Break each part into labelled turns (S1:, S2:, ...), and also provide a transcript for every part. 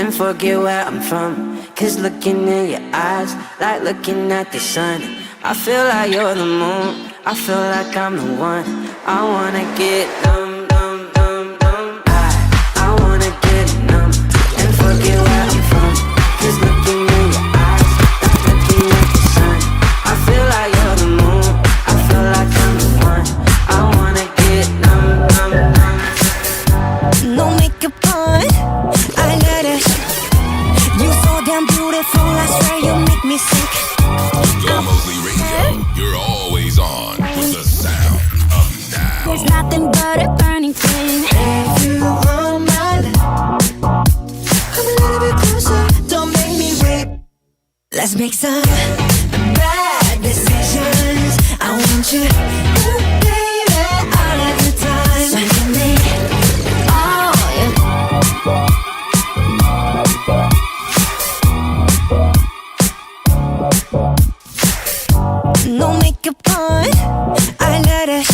S1: and forget where I'm from. 'Cause looking in your eyes, like looking at the sun. I feel like you're the moon, I feel like I'm the one. I wanna get numb, numb, numb, numb. I wanna get numb and forget where I'm from. 'Cause looking in your eyes, like looking at the sun. I feel like you're the moon, I feel like I'm the one. I wanna get numb, numb, numb.
S2: No makeup on, I let it. You so damn beautiful, I swear you make me sick.
S3: Gomoseley Radio, you're always on with the sound of now.
S2: There's nothing but a burning flame.
S4: If you want my love, come a little bit closer, don't make me wait.
S2: Let's make some bad decisions. I want you, baby, all of the time. So you make all you. No makeup on, I let it.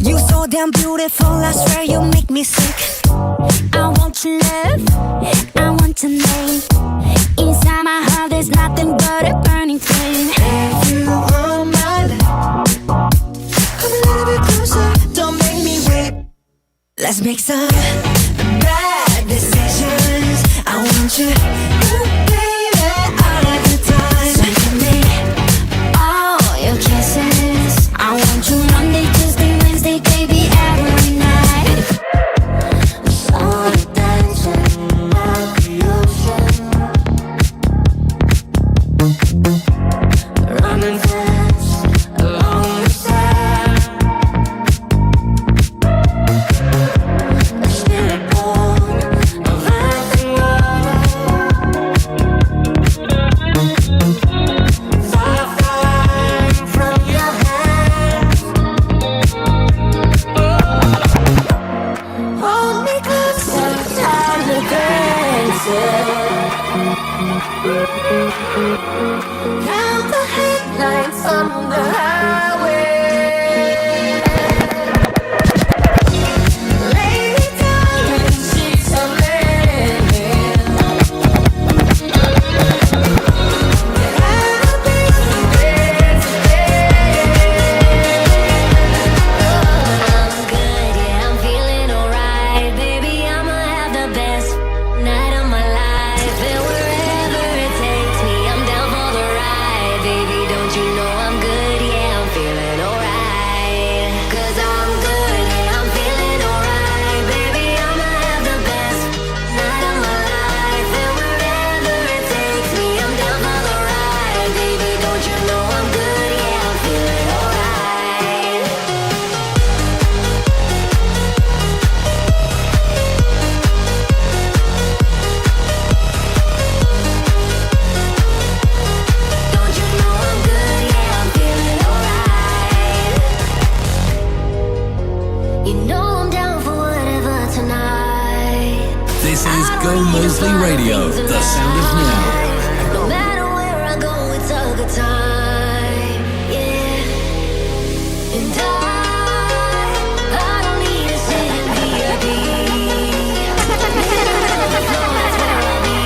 S2: You so damn beautiful, I swear you make me sick. I want your love, I want your name. Inside my heart there's nothing but a burning flame.
S4: If you want my love, come a little bit closer, don't make me wait.
S2: Let's make some bad decisions. I want you, baby, all of the time. So give me all your kisses. I want you Monday, Tuesday, Wednesday, baby, every night. Sun dancing by the ocean, running fast along the sand. A spirit born of earth and water, fire flying from your hands. Hold me closer, time to dance it. Count the headlights on the highway. Lay me down in sheets of linen. I'll be there today. I'm good, yeah, I'm feeling alright. Baby, I'ma have the best night of my life. And wherever it takes me, I'm down for the ride. Baby, don't you know I'm good, yeah, I'm feeling alright. 'Cause I'm good, yeah, I'm feeling alright. Baby, I'ma have the best night of my life. And wherever it takes me, I'm down for the ride. Baby, don't you know I'm good, yeah, I'm feeling alright. Don't you know I'm good, yeah, I'm feeling alright. You know I'm down for whatever tonight.
S5: This is Gomoseley Radio, the sound of now.
S2: No matter where I go, it's a good time, yeah. And I don't need to sit in VIP. That's where I'll be.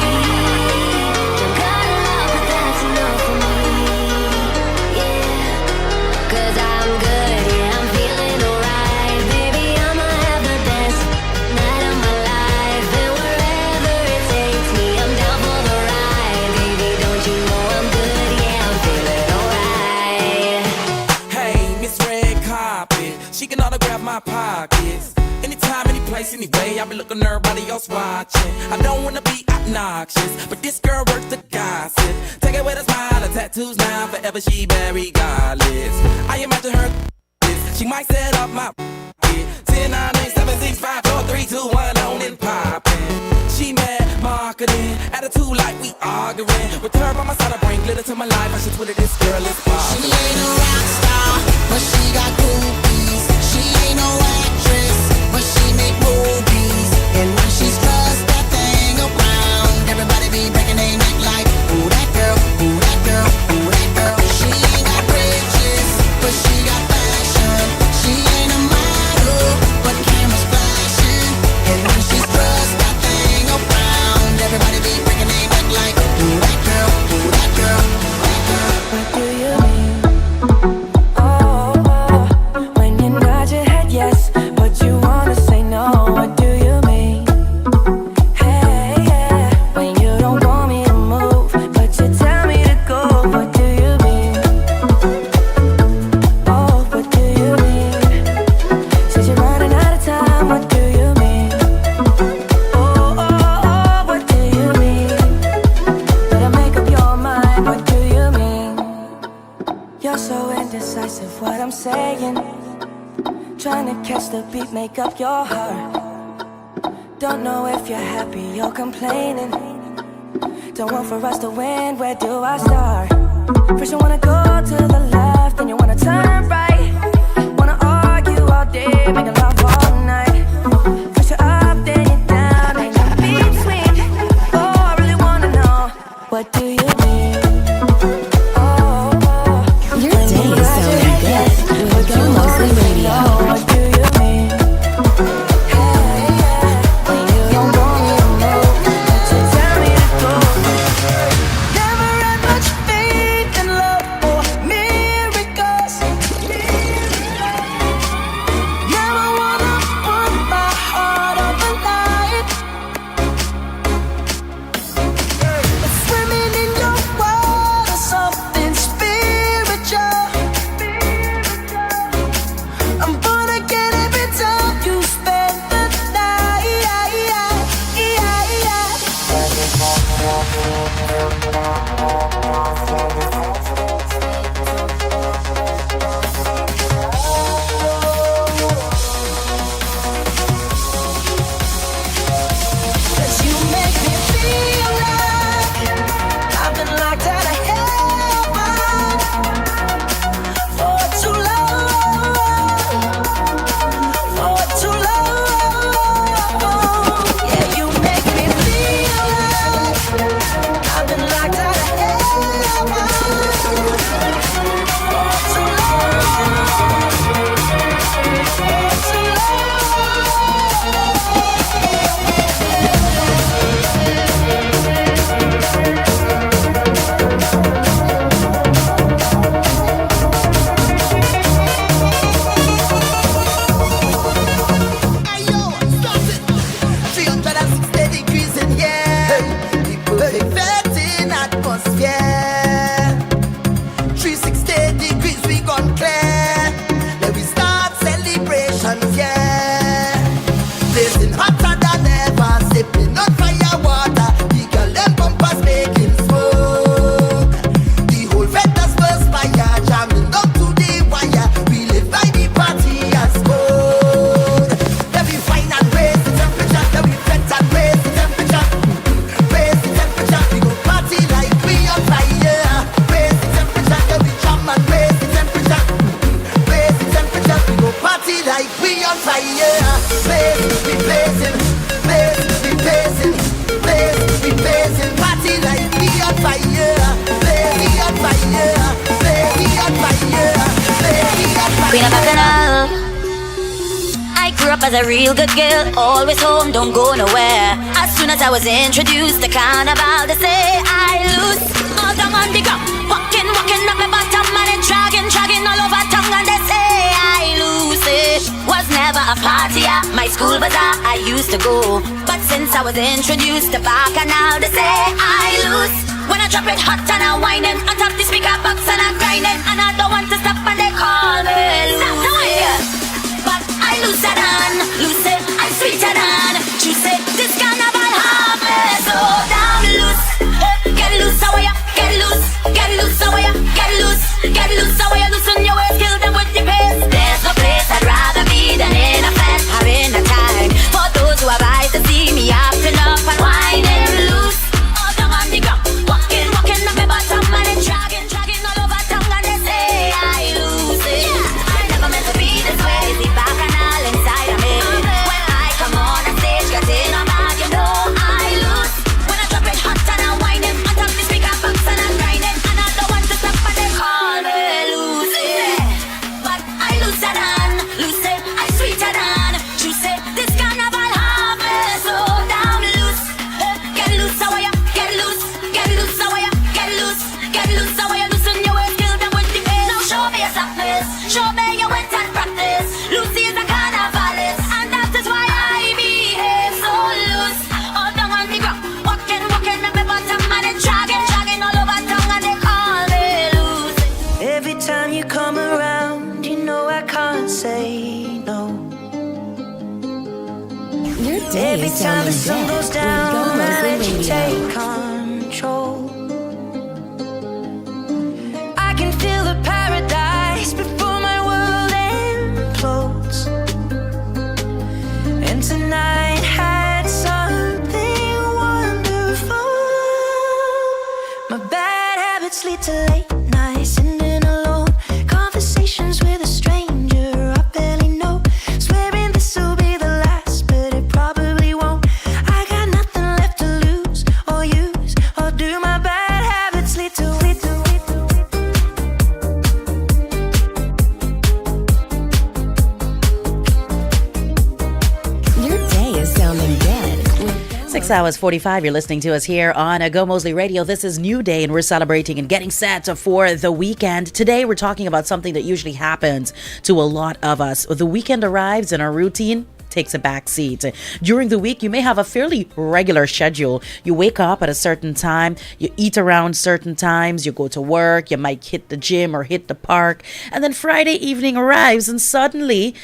S2: Don't got a lot, but that's enough for me, yeah. 'Cause I'm good, yeah, I'm feeling alright. Baby, I'ma have the best night of my life. And wherever it takes me, I'm down for the ride. Baby, don't you know I'm good, yeah, I'm feeling alright.
S6: Hey, Miss Red Carpet, she can autograph my pockets. Anytime, any place, anyway, I be looking at everybody else watching. I don't wanna be obnoxious, but this girl worth the gossip. Take it with a smile, her tattoos now, forever she bad regardless. I imagine her she might set up my 10, 9, 8, 7, 6, 5, 4, 3, 2, 1 on and poppin'. She mad marketing, attitude like we arguing. With her by my side, I bring glitter to my life. I should Twitter this girl is poppin'.
S4: She ain't a rock star, but she got groupies. She ain't no actress, but she make movies. And when she strutts that thing around, everybody be breaking their neck like, ooh, that girl, ooh, that girl, ooh, that girl. She ain't got riches, but she got fashion. She ain't a model, but cameras flashing. And when she struts that thing around, everybody
S7: trying to catch the beat, make up your heart. Don't know if you're happy or complaining. Don't want for us to win, where do I start? First you wanna go to the left, then you wanna turn right. Wanna argue all day, make love all night. First you're up, then you're down, ain't no between. Oh, I really wanna know, what do you mean?
S2: Your day is sounding good with Gomoseley Radio.
S7: What do you mean? When you don't want me to move, but you tell me to go. Never had much faith in love or miracles. Never wanna put my heart on the line. But swimming in your water, something spiritual. I'm gonna get every time you spend the night. Cause you make me feel like I've been locked out of heaven for too long. For too long. Yeah, you make me feel like I've been locked out of heaven for too long. For too
S4: Ayo, stop it. 360 degrees in here. The perfect atmosphere. 360 degrees we gone clear. Let we start celebrations, yeah. Blazing hotter than ever, sipping on fire water. The girl them bumpers making smoke. The whole feathers burst fire, jamming up to the wire. We live by the party and smoke. Let me find and raise the temperature. Let me flex and raise the temperature. Raise the temperature. We go party like we on fire. Raise the temperature. Let me jam and raise the temperature. Raise the temperature. We go party like we on fire. Blaze, we blazing. Blaze, we blazing. Blaze, we blazing. Party like we on fire. Blaze, we on fire. Blaze, we on fire. Blaze, we on fire.
S2: Queen of Bacchanal. I grew up as a real good girl, always home, don't go nowhere. As soon as I was introduced to carnival, they say I lose all down on the ground, walking up my bottom and then dragging all over tongue, and they say I lose it. Was never a party at my school bazaar I used to go, but since I was introduced to Bacchanal, they say I lose. When I drop it hot and I'm whining on top the speaker box and I'm grinding, and I don't want to stop and they call me loose. But I lose it on, lose it, I sweet it on. Choose it, this carnival have me so damn loose. Get loose, how ya? Get loose, get loose, how ya? Get loose, how ya? Loosen your waist, kill them with the pace. There's no place I'd rather be than in a fest, having a time. For those who have eyes to see me acting up and whining loose. All down on the ground, walking on my bottom and then dragging all over tongue, and they say I lose it. I never meant to be this way. The Bacchanal inside of me. When I come on a stage, getting on bad, you know I lose. When I drop it hot and I'm whining on top the speaker box and I'm grinding, and I don't want to stop and they call me lose it. But I lose it on, lose it, I sweet it on. Choose it, this carnival have me so damn loose. Get loose, how ya? Get loose, how ya? Get loose, how ya? Loosen your waist, kill them with the pace. Now show me your softness, show me your wit and practice. Lucy is a carnivalist, and that is why I behave so loose. All down on the ground, walking up my bottom and then dragging all over tongue, and they call me loose.
S7: Every time you come around, you know I can't say no.
S2: Your day
S7: Every
S2: is
S7: time the
S2: sounding
S7: sun
S2: good
S7: goes
S2: with
S7: down, I
S2: Gomoseley
S7: let you
S2: Radio.
S7: take control. I can feel the paradise before my world implodes. And tonight had something wonderful. My bad habits lead to late nights, sitting alone, conversations with a stranger I barely know, swearing this will be the last, but it probably won't. I got nothing left to lose or use, or do my bad habits lead to
S2: Your day is sounding good.
S8: 6 hours 45, you're listening to us here on Gomoseley Radio. This is New Day, and we're celebrating and getting set for the weekend. Today, we're talking about something that usually happens to a lot of us. The weekend arrives and our routine takes a back seat. During the week, you may have a fairly regular schedule. You wake up at a certain time, you eat around certain times, you go to work, you might hit the gym or hit the park, and then Friday evening arrives and suddenly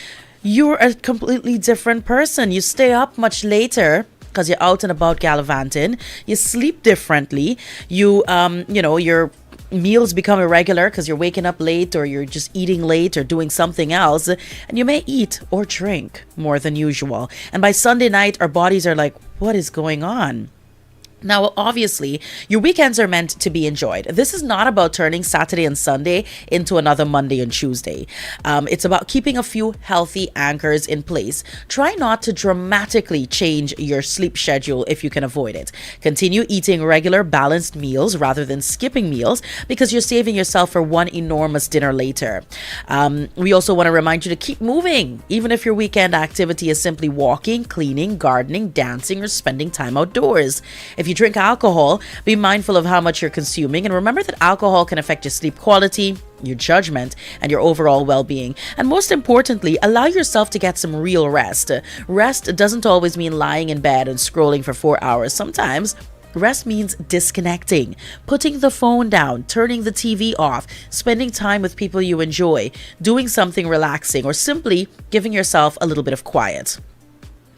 S8: you're a completely different person. You stay up much later because you're out and about gallivanting. You sleep differently. Your meals become irregular because you're waking up late, or you're just eating late, or doing something else. And you may eat or drink more than usual. And by Sunday night, our bodies are like, what is going on? Now, obviously, your weekends are meant to be enjoyed. This is not about turning Saturday and Sunday into another Monday and Tuesday. It's about keeping a few healthy anchors in place. Try not to dramatically change your sleep schedule if you can avoid it. Continue eating regular, balanced meals rather than skipping meals, because you're saving yourself for one enormous dinner later. We also want to remind you to keep moving, even if your weekend activity is simply walking, cleaning, gardening, dancing, or spending time outdoors. If you drink alcohol, be mindful of how much you're consuming, and remember that alcohol can affect your sleep quality, your judgment, and your overall well-being. And most importantly, allow yourself to get some real rest. Rest doesn't always mean lying in bed and scrolling for 4 hours. Sometimes rest means disconnecting, putting the phone down, turning the TV off, spending time with people you enjoy, doing something relaxing, or simply giving yourself a little bit of quiet.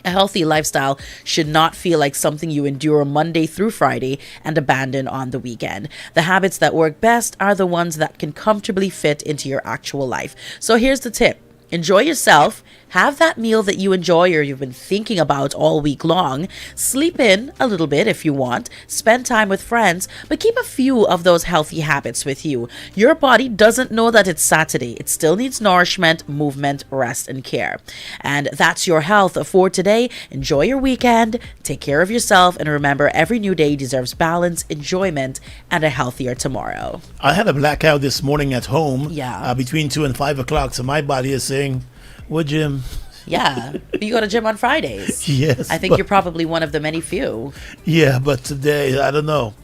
S8: A healthy lifestyle should not feel like something you endure Monday through Friday and abandon on the weekend. The habits that work best are the ones that can comfortably fit into your actual life. So here's the tip. Enjoy yourself. Have that meal that you enjoy or you've been thinking about all week long. Sleep in a little bit if you want. Spend time with friends, but keep a few of those healthy habits with you. Your body doesn't know that it's Saturday. It still needs nourishment, movement, rest, and care. And that's your health for today. Enjoy your weekend. Take care of yourself. And remember, every new day deserves balance, enjoyment, and a healthier tomorrow.
S9: I had a blackout this morning at home.
S8: Yeah.
S9: Between 2 and 5 o'clock. So my body is saying, "What, Jim?"
S8: Yeah. You go to gym on Fridays.
S9: Yes.
S8: I think you're probably one of the many few.
S9: Yeah, but today, I don't know.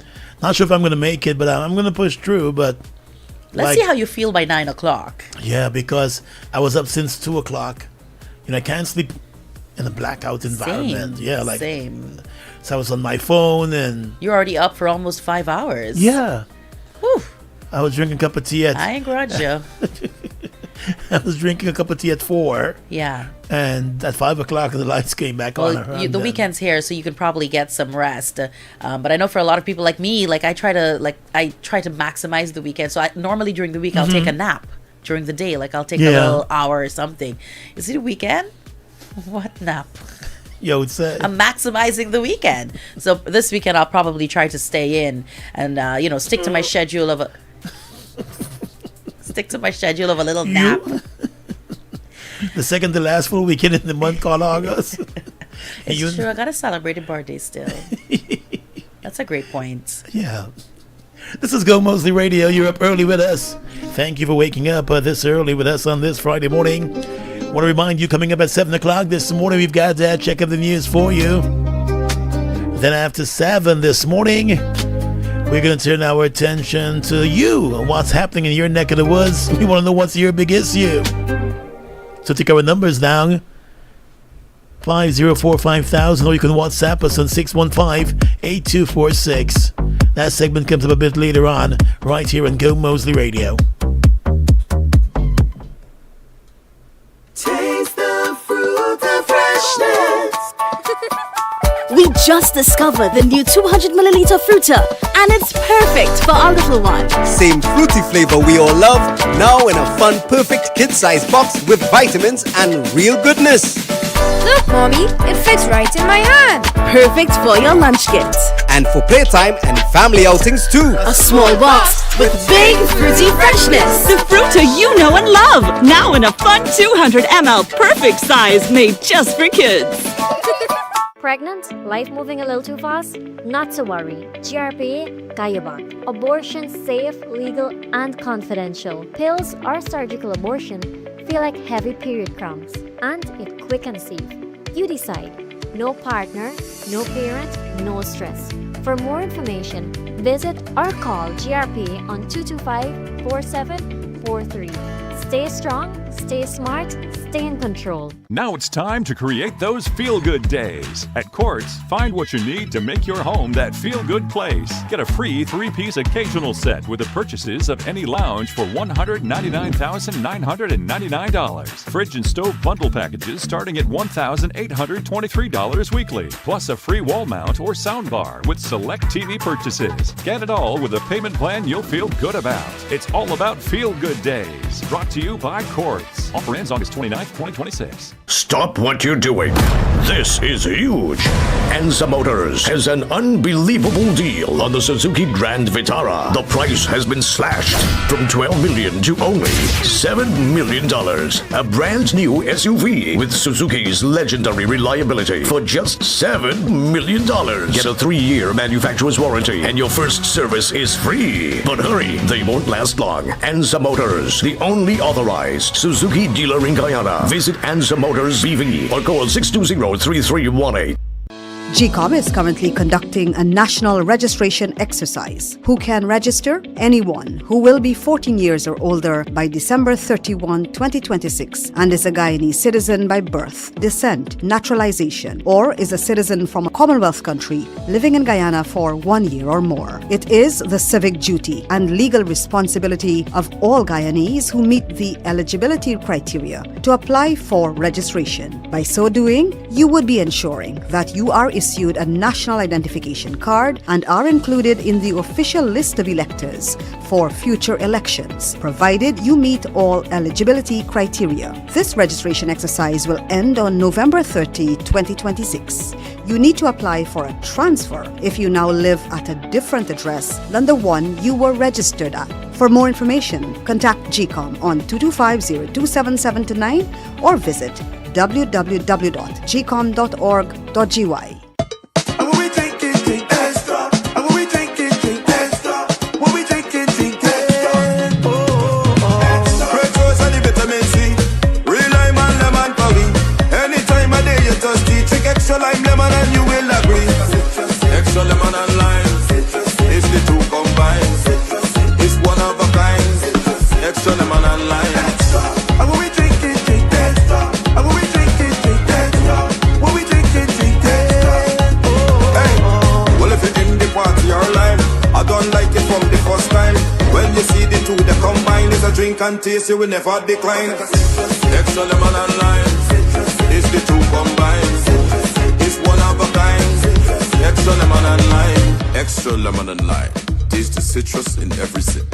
S9: Not sure if I'm going to make it, but I'm going to push through. But
S8: Let's see how you feel by 9 o'clock.
S9: Yeah, because I was up since 2 o'clock. I can't sleep in a blackout environment.
S8: Same.
S9: So I was on my phone and...
S8: You're already up for almost 5 hours.
S9: Yeah.
S8: Whew.
S9: I was drinking a cup of tea at...
S8: I ain't grudge you.
S9: I was drinking a cup of tea at 4.
S8: Yeah.
S9: And at 5 o'clock, the lights came back on.
S8: The weekend's here, so you can probably get some rest. But I know for a lot of people like me, I try to maximize the weekend. So normally during the week, I'll take a nap during the day. I'll take a little hour or something. Is it a weekend? What nap?
S9: Yo, it's
S8: I'm maximizing the weekend. So this weekend, I'll probably try to stay in and stick to my schedule of a. Stick to my schedule of a little nap.
S9: The second to last full weekend in the month called August.
S8: It's true. I gotta celebrate a birthday still. That's a great point.
S9: Yeah. This is Gomoseley Radio. You're up early with us. Thank you for waking up this early with us on this Friday morning. Want to remind you, coming up at 7 o'clock this morning, we've got that check of the news for you. Then after 7 this morning, we're going to turn our attention to you and what's happening in your neck of the woods. We want to know what's your big issue. So take our numbers down. 504-5000, or you can WhatsApp us on 615-8246. That segment comes up a bit later on, right here on Gomoseley Radio.
S4: Taste the fruit of freshness.
S10: We just discovered the new 200 milliliter Fruita, and it's perfect for our little one.
S11: Same fruity flavor we all love, now in a fun, perfect kid-sized box with vitamins and real goodness.
S12: Look, Mommy, it fits right in my hand.
S10: Perfect for your lunch kit.
S11: And for playtime and family outings too.
S10: A small box with big fruity freshness.
S13: The fruiter you know and love. Now in a fun 200 ml perfect size made just for kids.
S14: Pregnant? Life moving a little too fast? Not to worry. GRPA, kaya ba? Abortion safe, legal, and confidential. Pills or surgical abortion feel like heavy period cramps, and it quick and safe. You decide. No partner, no parent, no stress. For more information, visit or call GRPA on 225-4743. Stay strong, stay smart, stay in control.
S15: Now it's time to create those feel-good days. At Quartz, find what you need to make your home that feel-good place. Get a free 3-piece occasional set with the purchases of any lounge for $199,999. Fridge and stove bundle packages starting at $1,823 weekly, plus a free wall mount or soundbar with select TV purchases. Get it all with a payment plan you'll feel good about. It's all about feel-good days. Brought to you by Quartz. Offer ends August 29th, 2026.
S16: Stop what you're doing. This is huge. Ansa Motors has an unbelievable deal on the Suzuki Grand Vitara. The price has been slashed from $12 million to only $7 million. A brand new SUV with Suzuki's legendary reliability for just $7 million. Get a 3-year manufacturer's warranty and your first service is free. But hurry, they won't last long. Ansa Motors, the only authorized Suzuki dealer in Guyana. Visit Ansa Motors BV or call 620-3318.
S17: GCOM is currently conducting a national registration exercise. Who can register? Anyone who will be 14 years or older by December 31, 2026 and is a Guyanese citizen by birth, descent, naturalization, or is a citizen from a Commonwealth country living in Guyana for 1 year or more. It is the civic duty and legal responsibility of all Guyanese who meet the eligibility criteria to apply for registration. By so doing, you would be ensuring that you are issued a national identification card and are included in the official list of electors for future elections, provided you meet all eligibility criteria. This registration exercise will end on November 30, 2026. You need to apply for a transfer if you now live at a different address than the one you were registered at. For more information, contact GCOM on 225-02779 or visit www.gcom.org.gy.
S18: Extra lime, lemon, and you will agree. Extra lemon and lime, it's the two combined. It's one of a kind. Extra lemon and lime. And when we drink it, drink extra. And when we drink it, drink extra. When we drink it, drink extra. Hey, well if you're in the party or lime, I don't like it from the first time. When you see the two, they combine. It's a drink and taste, you will never decline. Extra lemon and lime, it's the two combined. One of a kind. Extra lemon and lime. Extra lemon and lime. Taste the citrus in every sip.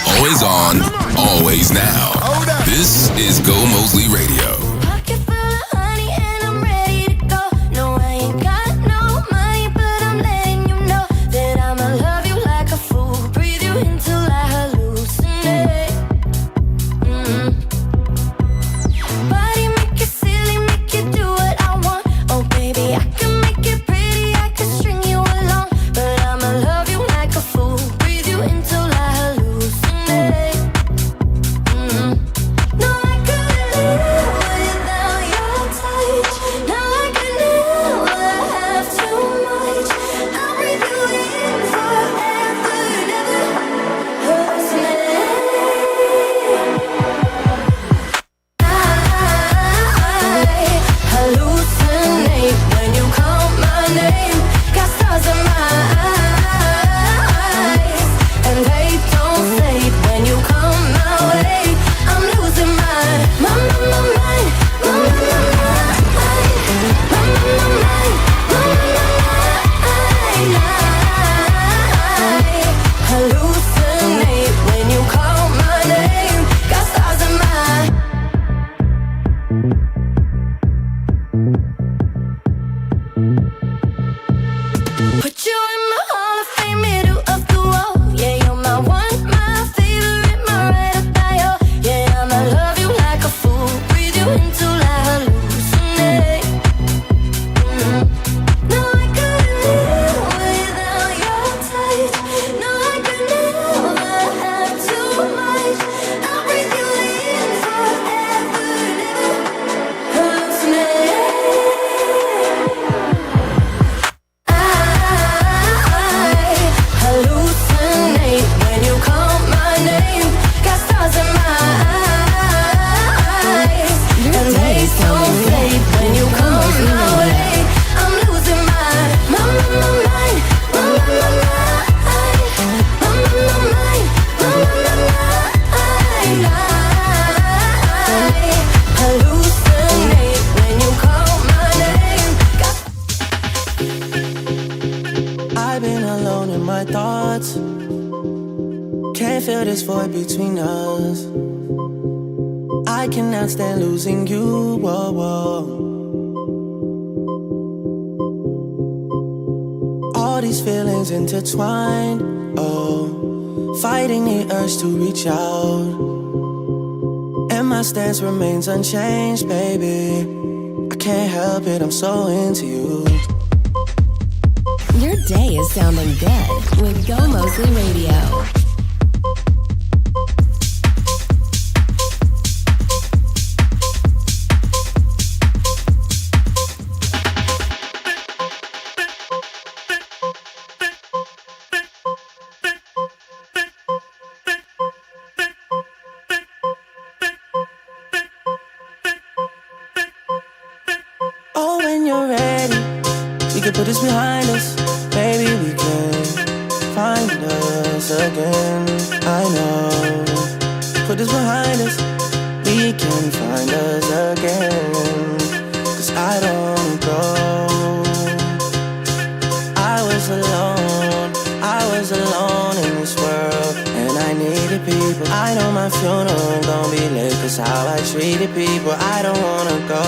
S3: Always on, always now. This is Gomoseley Radio.
S2: Pocket full of honey and I'm ready to go. No, I ain't got no money, but I'm letting you know that I'ma love you like a fool. Breathe you until I hallucinate. Body make it silly, make you do what I want. Oh baby, I can make it pretty, I can string you along, but I'ma love you like a fool. Breathe you until I hallucinate. No, I couldn't live
S19: my thoughts. Can't feel this void between us. I cannot stand losing you. Whoa, whoa. All these feelings intertwined. Oh, fighting the urge to reach out. And my stance remains unchanged, baby. I can't help it, I'm so into you.
S2: Your day is sounding good with Gomoseley Radio.
S19: Oh, when you're ready, we can put this behind us. Baby, we can find us again. I know. Put this behind us, we can find us again. 'Cause I don't go. I was alone in this world, and I needed people. I know my funeral gon' be lit, 'cause how I treated people. I don't wanna go,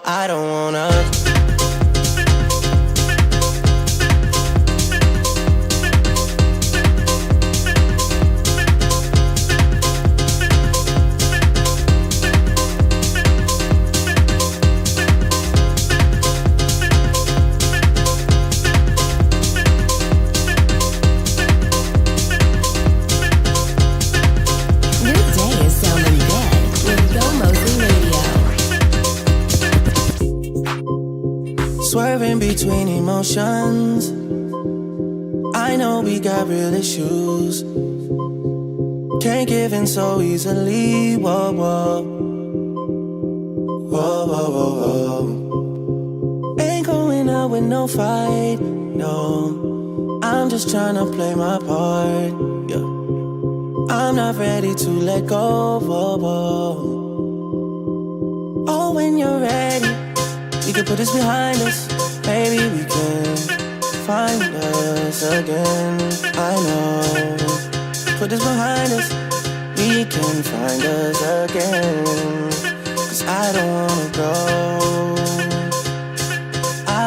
S19: I don't wanna. Swerving between emotions. I know we got real issues. Can't give in so easily. Whoa, whoa. Whoa, whoa, whoa, whoa. Ain't going out with no fight, no. I'm just trying to play my part, yeah. I'm not ready to let go, whoa, whoa. Oh, when you're ready, we can put this behind us. Baby, we can find us again. I know. Put this behind us, we can find us again. 'Cause I don't wanna go. I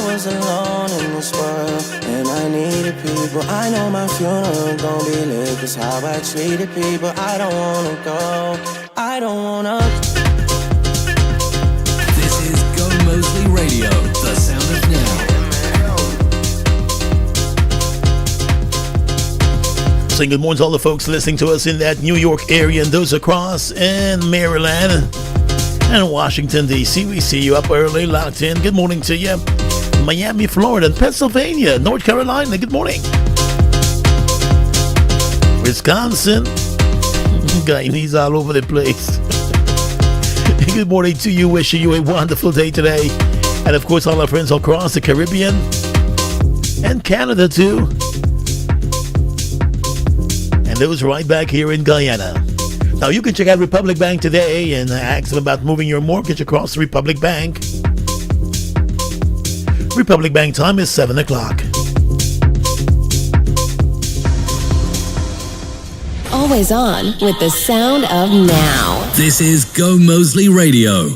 S19: was alone in this world, and I needed people. I know my funeral gon' be lit, 'cause how I treated people. I don't wanna go, I don't wanna.
S5: Gomoseley Radio, the sound of now.
S9: Saying good morning to all the folks listening to us in that New York area and those across in Maryland and Washington, D.C. We see you up early, locked in. Good morning to you. Miami, Florida, and Pennsylvania, North Carolina, good morning. Wisconsin, Guyanese all over the place. Good morning to you, wishing you a wonderful day today. And of course, all our friends across the Caribbean and Canada too. And those right back here in Guyana. Now you can check out Republic Bank today and ask them about moving your mortgage across the Republic Bank. Republic Bank time is 7 o'clock.
S2: Always on with the sound of now.
S5: This is Gomoseley Radio.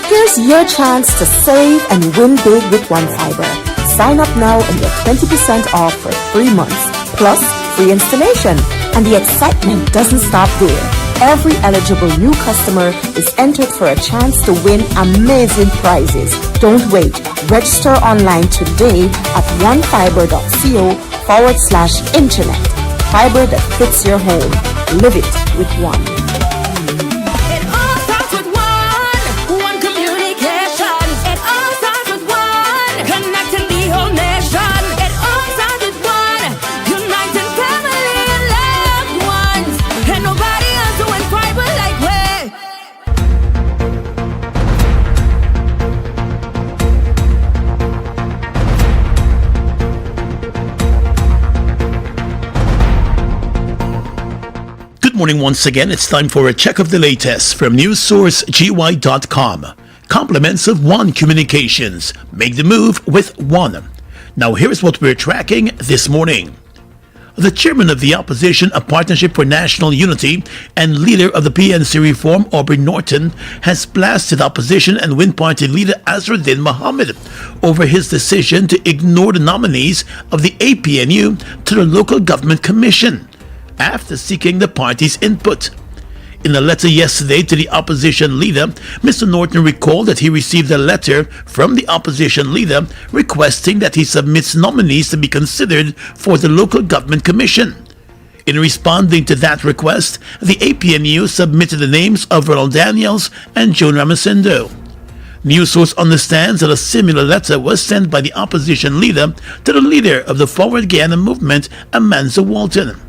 S20: Here's your chance to save and win big with One Fiber. Sign up now and get 20% off for 3 months, plus free installation. And the excitement doesn't stop there. Every eligible new customer is entered for a chance to win amazing prizes. Don't wait. Register online today at onefiber.co/internet. Fiber that fits your home. Live it with One.
S4: It all starts with one communication. It all starts with one, connecting the whole nation. It all starts with one, uniting family and loved ones. And nobody else doing fiber like we.
S9: Good morning once again. It's time for a check of the latest from newssourcegY.com. Compliments of One Communications. Make the move with One. Now here's what we're tracking this morning. The chairman of the opposition, a Partnership for National Unity, and leader of the PNC Reform, Aubrey Norton, has blasted opposition and Win Party leader Azruddin Mohammed over his decision to ignore the nominees of the APNU to the Local Government Commission after seeking the party's input. In a letter yesterday to the opposition leader, Mr. Norton recalled that he received a letter from the opposition leader requesting that he submits nominees to be considered for the Local Government Commission. In responding to that request, the APNU submitted the names of Ronald Daniels and Joan Ramosendo. News source understands that a similar letter was sent by the opposition leader to the leader of the Forward Guyana movement, Amanza Walton.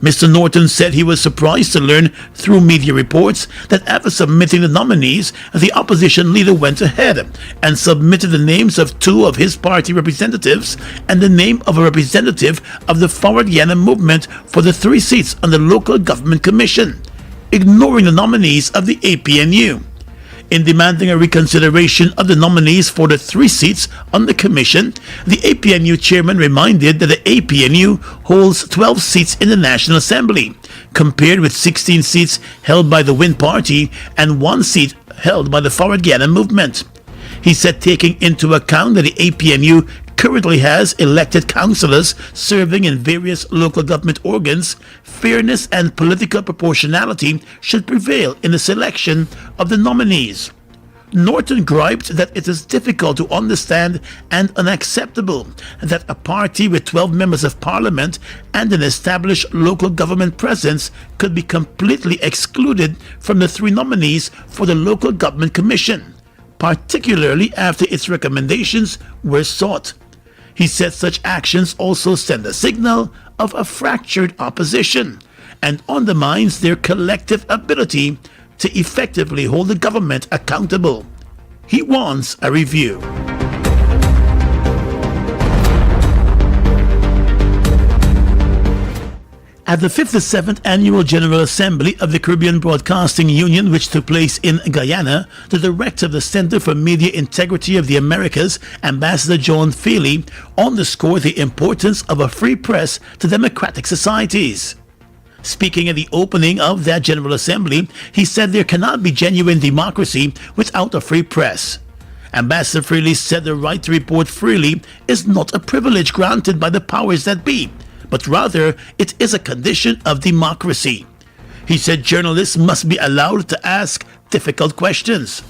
S9: Mr. Norton said he was surprised to learn through media reports that after submitting the nominees, the opposition leader went ahead and submitted the names of two of his party representatives and the name of a representative of the Forward Guyana movement for the 3 seats on the Local Government Commission, ignoring the nominees of the APNU. In demanding a reconsideration of the nominees for the 3 seats on the commission, the APNU chairman reminded that the APNU holds 12 seats in the National Assembly, compared with 16 seats held by the Win Party and 1 seat held by the Forward Guyana movement. He said taking into account that the APNU currently has elected councillors serving in various local government organs, fairness and political proportionality should prevail in the selection of the nominees. Norton griped that it is difficult to understand and unacceptable that a party with 12 members of parliament and an established local government presence could be completely excluded from the 3 nominees for the Local Government Commission, particularly after its recommendations were sought. He said such actions also send a signal of a fractured opposition and undermines their collective ability to effectively hold the government accountable. He wants a review. At the 57th Annual General Assembly of the Caribbean Broadcasting Union, which took place in Guyana, the director of the Center for Media Integrity of the Americas, Ambassador John Feely, underscored the importance of a free press to democratic societies. Speaking at the opening of that General Assembly, he said there cannot be genuine democracy without a free press. Ambassador Feely said the right to report freely is not a privilege granted by the powers that be, but rather it is a condition of democracy. He said journalists must be allowed to ask difficult questions.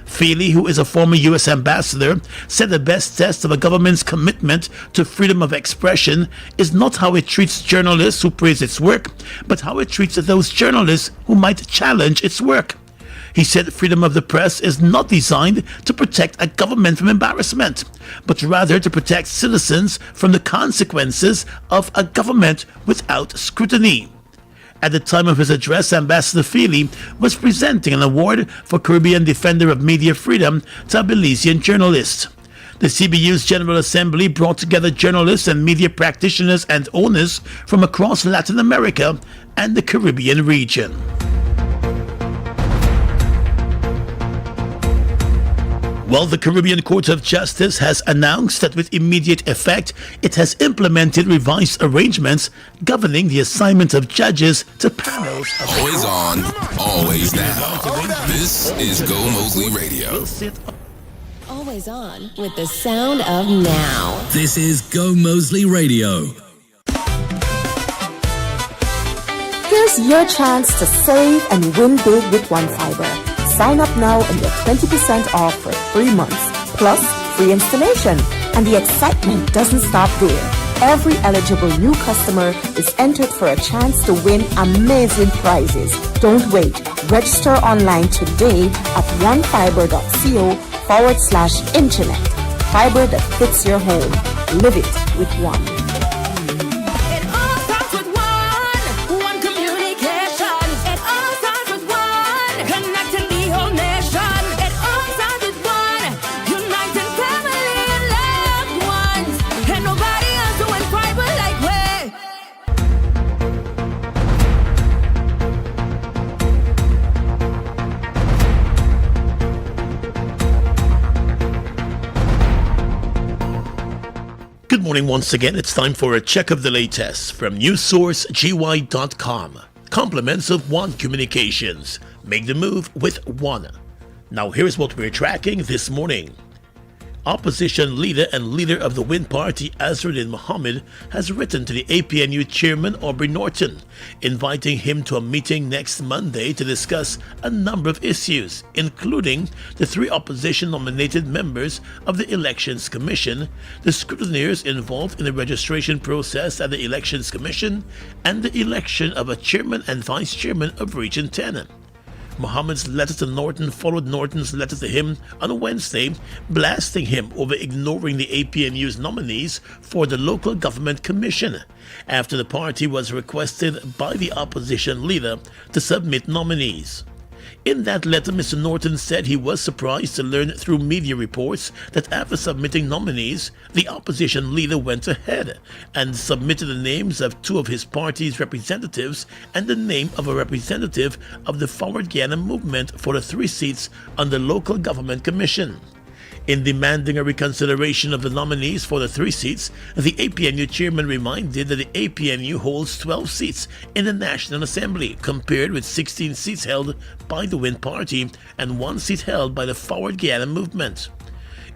S9: Feely, who is a former U.S. ambassador, said the best test of a government's commitment to freedom of expression is not how it treats journalists who praise its work, but how it treats those journalists who might challenge its work. He said freedom of the press is not designed to protect a government from embarrassment, but rather to protect citizens from the consequences of a government without scrutiny. At the time of his address, Ambassador Feely was presenting an award for Caribbean Defender of Media Freedom to a Belizean journalist. The CBU's General Assembly brought together journalists and media practitioners and owners from across Latin America and the Caribbean region. Well, the Caribbean Court of Justice has announced that with immediate effect, it has implemented revised arrangements governing the assignment of judges to panels.
S3: Always on, always down. This is Gomoseley Radio.
S2: Always on with the sound of now.
S5: This is Gomoseley Radio.
S20: Here's your chance to save and win big with One Fiber. Sign up now and get 20% off for 3 months, plus free installation. And the excitement doesn't stop there. Every eligible new customer is entered for a chance to win amazing prizes. Don't wait. Register online today at onefiber.co/internet. Fiber that fits your home. Live it with One.
S9: morning once again. It's time for a check of the latest from newssourcegy.com. Compliments of One Communications. Make the move with One. Now here's what we're tracking this morning. Opposition leader and leader of the Win Party, Azruddin Mohammed, has written to the APNU chairman Aubrey Norton, inviting him to a meeting next Monday to discuss a number of issues, including the 3 opposition-nominated members of the Elections Commission, the scrutineers involved in the registration process at the Elections Commission, and the election of a chairman and vice chairman of Region 10. Mohammed's letter to Norton followed Norton's letter to him on Wednesday, blasting him over ignoring the APNU's nominees for the Local Government Commission, after the party was requested by the opposition leader to submit nominees. In that letter, Mr. Norton said he was surprised to learn through media reports that after submitting nominees, the opposition leader went ahead and submitted the names of 2 of his party's representatives and the name of a representative of the Forward Guyana movement for the 3 seats on the Local Government Commission. In demanding a reconsideration of the nominees for the 3 seats, the APNU chairman reminded that the APNU holds 12 seats in the National Assembly, compared with 16 seats held by the Win Party and 1 seat held by the Forward Guyana movement.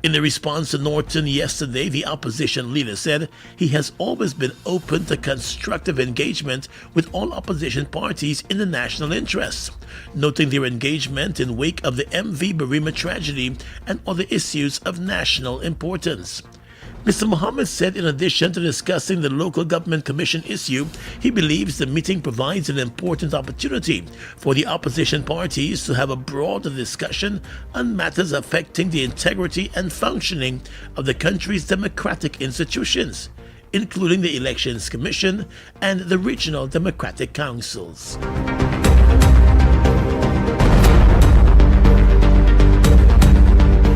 S9: In a response to Norton yesterday, the opposition leader said he has always been open to constructive engagement with all opposition parties in the national interest, noting their engagement in wake of the MV Barima tragedy and other issues of national importance. Mr. Mohammed said in addition to discussing the Local Government Commission issue, he believes the meeting provides an important opportunity for the opposition parties to have a broader discussion on matters affecting the integrity and functioning of the country's democratic institutions, including the Elections Commission and the regional democratic councils.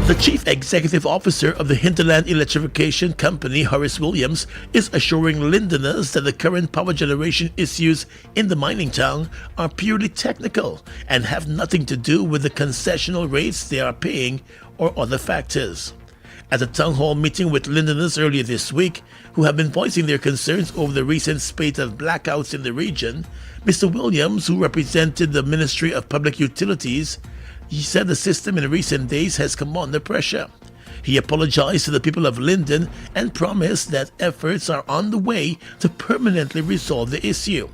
S9: The Chief Executive Officer of the Hinterland Electrification Company, Horace Williams, is assuring Londoners that the current power generation issues in the mining town are purely technical and have nothing to do with the concessional rates they are paying or other factors. At a town hall meeting with Londoners earlier this week, who have been voicing their concerns over the recent spate of blackouts in the region, Mr. Williams, who represented the Ministry of Public Utilities, he said the system in recent days has come under pressure. He apologized to the people of Linden and promised that efforts are on the way to permanently resolve the issue.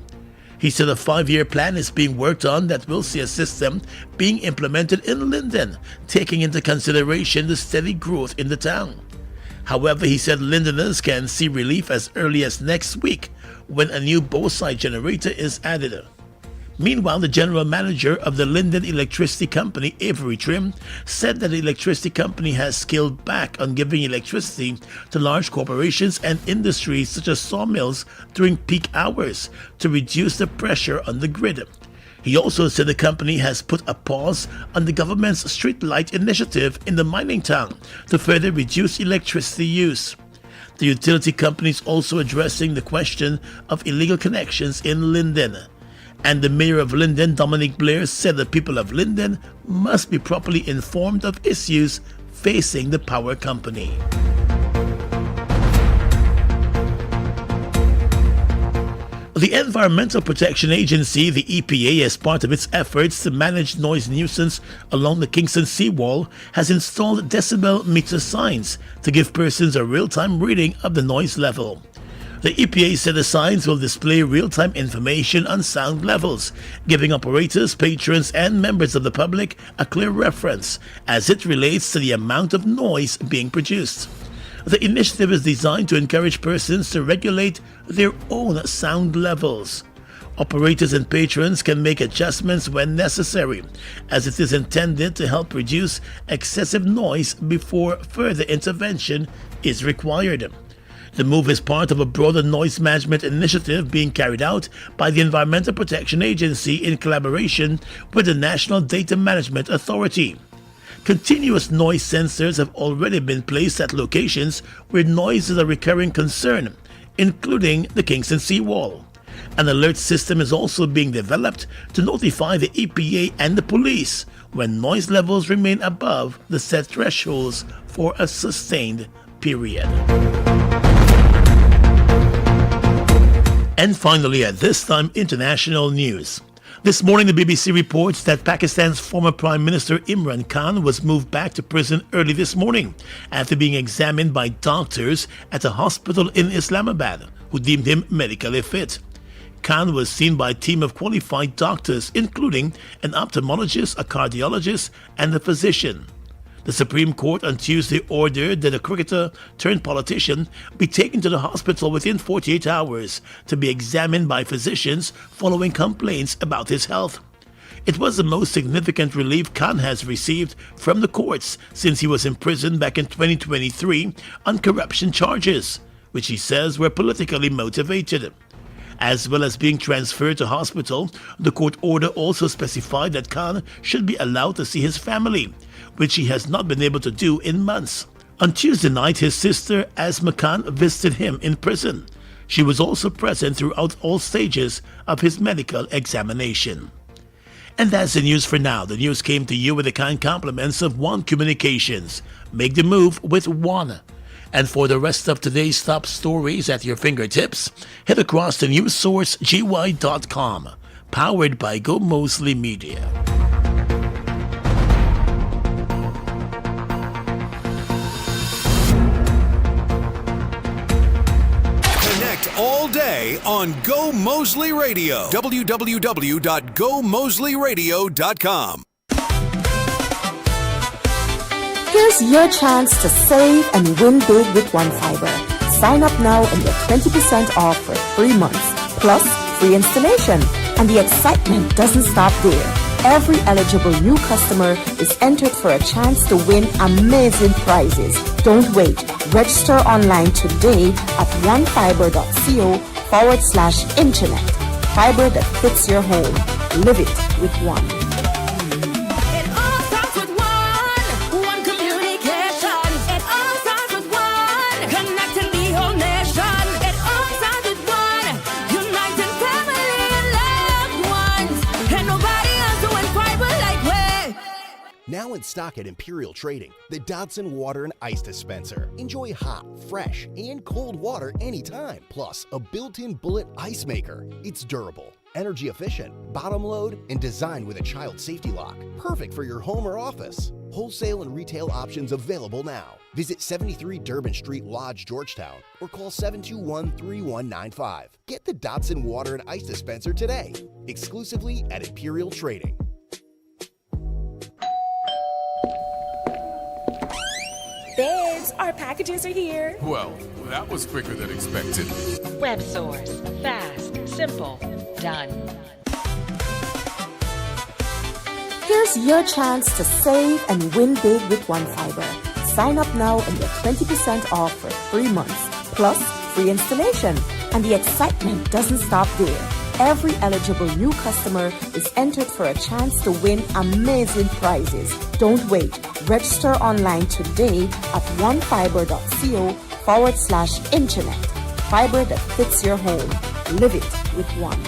S9: He said a 5-year plan is being worked on that will see a system being implemented in Linden, taking into consideration the steady growth in the town. However, he said Lindeners can see relief as early as next week when a new bow-side generator is added. Meanwhile, the general manager of the Linden Electricity Company, Avery Trim, said that the electricity company has scaled back on giving electricity to large corporations and industries such as sawmills during peak hours to reduce the pressure on the grid. He also said the company has put a pause on the government's street light initiative in the mining town to further reduce electricity use. The utility company is also addressing the question of illegal connections in Linden. And the mayor of Linden, Dominic Blair, said the people of Linden must be properly informed of issues facing the power company. The Environmental Protection Agency, the EPA, as part of its efforts to manage noise nuisance along the Kingston seawall, has installed decibel meter signs to give persons a real-time reading of the noise level. The EPA said the signs will display real-time information on sound levels, giving operators, patrons, and members of the public a clear reference as it relates to the amount of noise being produced. The initiative is designed to encourage persons to regulate their own sound levels. Operators and patrons can make adjustments when necessary, as it is intended to help reduce excessive noise before further intervention is required. The move is part of a broader noise management initiative being carried out by the Environmental Protection Agency in collaboration with the National Data Management Authority. Continuous noise sensors have already been placed at locations where noise is a recurring concern, including the Kingston seawall. An alert system is also being developed to notify the EPA and the police when noise levels remain above the set thresholds for a sustained period. And finally, at this time, international news. This morning, the BBC reports that Pakistan's former Prime Minister Imran Khan was moved back to prison early this morning after being examined by doctors at a hospital in Islamabad, who deemed him medically fit. Khan was seen by a team of qualified doctors, including an ophthalmologist, a cardiologist, and a physician. The Supreme Court on Tuesday ordered that a cricketer turned politician be taken to the hospital within 48 hours to be examined by physicians following complaints about his health. It was the most significant relief Khan has received from the courts since he was imprisoned back in 2023 on corruption charges, which he says were politically motivated. As well as being transferred to hospital, the court order also specified that Khan should be allowed to see his family, which he has not been able to do in months. On Tuesday night, his sister Asma Khan visited him in prison. She was also present throughout all stages of his medical examination. And that's the news for now. The news came to you with the kind compliments of One Communications. Make the move with One. And for the rest of today's top stories at your fingertips, head across to newssourcegY.com, powered by Gomoseley Media.
S21: Connect all day on Gomoseley Radio. www.gomoseleyradio.com.
S20: Here's your chance to save and win big with One Fiber. Sign up now and get 20% off for 3 months, plus free installation. And the excitement doesn't stop there. Every eligible new customer is entered for a chance to win amazing prizes. Don't wait. Register online today at onefiber.co/internet. Fiber that fits your home. Live it with One.
S22: Now in stock at Imperial Trading, the Dodson Water and Ice Dispenser. Enjoy hot, fresh, and cold water anytime. Plus, a built-in bullet ice maker. It's durable, energy efficient, bottom load, and designed with a child safety lock. Perfect for your home or office. Wholesale and retail options available now. Visit 73 Durban Street, Lodge, Georgetown, or call 721-3195. Get the Dodson Water and Ice Dispenser today, exclusively at Imperial Trading.
S23: Babes, our packages are here.
S24: Well, that was quicker than expected.
S25: Web Source. Fast. Simple. Done.
S20: Here's your chance to save and win big with One Fiber. Sign up now and get 20% off for 3 months, plus free installation. And the excitement doesn't stop there. Every eligible new customer is entered for a chance to win amazing prizes. Don't wait. Register online today at onefiber.co/internet. Fiber that fits your home. Live it with One.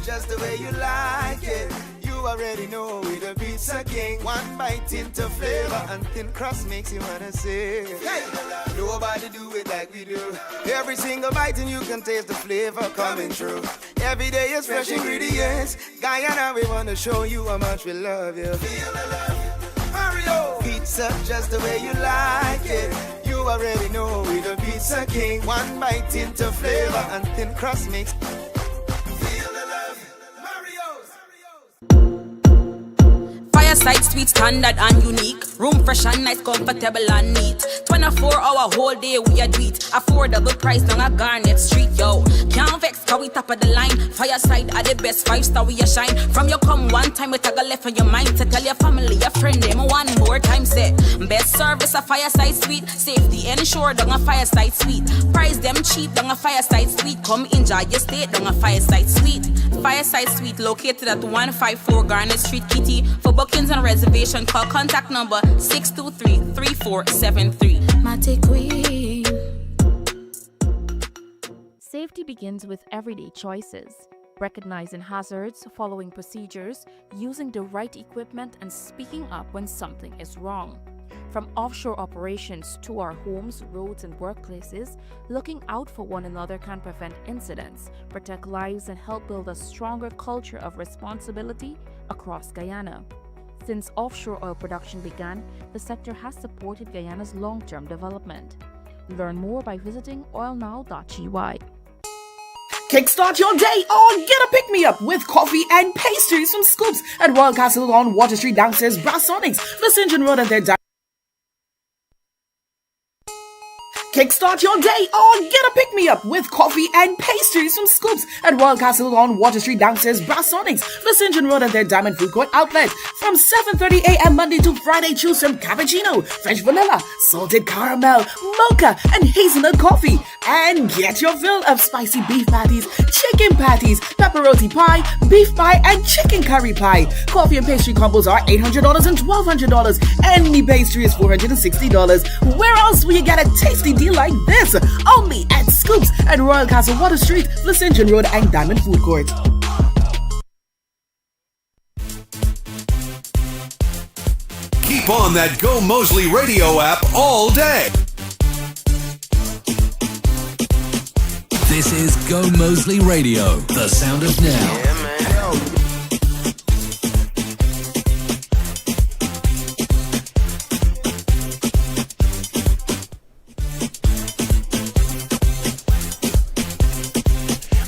S26: Just the way you like it. You already know we the pizza king. One bite into flavor and thin crust makes you wanna say, hey, nobody do it like we do. Every single bite and you can taste the flavor coming through. Every day is fresh ingredients. Guyana, we wanna show you how much we love you. Feel the love, Mario. Pizza just the way you like it. You already know we the pizza king. One bite into flavor and thin crust makes
S27: Fireside sweet, standard and unique. Room fresh and nice, comfortable and neat. 24-hour whole day we a do it. Affordable price down a Garnet Street, yo. Can't vex, cause we top of the line. Fireside are the best, 5-star we a shine. From you come one time, we tag a left on your mind. To tell your family, your friend, them one more time, say. Best service a Fireside Suite. Safety ensured down a Fireside Suite. Price them cheap down a Fireside Suite. Come enjoy your stay down a Fireside Suite. Fireside Suite located at 154 Garnet Street, Kitty. For booking bookings and reservation, call contact number 623-3473. Mate Queen.
S1: Safety begins with everyday choices. Recognizing hazards, following procedures, using the right equipment, and speaking up when something is wrong. From offshore operations to our homes, roads, and workplaces, looking out for one another can prevent incidents, protect lives, and help build a stronger culture of responsibility across Guyana. Since offshore oil production began, the sector has supported Guyana's long-term development. Learn more by visiting oilnow.gy.
S6: Kickstart your day or get a pick-me-up with coffee and pastries from Scoops at Royal Castle on Water Street downstairs Brassonics, the St. John Road, and their Kickstart your day or get a pick-me-up with coffee and pastries from Scoops at Royal Castle on Water Street downstairs Brassonics, the St. John Road, and their Diamond Food Court outlet from 7:30 a.m. Monday to Friday. Choose from cappuccino, French vanilla, salted caramel, mocha, and hazelnut coffee. And get your fill of spicy beef patties, chicken patties, pepperoni pie, beef pie, and chicken curry pie. Coffee and pastry combos are $800 and $1,200. Any pastry is $460. Where else will you get a tasty deal like this? Only at Scoops at Royal Castle Water Street, the St. John Road, and Diamond Food Court.
S21: Keep on that Go Moseley radio app all day.
S5: This is Go Moseley Radio, the sound of now.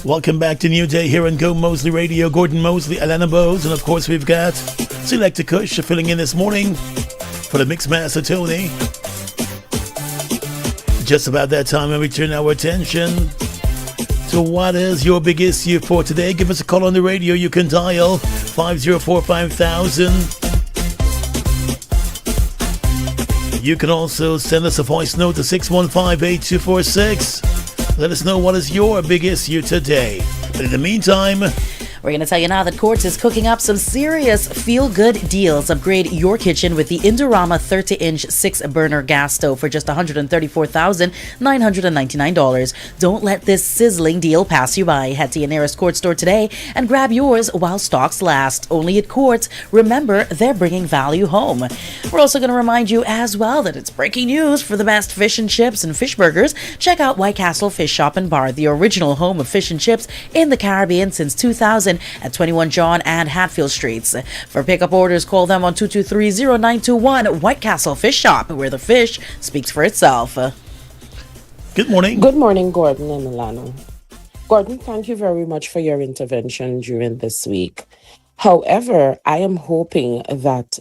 S9: Welcome back to New Day here on Go Moseley Radio. Gordon Moseley, Alana Bowes, and of course we've got Selector Kush filling in this morning for the Mixmaster Tony. Just about that time when we turn our attention to what is your big issue for today. Give us a call on the radio. You can dial 504-5000. You can also send us a voice note to 615-8246. Let us know what is your big issue today. But in the meantime,
S7: we're going to tell you now that Quartz is cooking up some serious feel-good deals. Upgrade your kitchen with the Indorama 30-inch 6-burner gas stove for just $134,999. Don't let this sizzling deal pass you by. Head to your nearest Quartz store today and grab yours while stocks last. Only at Quartz. Remember, they're bringing value home. We're also going to remind you as well that it's breaking news for the best fish and chips and fish burgers. Check out White Castle Fish Shop and Bar, the original home of fish and chips in the Caribbean since 2000. At 21 John and Hatfield Streets. For pickup orders, call them on 223-0921. White Castle Fish Shop, where the fish speaks for itself.
S9: Good morning.
S8: Good morning, Gordon and Milano. Gordon, thank you very much for your intervention during this week. However, I am hoping that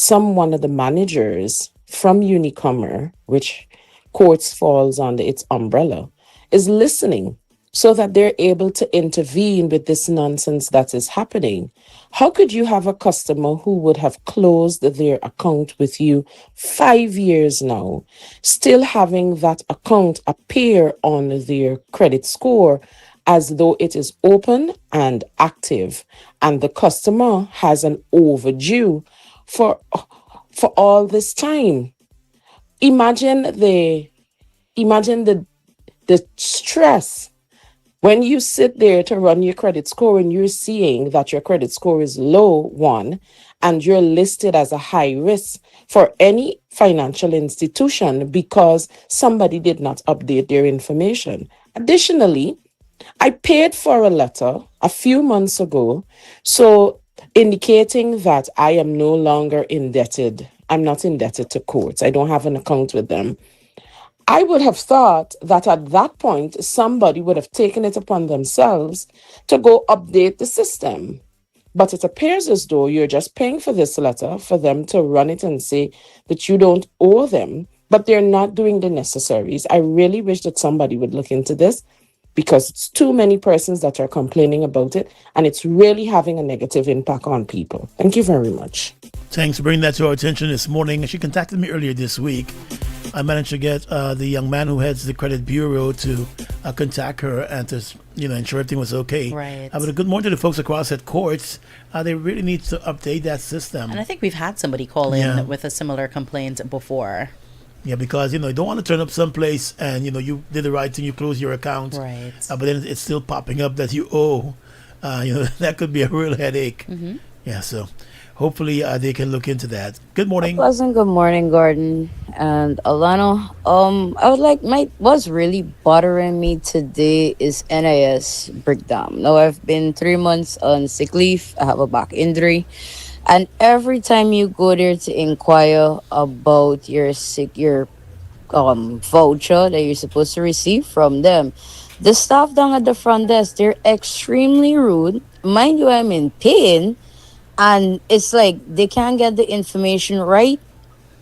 S8: one of the managers from Unicomer, which Quartz falls under its umbrella, is listening, so that they're able to intervene with this nonsense that is happening. How could you have a customer who would have closed their account with you 5 years now, still having that account appear on their credit score as though it is open and active, and the customer has an overdue for all this time? Imagine the stress. When you sit there to run your credit score and you're seeing that your credit score is low, one, and you're listed as a high risk for any financial institution because somebody did not update their information. Additionally, I paid for a letter a few months ago, so indicating that I am no longer indebted. I'm not indebted to Quartz. I don't have an account with them. I would have thought that at that point, somebody would have taken it upon themselves to go update the system. But it appears as though you're just paying for this letter for them to run it and say that you don't owe them, but they're not doing the necessaries. I really wish that somebody would look into this because it's too many persons that are complaining about it, and it's really having a negative impact on people. Thank you very much.
S9: Thanks for bringing that to our attention this morning. She contacted me earlier this week I managed to get the young man who heads the credit bureau to contact her and to ensure everything was okay.
S7: Right.
S9: But a good morning to the folks across at courts. They really need to update that system.
S7: And I think we've had somebody call in with a similar complaint before.
S9: Yeah, because you don't want to turn up someplace and you did the right thing, you close your account,
S7: right?
S9: But then it's still popping up that you owe. That could be a real headache.
S7: Mm-hmm.
S9: Yeah, so hopefully they can look into that. Good morning.
S10: Pleasant good morning, Gordon and Alana. I would like what's really bothering me today is NIS breakdown. Now I've been 3 months on sick leave. I have a back injury. And every time you go there to inquire about your voucher that you're supposed to receive from them, the staff down at the front desk, they're extremely rude. Mind you, I'm in pain, and it's like they can't get the information right.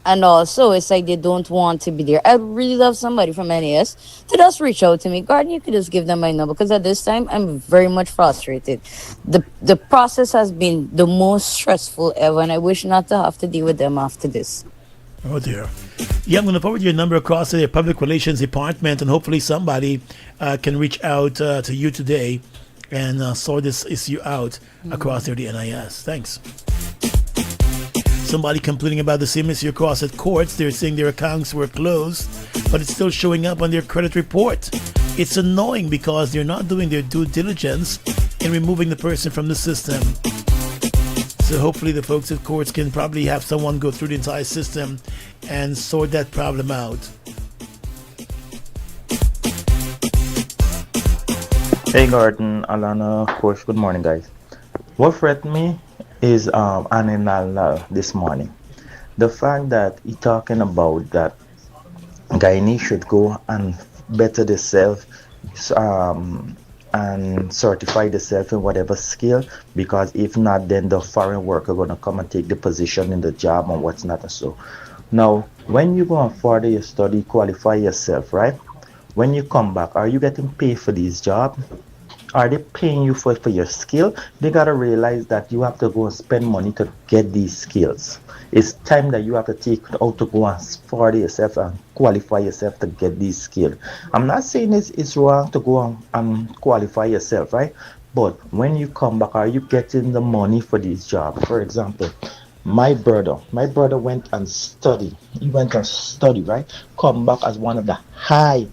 S10: And also, it's like they don't want to be there. I'd really love somebody from NAS to just reach out to me. Gordon, you could just give them my number, because at this time, I'm very much frustrated. The process has been the most stressful ever, and I wish not to have to deal with them after this.
S9: Oh, dear. Yeah, I'm going to forward your number across to their public relations department, and hopefully somebody can reach out to you today and sort this issue out across there, the NIS. Thanks. Somebody complaining about the same issue across at courts. They're saying their accounts were closed, but it's still showing up on their credit report. It's annoying because they're not doing their due diligence in removing the person from the system. So hopefully the folks at courts can probably have someone go through the entire system and sort that problem out.
S11: Hey Gordon, Alana, Coach, good morning guys. What fret me is Aninal this morning. The fact that he talking about that Guyanese should go and better themselves and certify themselves in whatever skill, because if not, then the foreign worker gonna come and take the position in the job and what's not. And so now when you go and further your study, qualify yourself, right? When you come back, are you getting paid for this job? Are they paying you for your skill? They got to realize that you have to go and spend money to get these skills. It's time that you have to take out to go and further yourself and qualify yourself to get these skills. I'm not saying it's wrong to go and qualify yourself, right? But when you come back, are you getting the money for these jobs? For example, my brother went and studied. He went and studied, right? Come back as one of the high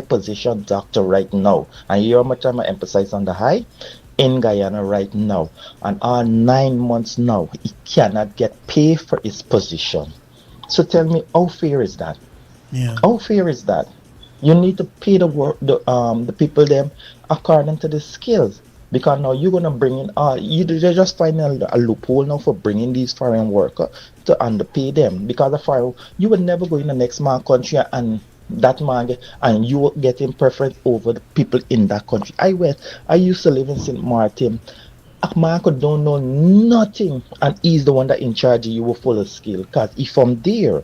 S11: position doctor right now. And you hear how much time I emphasize on the high? In Guyana right now. And all 9 months now, he cannot get paid for his position. So tell me, how fair is that?
S9: Yeah.
S11: How fair is that? You need to pay the people them according to the skills. Because now you're gonna bring in you're just finding a loophole now for bringing these foreign workers to underpay them. Because the foreign, you would never go in the next man country and that man and you getting preference over the people in that country. I used to live in St. Martin. A man could don't know nothing, and he's the one that in charge of you with full of skill. Cause he from there.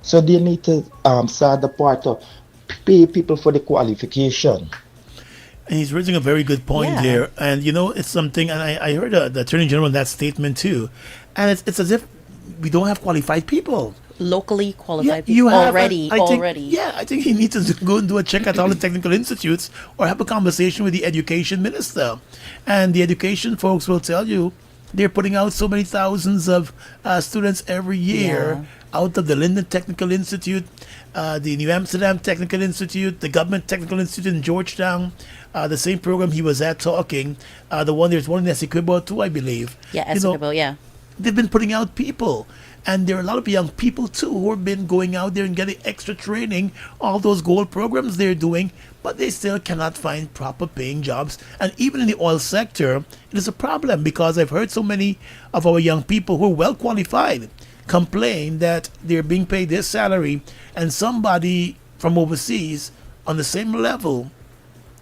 S11: So they need to start the part of pay people for the qualification.
S9: And he's raising a very good point there. And it's something, and I heard the Attorney General in that statement too. And it's as if we don't have qualified people.
S7: Locally qualified people
S9: you have,
S7: already.
S9: I think he needs to go and do a check at all the technical institutes or have a conversation with the education minister. And the education folks will tell you they're putting out so many thousands of students every year out of the Linden Technical Institute, the New Amsterdam Technical Institute, the Government Technical Institute in Georgetown, the same program he was at talking, there's one in Essequibo too, I believe.
S7: Yeah, Essequibo, yeah.
S9: They've been putting out people. And there are a lot of young people too who have been going out there and getting extra training, all those gold programs they're doing, but they still cannot find proper paying jobs. And even in the oil sector, it is a problem because I've heard so many of our young people who are well qualified complain that they're being paid their salary and somebody from overseas on the same level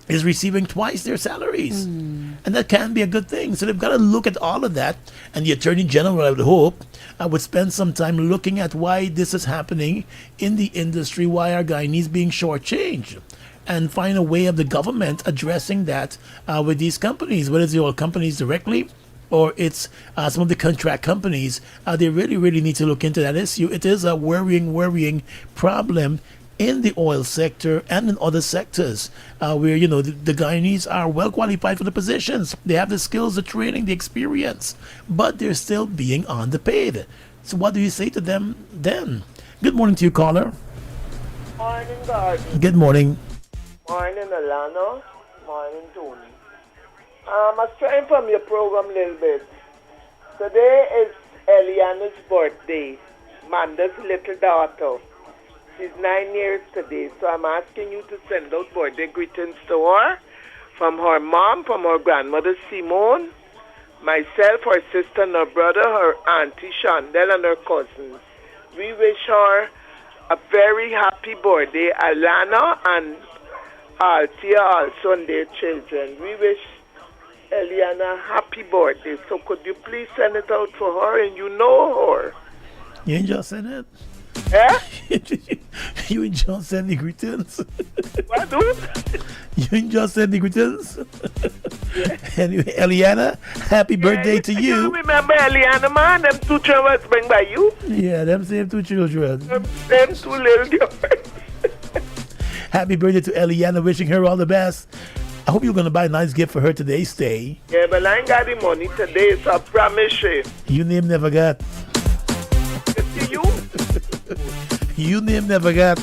S9: is receiving twice their salaries. And that can be a good thing. So they've got to look at all of that. And the Attorney General, I would hope, would spend some time looking at why this is happening in the industry, why our Guyanese being shortchanged, and find a way of the government addressing that with these companies, whether it's the oil companies directly or it's some of the contract companies. They really need to look into that issue. It is a worrying problem in the oil sector and in other sectors where the Guyanese are well qualified for the positions. They have the skills, the training, the experience, but they're still being underpaid. So what do you say to them then? Good morning to you, caller.
S12: Morning, Garden.
S9: Good morning.
S12: Morning, Alana. Morning, Tony. I straying from your program a little bit. Today is Eliana's birthday, Manda's little daughter. She's 9 years today, so I'm asking you to send out birthday greetings to her from her mom, from her grandmother Simone, myself, her sister and her brother, her auntie Chandel, and her cousins. We wish her a very happy birthday, Alana and Altia also and their children. We wish Eliana a happy birthday. So could you please send it out for her, and you know her.
S9: You ain't just said it?
S12: Eh?
S9: You ain't just send the greetings?
S12: What, dude?
S9: You ain't just send the greetings? Anyway, Eliana, happy birthday to you.
S12: You remember Eliana, man? Them two children bring by you?
S9: Yeah, them same two children.
S12: Them two little girls.
S9: Happy birthday to Eliana, wishing her all the best. I hope you're going to buy a nice gift for her today, Stay.
S12: Yeah, but I ain't got the money today, so I promise you.
S9: You name never got.
S12: You?
S9: You name never got.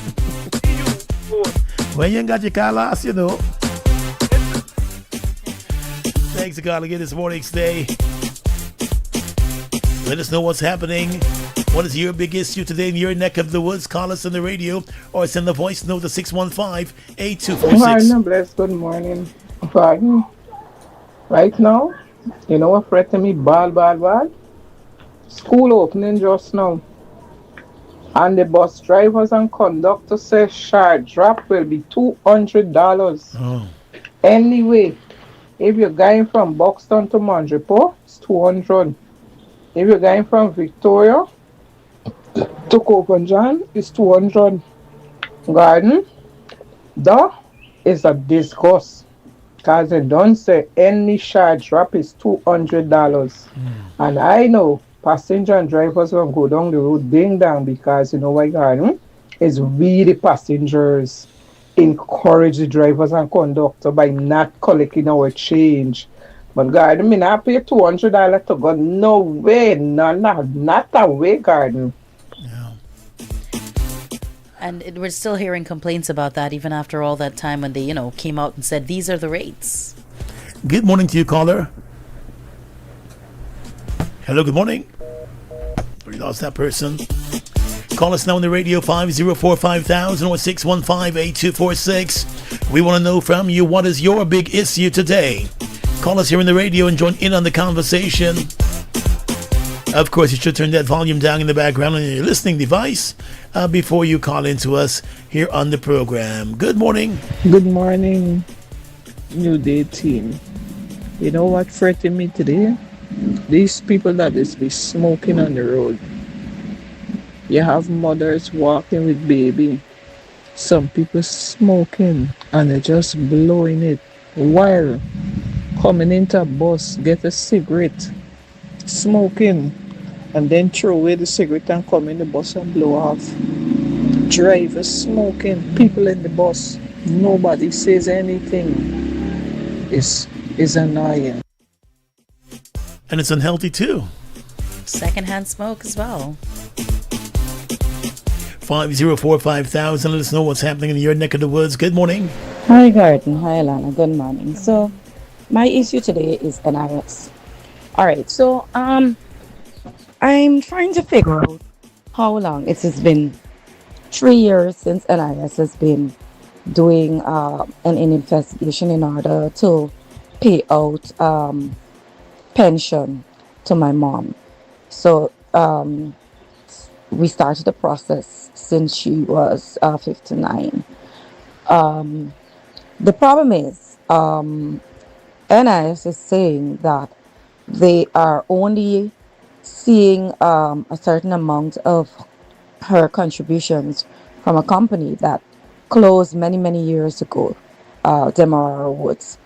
S9: When you ain't got your car last, Thanks for calling in this morning, Stay. Let us know what's happening. What is your big issue today in your neck of the woods? Call us on the radio or send a voice note to 615-8246.
S13: Morning, bless. Good morning. Pardon. Right now, you know what threatened me? Bad. School opening just now. And the bus drivers and conductors say share drop will be $200.
S9: Oh.
S13: Anyway, if you're going from Buxton to Mondrepo, it's $200. If you're going from Victoria to Copenhagen, it's $200. Garden, that is a disgust. Because they don't say any share drop is $200. And I know passenger and drivers will go down the road ding dong because you know why, Garden? It's we the passengers encourage the drivers and conductor by not collecting our change. But Garden, me not pay $200 to go. No way, not a way, Garden.
S7: And we're still hearing complaints about that even after all that time when they, came out and said these are the rates.
S9: Good morning to you, caller. Hello, good morning. We lost that person. Call us now on the radio, 504-5000 or 615-8246. We want to know from you, what is your big issue today? Call us here on the radio and join in on the conversation. Of course, you should turn that volume down in the background on your listening device before you call into us here on the program. Good morning.
S13: Good morning, New Day team. You know what threatened me today? These people that is be smoking on the road. You have mothers walking with baby. Some people smoking and they're just blowing it while coming into a bus, get a cigarette, smoking, and then throw away the cigarette and come in the bus and blow off. Drivers smoking, people in the bus, nobody says anything. It's annoying.
S9: And it's unhealthy too.
S7: Secondhand smoke as well.
S9: 504-5000. Let us know what's happening in your neck of the woods. Good morning.
S14: Hi, Garden. Hi, Alana. Good morning. So, my issue today is NIS. All right. So, I'm trying to figure out how long it has been. 3 years since NIS has been doing an investigation in order to pay out pension to my mom. So we started the process since she was 59. The problem is NIS is saying that they are only seeing a certain amount of her contributions from a company that closed many years ago, Demerara Woods.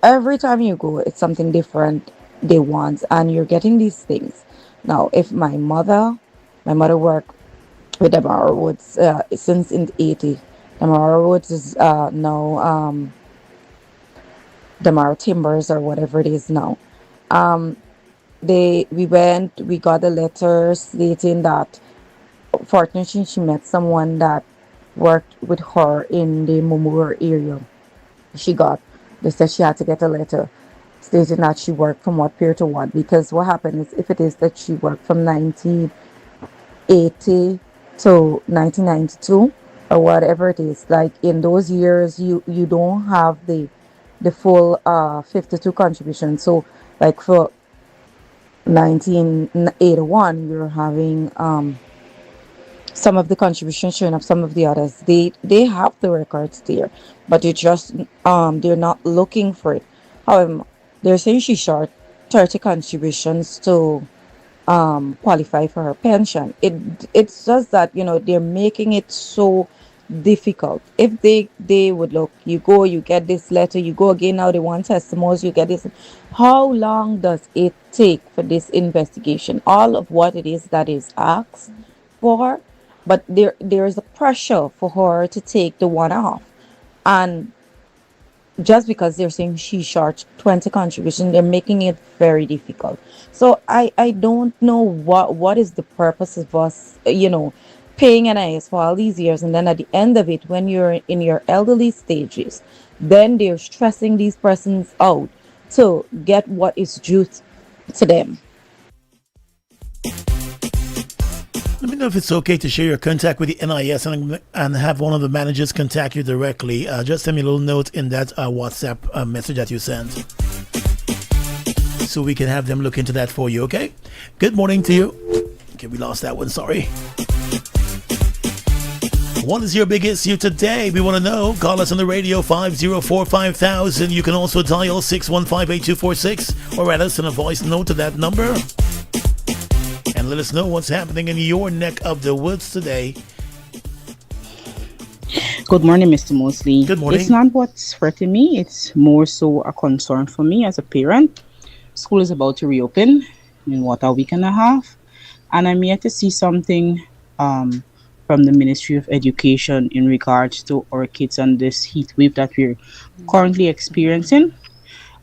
S14: Every time you go, it's something different. they want, and you're getting these things. Now, if my mother worked with Deborah Woods since in the 80s. Deborah Woods is now Demar Timbers or whatever it is now. Um, we got a letter stating that fortunately she met someone that worked with her in the Mumur area. She got, they said she had to get a letter stating that she worked from what period to what, because what happened is if it is that she worked from 1980 to 1992 or whatever it is, like in those years you don't have the full 52 contribution. So like for 1981 you're having some of the contributions showing up, some of the others they have the records there, but they just they're not looking for it. However, they're saying she's short 30 contributions to qualify for her pension. It's just that they're making it so difficult. If they would look, you go, you get this letter, you go again, now they want testimonials, you get this. How long does it take for this investigation? All of what it is that is asked for, but there is a pressure for her to take the one off, and just because they're saying she short 20 contribution, they're making it very difficult. So I don't know what is the purpose of us paying NIS for all these years, and then at the end of it, when you're in your elderly stages, then they're stressing these persons out to get what is due to them.
S9: Let me know if it's okay to share your contact with the NIS and have one of the managers contact you directly. Just send me a little note in that WhatsApp message that you sent, so we can have them look into that for you, okay? Good morning to you. Okay, we lost that one, sorry. What is your big issue today? We want to know. Call us on the radio, 504-5000. You can also dial 615-8246 or add us in a voice note to that number. And let us know what's happening in your neck of the woods today.
S3: Good morning, Mr. Mosley.
S9: Good morning.
S3: It's not what's hurting me. It's more so a concern for me as a parent. School is about to reopen in a week and a half. And I'm yet to see something from the Ministry of Education in regards to our kids and this heat wave that we're currently experiencing.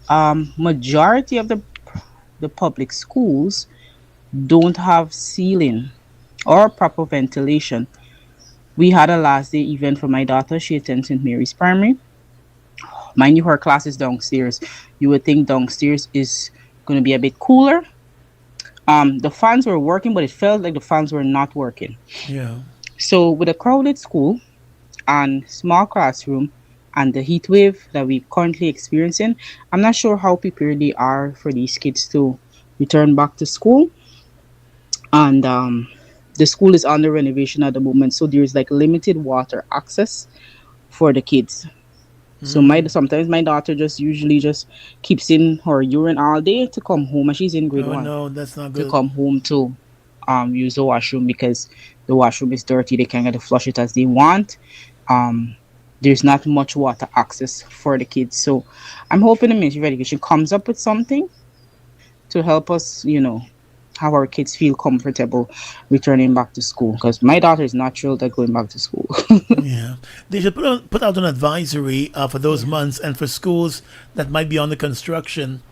S3: Majority of the public schools don't have ceiling or proper ventilation. We had a last day event for my daughter. She attends St. Mary's Primary. Mind you, her class is downstairs. You would think downstairs is going to be a bit cooler. The fans were working, but it felt like the fans were not working.
S9: Yeah.
S3: So with a crowded school and small classroom and the heat wave that we're currently experiencing, I'm not sure how prepared they are for these kids to return back to school. And the school is under renovation at the moment, so there's like limited water access for the kids. So sometimes my daughter usually keeps in her urine all day to come home, and she's in grade 1.
S9: No, that's not good.
S3: To come home to use the washroom because the washroom is dirty. They can't get to flush it as they want. There's not much water access for the kids. So I'm hoping the Ministry of Education comes up with something to help us, have our kids feel comfortable returning back to school, because my daughter is not thrilled at going back to school.
S9: Yeah, they should put out an advisory for those months, and for schools that might be under construction,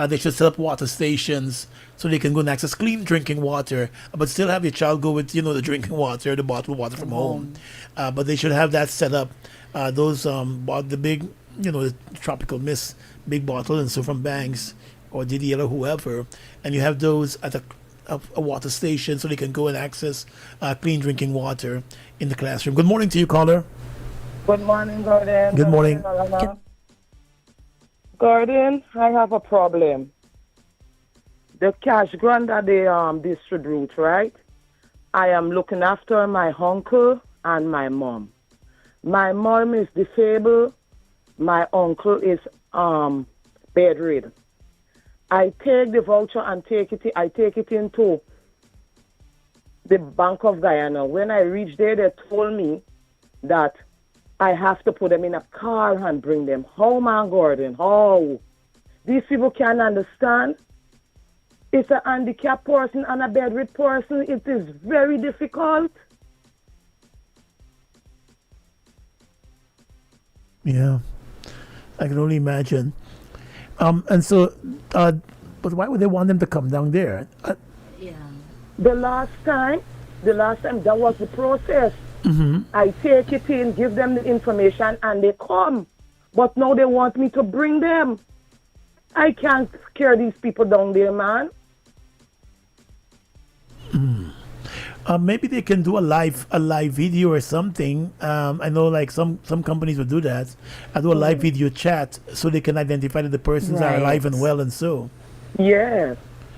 S9: they should set up water stations so they can go and access clean drinking water, but still have your child go with the drinking water, the bottled water from home. But they should have that set up. Those the big the tropical mist big bottle, and so from Banks or DDL or whoever, and you have those at a water station so they can go and access clean drinking water in the classroom. Good morning to you, caller.
S4: Good morning, Gordon.
S9: Good morning.
S4: Gordon, I have a problem. The cash grant that they distribute, right? I am looking after my uncle and my mom. My mom is disabled. My uncle is bedridden. I take the voucher and I take it into the Bank of Guyana. When I reached there, they told me that I have to put them in a car and bring them home, man, Gordon. How? These people can't understand. it's a handicapped person and a bedridden person, it is very difficult.
S9: Yeah, I can only imagine. And so, but why would they want them to come down there?
S4: The last time that was the process.
S9: Mm-hmm.
S4: I take it in, give them the information, and they come. But now they want me to bring them. I can't scare these people down there, man.
S9: Maybe they can do a live video or something. I know like some companies will do that. I do a live video chat so they can identify that the persons are alive and well and so.
S4: Yes.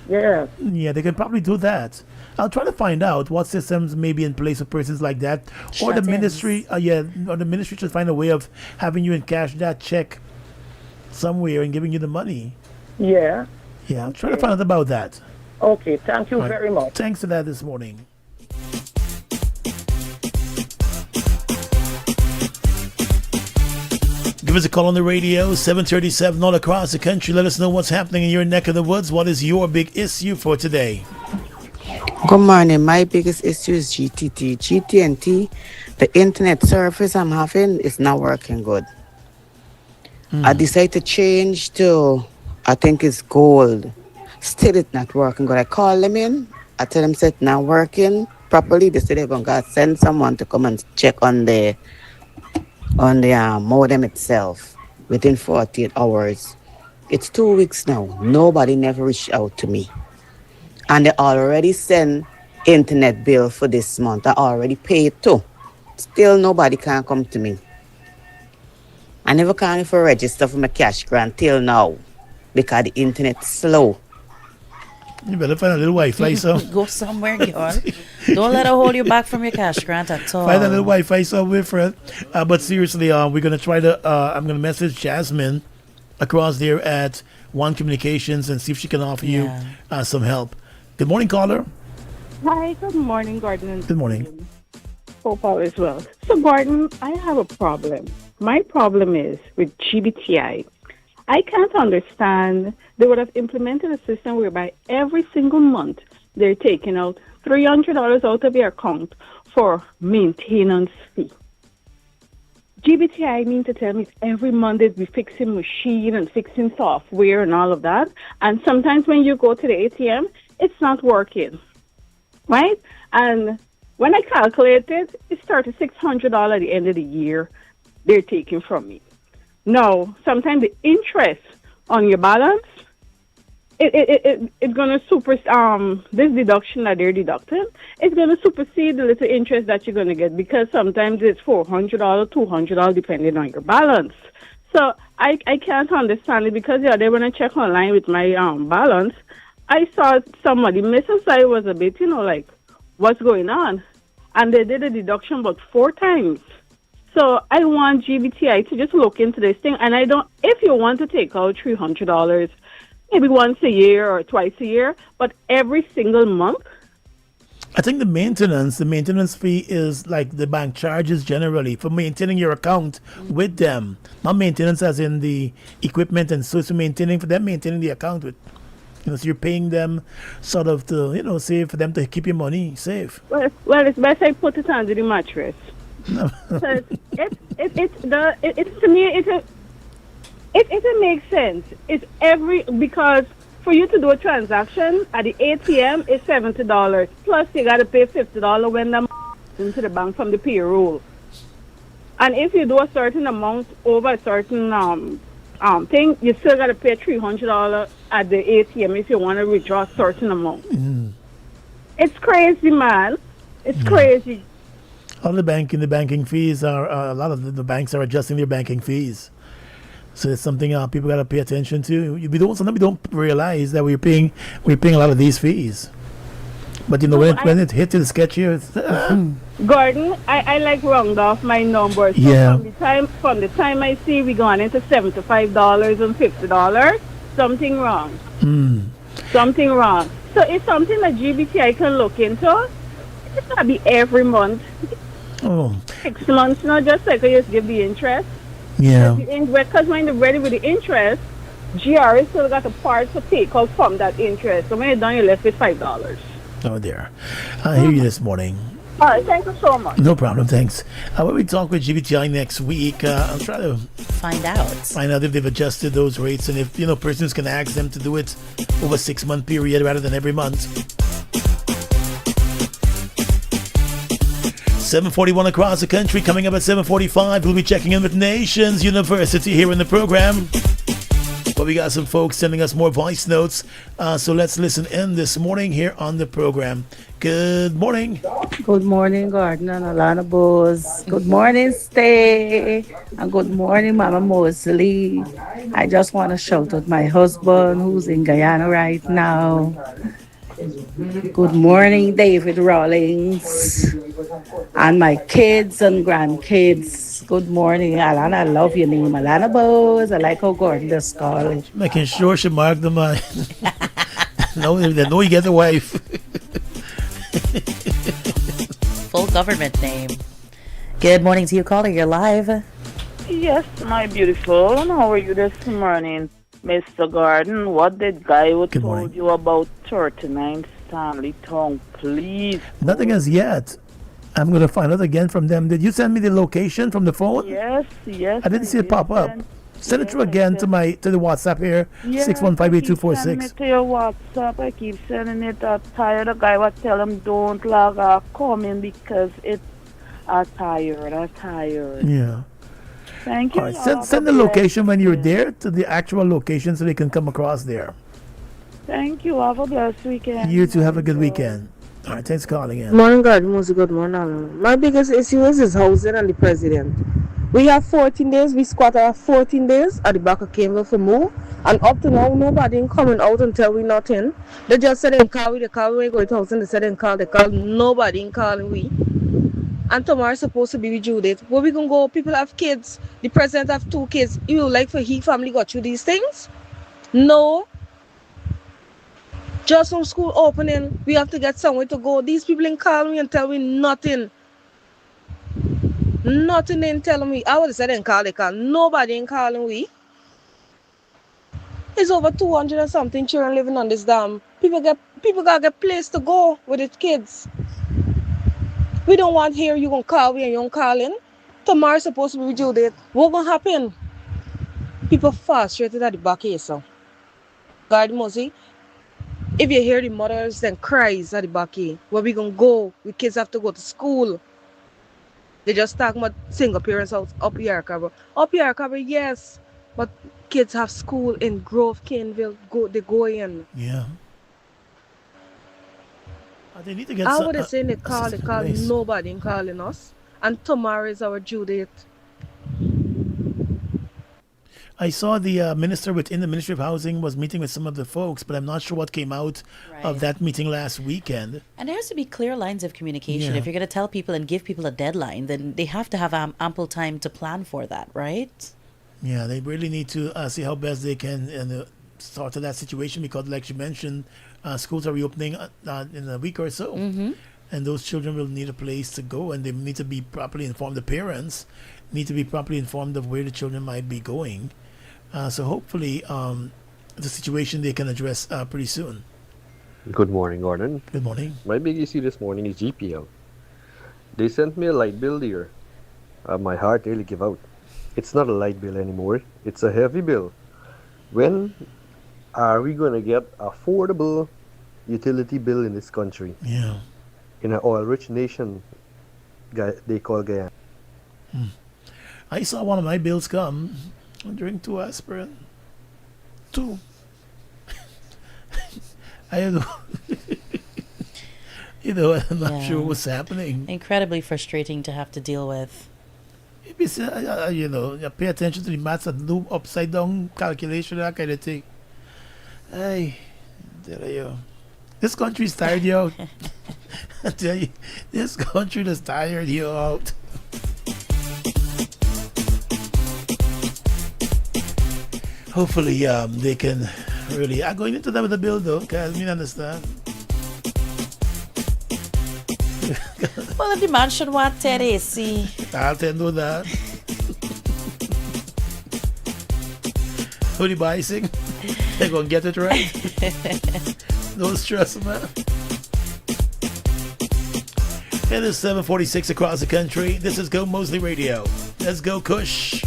S4: Yeah.
S9: Yeah, they can probably do that. I'll try to find out what systems may be in place for persons like that, or the ministry. Or the ministry should find a way of having you encash that check somewhere and giving you the money.
S4: Yeah.
S9: Yeah, I'll try to find out about that.
S4: Okay, thank you very much.
S9: Thanks for that this morning. Give us a call on the radio, 737 all across the country. Let us know what's happening in your neck of the woods. What is your big issue for today?
S2: Good morning. My biggest issue is GTT. GT&T, the internet service I'm having is not working good. I decided to change to, I think it's gold. Still it's not working good. I call them in. I tell them it's not working properly. They say they're going to send someone to come and check on the modem itself within 48 hours. It's 2 weeks now. Nobody never reached out to me. And they already sent internet bill for this month. I already paid too. Still nobody can come to me. I never can for register for my cash grant till now because the internet's slow.
S9: You better find a little Wi-Fi, so.
S7: Go somewhere, girl. Don't let her hold you back from your cash grant at all.
S9: Find a little Wi-Fi somewhere, friend. But seriously, we're going to try to, I'm going to message Jasmine across there at One Communications and see if she can offer you some help. Good morning, caller.
S15: Hi, good morning, Gordon.
S9: Good morning.
S15: Hope all is well. So, Gordon, I have a problem. My problem is with GBTI. I can't understand. They would have implemented a system whereby every single month they're taking out $300 out of your account for maintenance fee. GBTI mean to tell me every month they'd be fixing machine and fixing software and all of that. And sometimes when you go to the ATM, it's not working, right? And when I calculated, it's $3,600 at the end of the year they're taking from me. Now, sometimes the interest on your balance, it's going to this deduction that they're deducting, it's going to supersede the little interest that you're going to get because sometimes it's $400, $200, depending on your balance. So I can't understand it because the other day when I check online with my balance, I saw somebody missing, so I was a bit, like, what's going on? And they did a deduction about 4 times. So I want GBTI to just look into this thing. And if you want to take out $300, maybe once a year or twice a year, but every single month.
S9: I think the maintenance fee is like the bank charges generally for maintaining your account with them. Not maintenance as in the equipment and so it's maintaining the account with. So you're paying them sort of to, say for them to keep your money safe.
S15: Well, it's best I put it under the mattress. So it's to me it makes sense. Because for you to do a transaction at the ATM it's $70 plus you got to pay $50 when the into the bank from the payroll. And if you do a certain amount over a certain thing, you still got to pay $300 at the ATM if you want to withdraw a certain amount. It's crazy, man. It's crazy.
S9: All the banking fees are a lot of the banks are adjusting their banking fees, so it's something people got to pay attention to. Sometimes we don't realize that we're paying a lot of these fees, but when it hits the sketchy.
S15: Gordon, I like round off my numbers. So from the time I see we going into $75 and $50, something wrong. Something wrong. So it's something that GBTI can look into. It's gonna be every month. 6 months, not just like I just give the interest.
S9: Yeah.
S15: Because when they're ready with the interest, GRA still got a part to take out from that interest. So when you're done, you're left with $5.
S9: Oh dear. I hear you this morning.
S15: All right, thank you so much.
S9: No problem, thanks. When we talk with GBTI next week, I'll try to
S7: find out
S9: if they've adjusted those rates and if persons can ask them to do it over a 6-month period rather than every month. 7:41 across the country. Coming up at 7:45, we'll be checking in with Nations University here in the program. But we got some folks sending us more voice notes, so let's listen in this morning here on the program. Good morning.
S16: Good morning, Gordon and Alana Bose. Good morning, Stay. And good morning, Mama Mosley. I just want to shout out my husband who's in Guyana right now. Good morning, David Rawlings. And my kids and grandkids. Good morning, Alana. I love your name, Alana Bose. I like how Gordon does call it.
S9: Making sure she marked them. They know you get the wife.
S7: Full government name. Good morning to you, caller. You're live.
S17: Yes, my beautiful. And how are you this morning, Mr. Gordon? What did guy who told you about 39 Stanley Town, please?
S9: Nothing as yet. I'm going to find out again from them. Did you send me the location from the phone?
S17: Yes.
S9: I didn't see it pop up. Send it through again to the WhatsApp here, 6158246.
S17: Send it to your WhatsApp. I keep sending it. I'm tired of guy what tell him don't log off coming because it's tired.
S9: Yeah.
S17: Thank you.
S9: All right. Send the location when you're there to the actual location so they can come across there.
S17: Thank you. Have a blessed weekend.
S9: You too. Have a good weekend. All right. Thanks for calling in.
S18: Morning, God. Good morning. My biggest issue is housing and the president. We have 14 days. We squatter 14 days at the back of Campbell for move. And up to now, nobody ain't coming out until we not in. They just said they call we go to housing. They said they call. Nobody ain't calling we. And tomorrow's supposed to be with Judith. Where we gonna go? People have kids. The president have 2 kids. You like for he family got you these things? No. Just from school opening, we have to get somewhere to go. These people ain't calling me and tell me nothing. Nothing ain't telling me. I would have said they call. Nobody ain't calling we. There's over 200 and something children living on this dam. People gotta get place to go with the kids. We don't want here you gonna call we and you don't call in. Tomorrow's supposed to be due date. What gonna happen? People frustrated at the back here, so. God Mosey, if you hear the mothers then cries at the back here, where we gonna go? We kids have to go to school. They just talking about single parents house up here, cover. Up here, cover, yes. But kids have school in Grove, Caneville, they go in.
S9: Yeah. They need to get
S18: I would have said they call, nobody in calling us. And tomorrow is our due date.
S9: I saw the minister within the Ministry of Housing was meeting with some of the folks, but I'm not sure what came out of that meeting last weekend.
S7: And there has to be clear lines of communication.
S9: Yeah.
S7: If you're going to tell people and give people a deadline, then they have to have ample time to plan for that, right?
S9: Yeah, they really need to see how best they can sort of that situation because, like you mentioned, schools are reopening in a week or so.
S7: Mm-hmm.
S9: And those children will need a place to go and they need to be properly informed. The parents need to be properly informed of where the children might be going. So hopefully the situation they can address pretty soon.
S19: Good morning, Gordon.
S9: Good morning.
S19: My big issue this morning is GPL. They sent me a light bill here. My heart really gave out. It's not a light bill anymore. It's a heavy bill. When are we going to get affordable utility bill in this country?
S9: Yeah.
S19: In an oil-rich nation, they call Guyana.
S9: I saw one of my bills come. I drink 2 aspirin. 2. I don't know. I'm not sure what's happening.
S7: Incredibly frustrating to have to deal with.
S9: Maybe, you pay attention to the maths and do upside down calculation, that kind of thing. Hey, there you. This country's tired you out. I tell you, this country is tired you out. Hopefully, they can really. I'm going into that with the bill though, because I understand.
S7: Well, if the man should want AC.
S9: I'll tell you that. Hoodie bicycle. They're gonna get it right. No stress, man. It is 7:46 across the country. This is Go Mosley Radio. Let's go, Kush.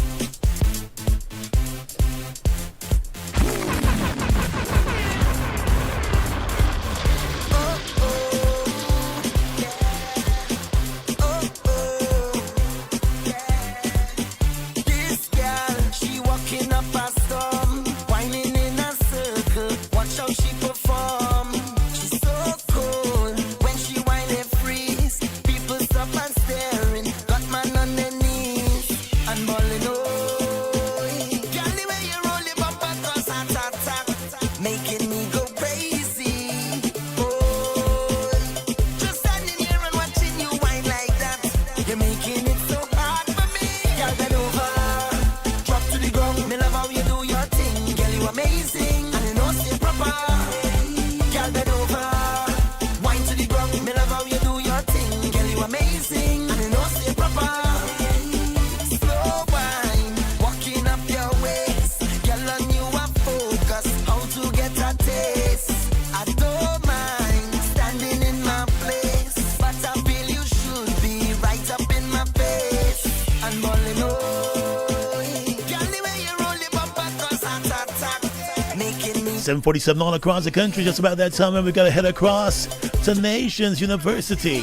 S9: Seven 47 all across the country. Just about that time, and we gotta head across to Nations University.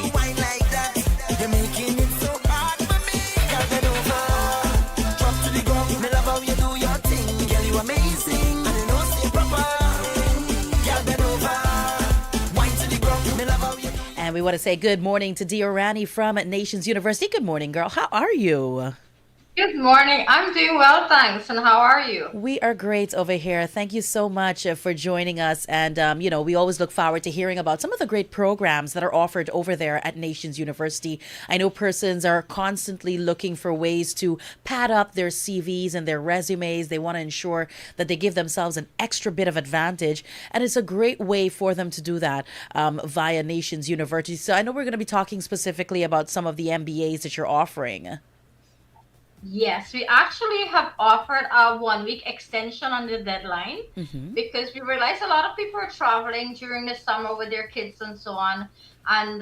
S7: And we want to say good morning to Diorani from Nations University. Good morning, girl. How are you?
S20: Good morning. I'm doing well, thanks. And how are you?
S7: We are great over here. Thank you so much for joining us. And, we always look forward to hearing about some of the great programs that are offered over there at Nations University. I know persons are constantly looking for ways to pad up their CVs and their resumes. They want to ensure that they give themselves an extra bit of advantage. And it's a great way for them to do that via Nations University. So I know we're going to be talking specifically about some of the MBAs that you're offering.
S20: Yes, we actually have offered a 1 week extension on the deadline because we realized a lot of people are traveling during the summer with their kids and so on. And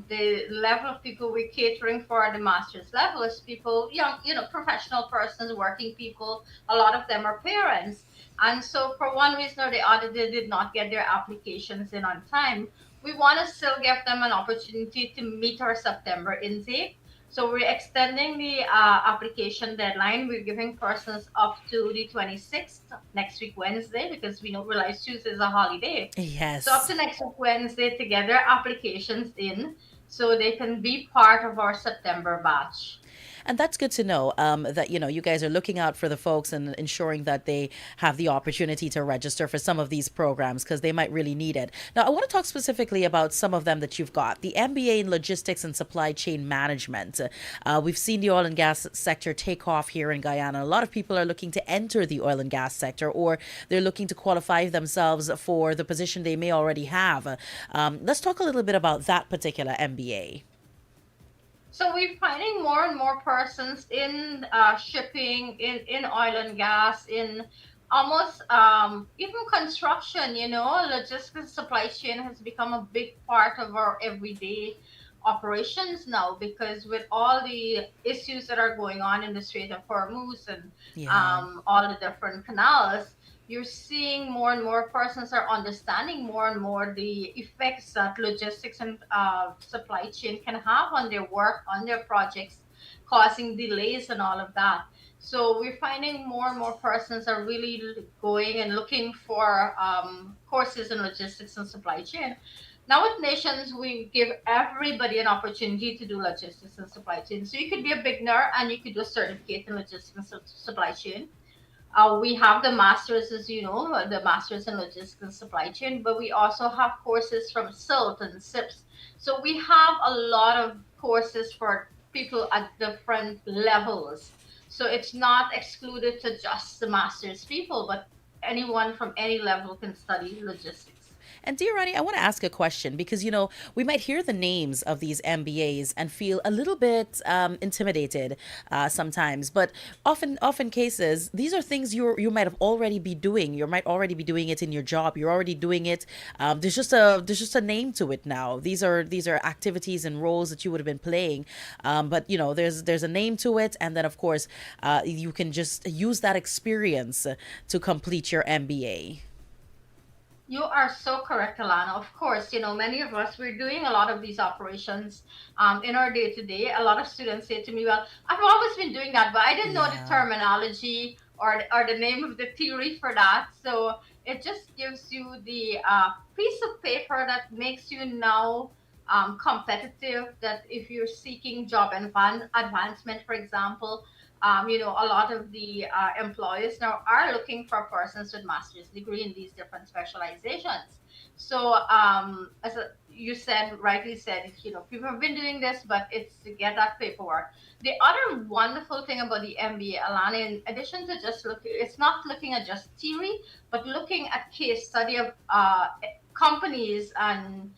S20: the level of people we're catering for the master's level is people, young, professional persons, working people. A lot of them are parents. And so for one reason or the other, they did not get their applications in on time. We want to still give them an opportunity to meet our September intake. So we're extending the application deadline. We're giving persons up to the 26th, next week Wednesday, because we don't realize Tuesday is a holiday.
S7: Yes.
S20: So up to next week Wednesday to get their applications in so they can be part of our September batch.
S7: And that's good to know that, you guys are looking out for the folks and ensuring that they have the opportunity to register for some of these programs because they might really need it. Now, I want to talk specifically about some of them that you've got. The MBA in Logistics and Supply Chain Management. We've seen the oil and gas sector take off here in Guyana. A lot of people are looking to enter the oil and gas sector, or they're looking to qualify themselves for the position they may already have. Let's talk a little bit about that particular MBA.
S20: So we're finding more and more persons in shipping, in oil and gas, in almost even construction, logistics supply chain has become a big part of our everyday operations now because with all the issues that are going on in the Strait of Hormuz and all the different canals, you're seeing more and more persons are understanding more and more the effects that logistics and supply chain can have on their work, on their projects, causing delays and all of that. So we're finding more and more persons are really going and looking for courses in logistics and supply chain. Now with Nations, we give everybody an opportunity to do logistics and supply chain. So you could be a beginner and you could do a certificate in logistics and supply chain. We have the masters, as you know, the masters in logistics and supply chain, but we also have courses from SILT and SIPS. So we have a lot of courses for people at different levels. So it's not excluded to just the master's people, but anyone from any level can study logistics.
S7: And dear Rani, I want to ask a question because, we might hear the names of these MBAs and feel a little bit intimidated sometimes. But often cases, these are things you might have already be doing. You might already be doing it in your job. You're already doing it. There's just a name to it now. These are activities and roles that you would have been playing. But there's a name to it, and then of course you can just use that experience to complete your MBA.
S20: You are so correct, Alana. Of course, many of us, we're doing a lot of these operations in our day to day. A lot of students say to me, well, I've always been doing that, but I didn't know the terminology or the name of the theory for that. So it just gives you the piece of paper that makes you now competitive. That if you're seeking job advancement, for example, a lot of the employers now are looking for persons with master's degree in these different specializations. So, you said, rightly said, people have been doing this, but it's to get that paperwork. The other wonderful thing about the MBA, Alana, in addition to just it's not looking at just theory, but looking at case study of companies and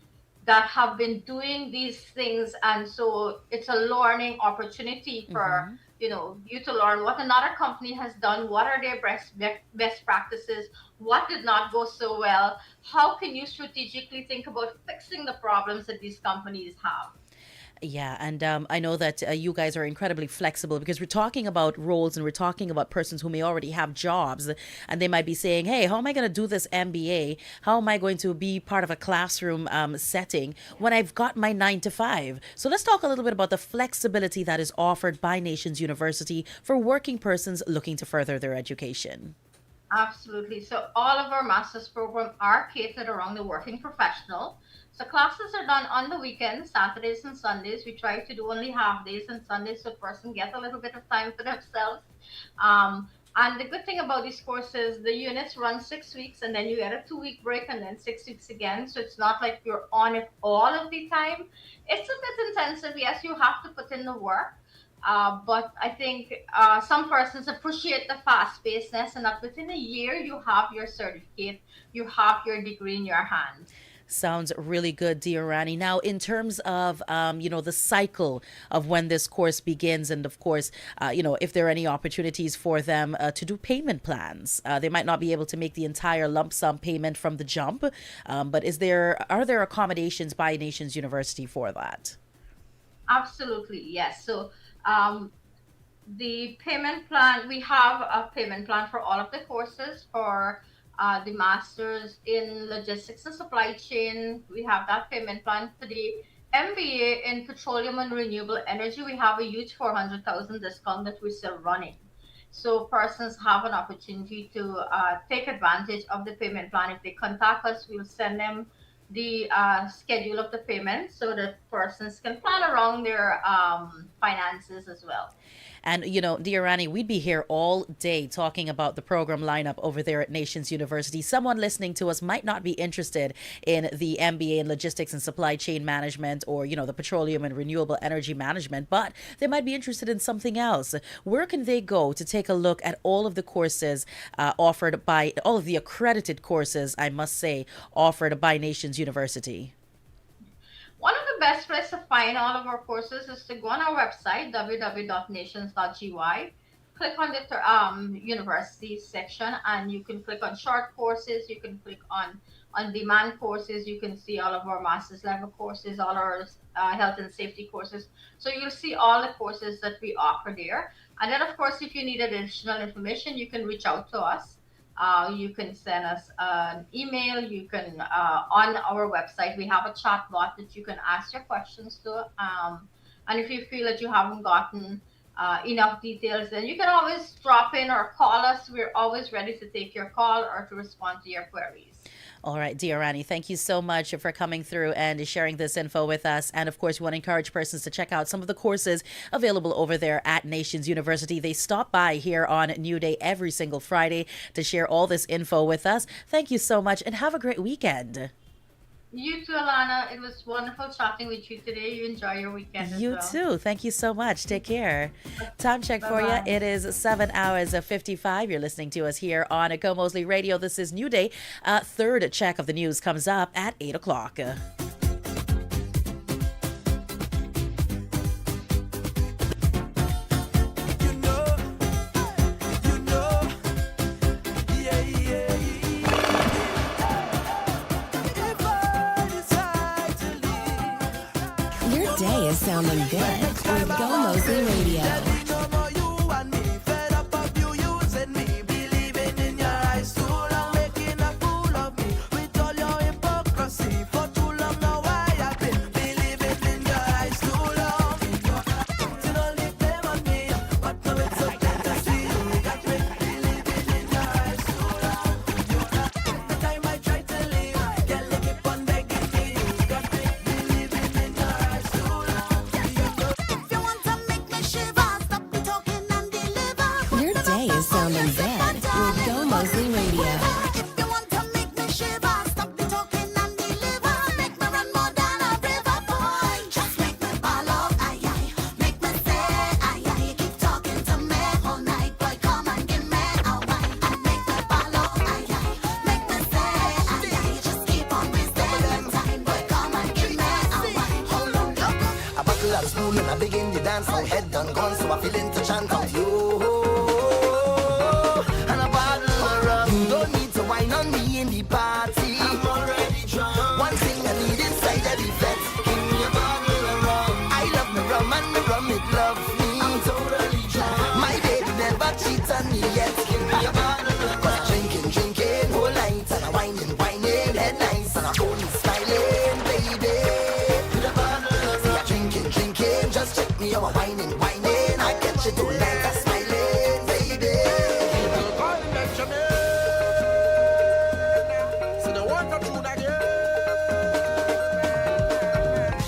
S20: that have been doing these things, and so it's a learning opportunity for you to learn what another company has done, what are their best practices, what did not go so well, how can you strategically think about fixing the problems that these companies have.
S7: Yeah, and I know that you guys are incredibly flexible because we're talking about roles and we're talking about persons who may already have jobs, and they might be saying, hey, how am I going to do this MBA? How am I going to be part of a classroom setting when I've got my 9 to 5? So let's talk a little bit about the flexibility that is offered by Nations University for working persons looking to further their education.
S20: Absolutely. So all of our master's program are catered around the working professional. So classes are done on the weekends, Saturdays and Sundays. We try to do only half days and Sundays so a person gets a little bit of time for themselves. And the good thing about these courses, the units run 6 weeks and then you get a 2 week break and then 6 weeks again. So it's not like you're on it all of the time. It's a bit intensive. Yes, you have to put in the work. But I think some persons appreciate the fast pacedness and that within a year you have your certificate, you have your degree in your hand.
S7: Sounds really good, dear Rani. Now, in terms of, the cycle of when this course begins, and of course, if there are any opportunities for them to do payment plans, they might not be able to make the entire lump sum payment from the jump. But are there accommodations by Nations University for that?
S20: Absolutely, yes. So, the payment plan, we have a payment plan for all of the courses. For the masters in logistics and supply chain, we have that payment plan. For the MBA in petroleum and renewable energy, we have a huge 400,000 discount that we're still running. So persons have an opportunity to take advantage of the payment plan. If they contact us, we'll send them the schedule of the payment so that persons can plan around their finances as well.
S7: And, dear Rani, we'd be here all day talking about the program lineup over there at Nations University. Someone listening to us might not be interested in the MBA in Logistics and Supply Chain Management or, the Petroleum and Renewable Energy Management, but they might be interested in something else. Where can they go to take a look at all of the courses offered by, all of the accredited courses, I must say, offered by Nations University?
S20: One of the best places to find all of our courses is to go on our website, www.nations.gy, click on the university section, and you can click on short courses, you can click on demand courses, you can see all of our master's level courses, all our health and safety courses. So you'll see all the courses that we offer there. And then, of course, if you need additional information, you can reach out to us. You can send us an email. You can, on our website, we have a chat bot that you can ask your questions to. And if you feel that you haven't gotten enough details, then you can always drop in or call us. We're always ready to take your call or to respond to your queries.
S7: All right, dear Rani, thank you so much for coming through and sharing this info with us. And of course, we want to encourage persons to check out some of the courses available over there at Nations University. They stop by here on New Day every single Friday to share all this info with us. Thank you so much and have a great weekend.
S20: You too, Alana. It was wonderful chatting with you today. You enjoy your weekend as
S7: You
S20: well.
S7: too. Thank you so much. Take care. Time check for you.
S20: Bye-bye.
S7: It is 7 hours of 55. You're listening to us here on Gomoseley Radio. This is New Day. Third check of the news comes up at 8 o'clock.
S1: Your day is sounding good with Gomoseley Radio. Your day is sounding good with Gomoseley Radio.
S22: A buckle of spoon and I begin the dance. My head done gone, so I feeling to chant out you. And a bottle of rum. You don't need to wine on me in the party. I'm already drunk. One thing I need inside every vet. Give me a bottle of rum. I love me rum and the rum it love me. I'm totally drunk. My baby never cheat on me yet. Give me a bottle of rum. Cause drinking whole night. And a whining, head nice. And a only smiling, baby. With a bottle of rum. Drinking, just check me out. Whining, I get you tonight. I'm smiling, baby.
S23: People calling Benjamin. So they want to tune again.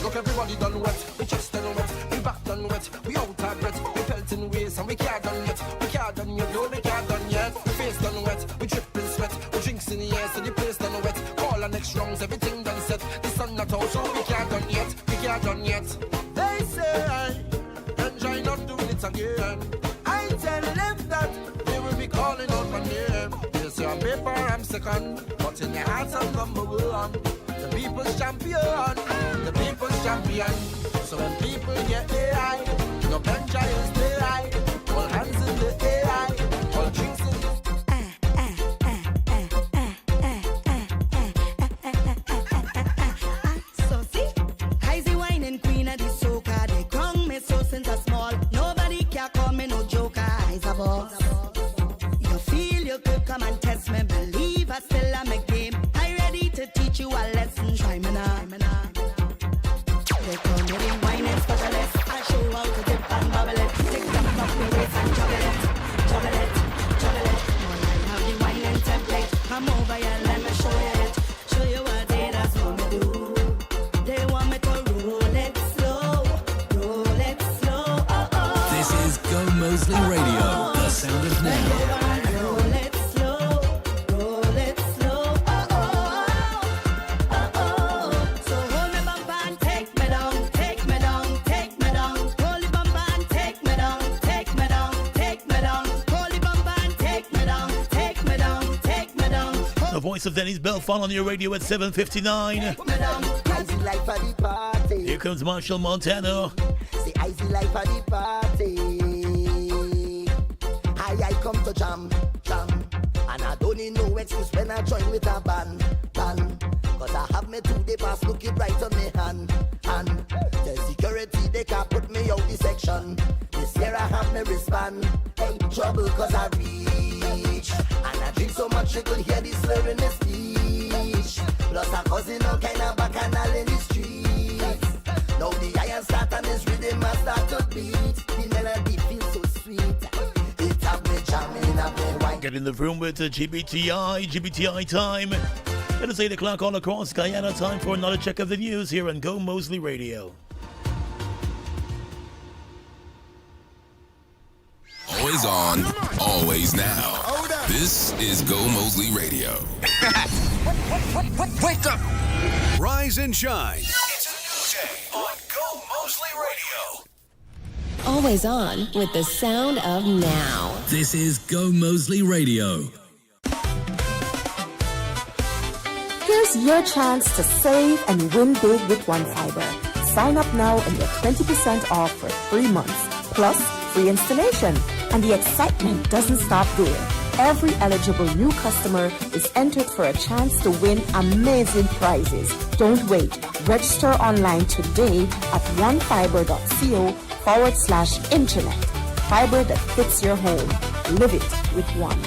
S23: Look, everybody done wet. We just done wet. We back done wet. We out of breath. We pelting ways and we can't done yet. We can't done yet. No, we can't done yet. We face done wet. We dripping sweat. We drinks in the air, so the place done wet. Call our next rounds, everything done set. The sun not out, so we can't done yet. We can't done yet. They say, enjoy not doing it again. I tell them that they will be calling out my name. They say on paper I'm second, but in their hearts I'm number one. The people's champion, the people's champion. So when people get AI, no Benja is the high. All hands in the AI, all drinks in the
S24: So see, I's the whining queen of the soca. They crown me so since I small. Nobody can call me no joker. I's a boss. You feel you could come and test me. Believe I still am a game. I ready to teach you a lesson. Try me now. They call me the whining specialist. I show how to dip and bubble it. Take them up your waist and juggle it. All I have the whining template. Come over here, let me show you it. Show you what they just want me do. They want me to roll it slow.
S5: This is Gomoseley Radio, the sound of now.
S24: Roll it slow. So hold me bumper and take me down. Hold the bumper and take me down. Hold the bumper and take me down.
S9: The voice of Dennis Belfon on your radio at 7:59.
S22: I's the life of the party.
S9: Here comes Marshall Montano.
S22: Say I's the life of the party. I come to jam. And I don't need no excuse when I join with a band. Cause I have me 2 day pass looking right on me hand. The security they can't put me out the section. This year I have me respond. Hey, trouble cause I reach. And I drink so much you could hear the slur in the speech. Plus I causing all kind of bacchanal in the streets. Now the iron start and this rhythm I start to beat. The melody feels so sweet. It have me jamming, have me wine.
S9: Get in the room with the GBTI time. It is 8 o'clock all across Guyana. Time for another check of the news here on Gomoseley Radio.
S21: Always on, always now. This is Go Mosley Radio.
S6: Wake up!
S21: Rise and shine. It's a new day on Go Mosley Radio.
S1: Always on with the sound of now.
S5: This is Go Mosley Radio.
S8: Here's your chance to save and win big with One Fiber. Sign up now and get 20% off for 3 months, plus free installation. And the excitement doesn't stop there. Every eligible new customer is entered for a chance to win amazing prizes. Don't wait. Register online today at onefiber.co/internet. Fiber that fits your home. Live it with One.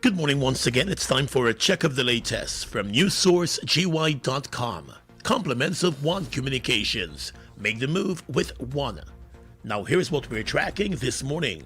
S9: Good morning once again. It's time for a check of the latest from newssourcegy.com. Compliments of One Communications. Make the move with One. Now here's what we're tracking this morning.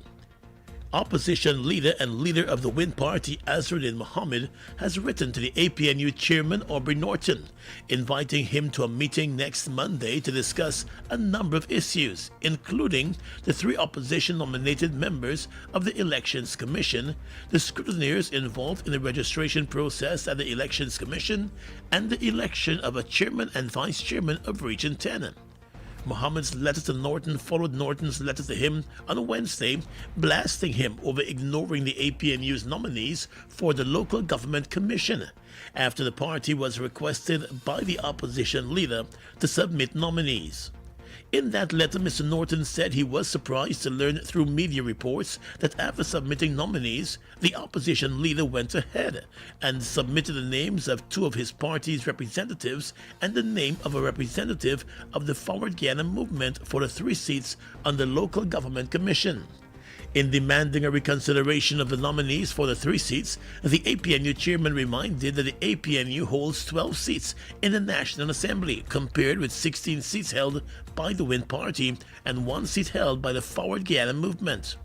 S9: Opposition leader and leader of the Win Party, Azruddin Mohammed, has written to the APNU chairman, Aubrey Norton, inviting him to a meeting next Monday to discuss a number of issues, including the 3 opposition-nominated members of the Elections Commission, the scrutineers involved in the registration process at the Elections Commission, and the election of a chairman and vice chairman of Region 10. Mohammed's letter to Norton followed Norton's letter to him on Wednesday, blasting him over ignoring the APNU's nominees for the Local Government Commission, after the party was requested by the opposition leader to submit nominees. In that letter, Mr. Norton said he was surprised to learn through media reports that after submitting nominees, the opposition leader went ahead and submitted the names of 2 of his party's representatives and the name of a representative of the Forward Guyana movement for the 3 seats on the Local Government Commission. In demanding a reconsideration of the nominees for the 3 seats, the APNU chairman reminded that the APNU holds 12 seats in the National Assembly, compared with 16 seats held by the Win Party and 1 seat held by the Forward Guyana movement.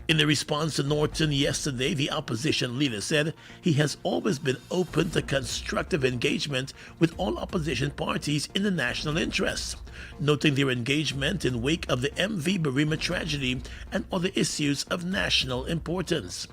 S9: In a response to Norton yesterday, the opposition leader said he has always been open to constructive engagement with all opposition parties in the national interest, noting their engagement in wake of the MV Barima tragedy and other issues of national importance.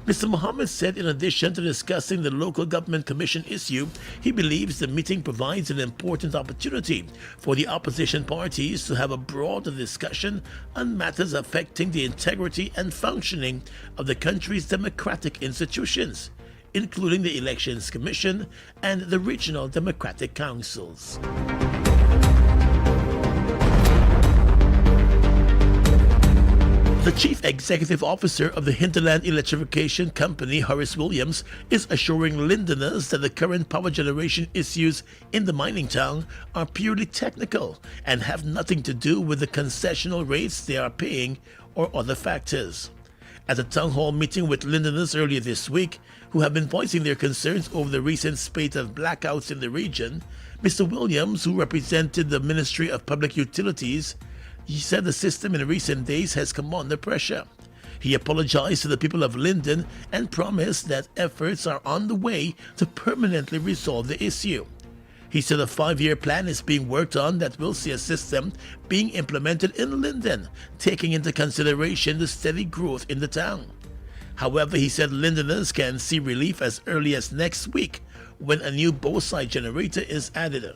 S9: Mr. Mohammed said in addition to discussing the Local Government Commission issue, he believes the meeting provides an important opportunity for the opposition parties to have a broader discussion on matters affecting the integrity and functioning of the country's democratic institutions, including the Elections Commission and the regional democratic councils. The Chief Executive Officer of the Hinterland Electrification Company, Horace Williams, is assuring Londoners that the current power generation issues in the mining town are purely technical and have nothing to do with the concessional rates they are paying or other factors. At a town hall meeting with Londoners earlier this week, who have been voicing their concerns over the recent spate of blackouts in the region, Mr. Williams, who represented the Ministry of Public Utilities, he said the system in recent days has come under pressure. He apologized to the people of Linden and promised that efforts are on the way to permanently resolve the issue. He said a 5-year plan is being worked on that will see a system being implemented in Linden, taking into consideration the steady growth in the town. However, he said Lindeners can see relief as early as next week when a new bow-side generator is added.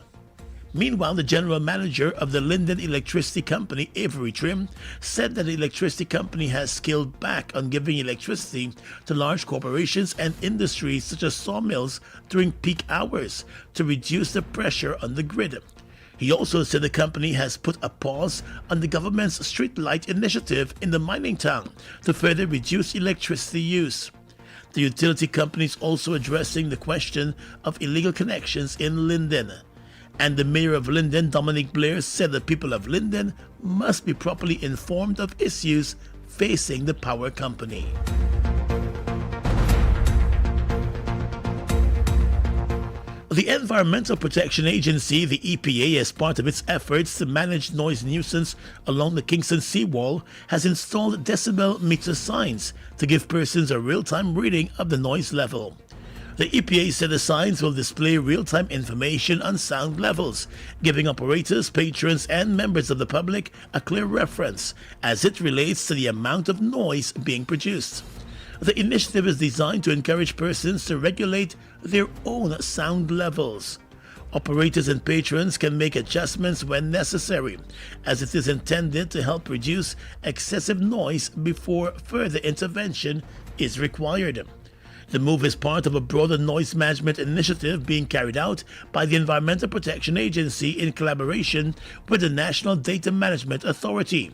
S9: Meanwhile, the general manager of the Linden Electricity Company, Avery Trim, said that the electricity company has scaled back on giving electricity to large corporations and industries such as sawmills during peak hours to reduce the pressure on the grid. He also said the company has put a pause on the government's street light initiative in the mining town to further reduce electricity use. The utility company is also addressing the question of illegal connections in Linden. And the mayor of Linden, Dominic Blair, said the people of Linden must be properly informed of issues facing the power company. The Environmental Protection Agency, the EPA, as part of its efforts to manage noise nuisance along the Kingston seawall, has installed decibel meter signs to give persons a real-time reading of the noise level. The EPA said the signs will display real-time information on sound levels, giving operators, patrons, and members of the public a clear reference as it relates to the amount of noise being produced. The initiative is designed to encourage persons to regulate their own sound levels. Operators and patrons can make adjustments when necessary, as it is intended to help reduce excessive noise before further intervention is required. The move is part of a broader noise management initiative being carried out by the Environmental Protection Agency in collaboration with the National Data Management Authority.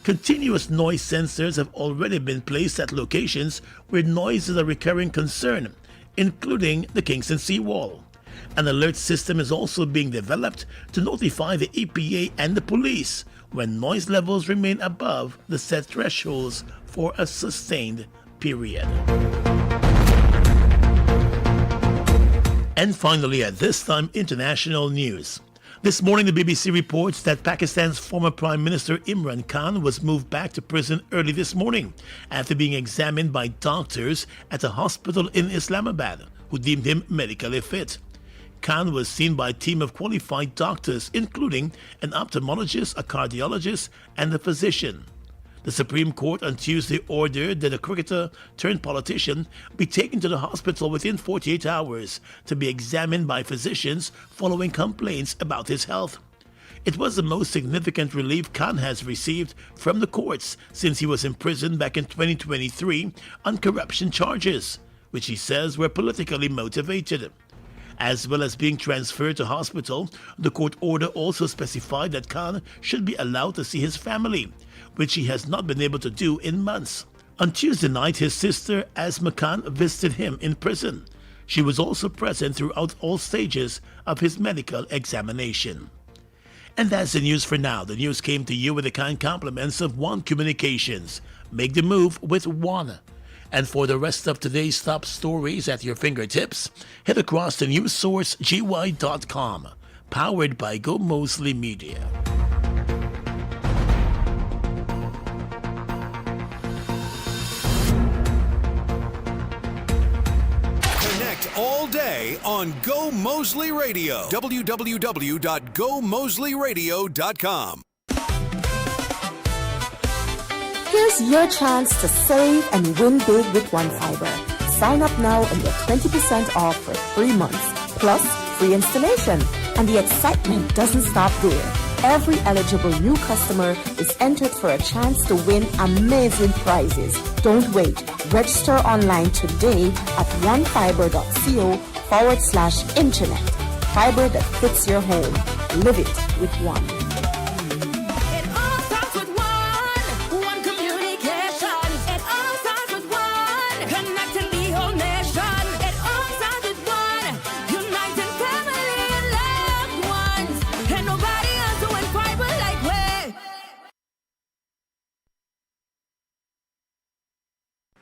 S9: Continuous noise sensors have already been placed at locations where noise is a recurring concern, including the Kingston seawall. An alert system is also being developed to notify the EPA and the police when noise levels remain above the set thresholds for a sustained period. And finally, at this time, international news. This morning, the BBC reports that Pakistan's former Prime Minister Imran Khan was moved back to prison early this morning after being examined by doctors at a hospital in Islamabad who deemed him medically fit. Khan was seen by a team of qualified doctors, including an ophthalmologist, a cardiologist, and a physician. The Supreme Court on Tuesday ordered that a cricketer turned politician be taken to the hospital within 48 hours to be examined by physicians following complaints about his health. It was the most significant relief Khan has received from the courts since he was imprisoned back in 2023 on corruption charges, which he says were politically motivated. As well as being transferred to hospital, the court order also specified that Khan should be allowed to see his family, which he has not been able to do in months. On Tuesday night, his sister Asma Khan visited him in prison. She was also present throughout all stages of his medical examination. And that's the news for now. The news came to you with the kind compliments of One Communications. Make the move with One. And for the rest of today's top stories at your fingertips, head across to newssourcegi.com, powered by Gomoseley Media.
S21: Connect all day on Go Moseley Radio. www.gomoseleyradio.com.
S8: Here's your chance to save and win big with One Fiber. Sign up now and get 20% off for 3 months, plus free installation. And the excitement doesn't stop there. Every eligible new customer is entered for a chance to win amazing prizes. Don't wait. Register online today at onefiber.co/internet. Fiber that fits your home. Live it with One.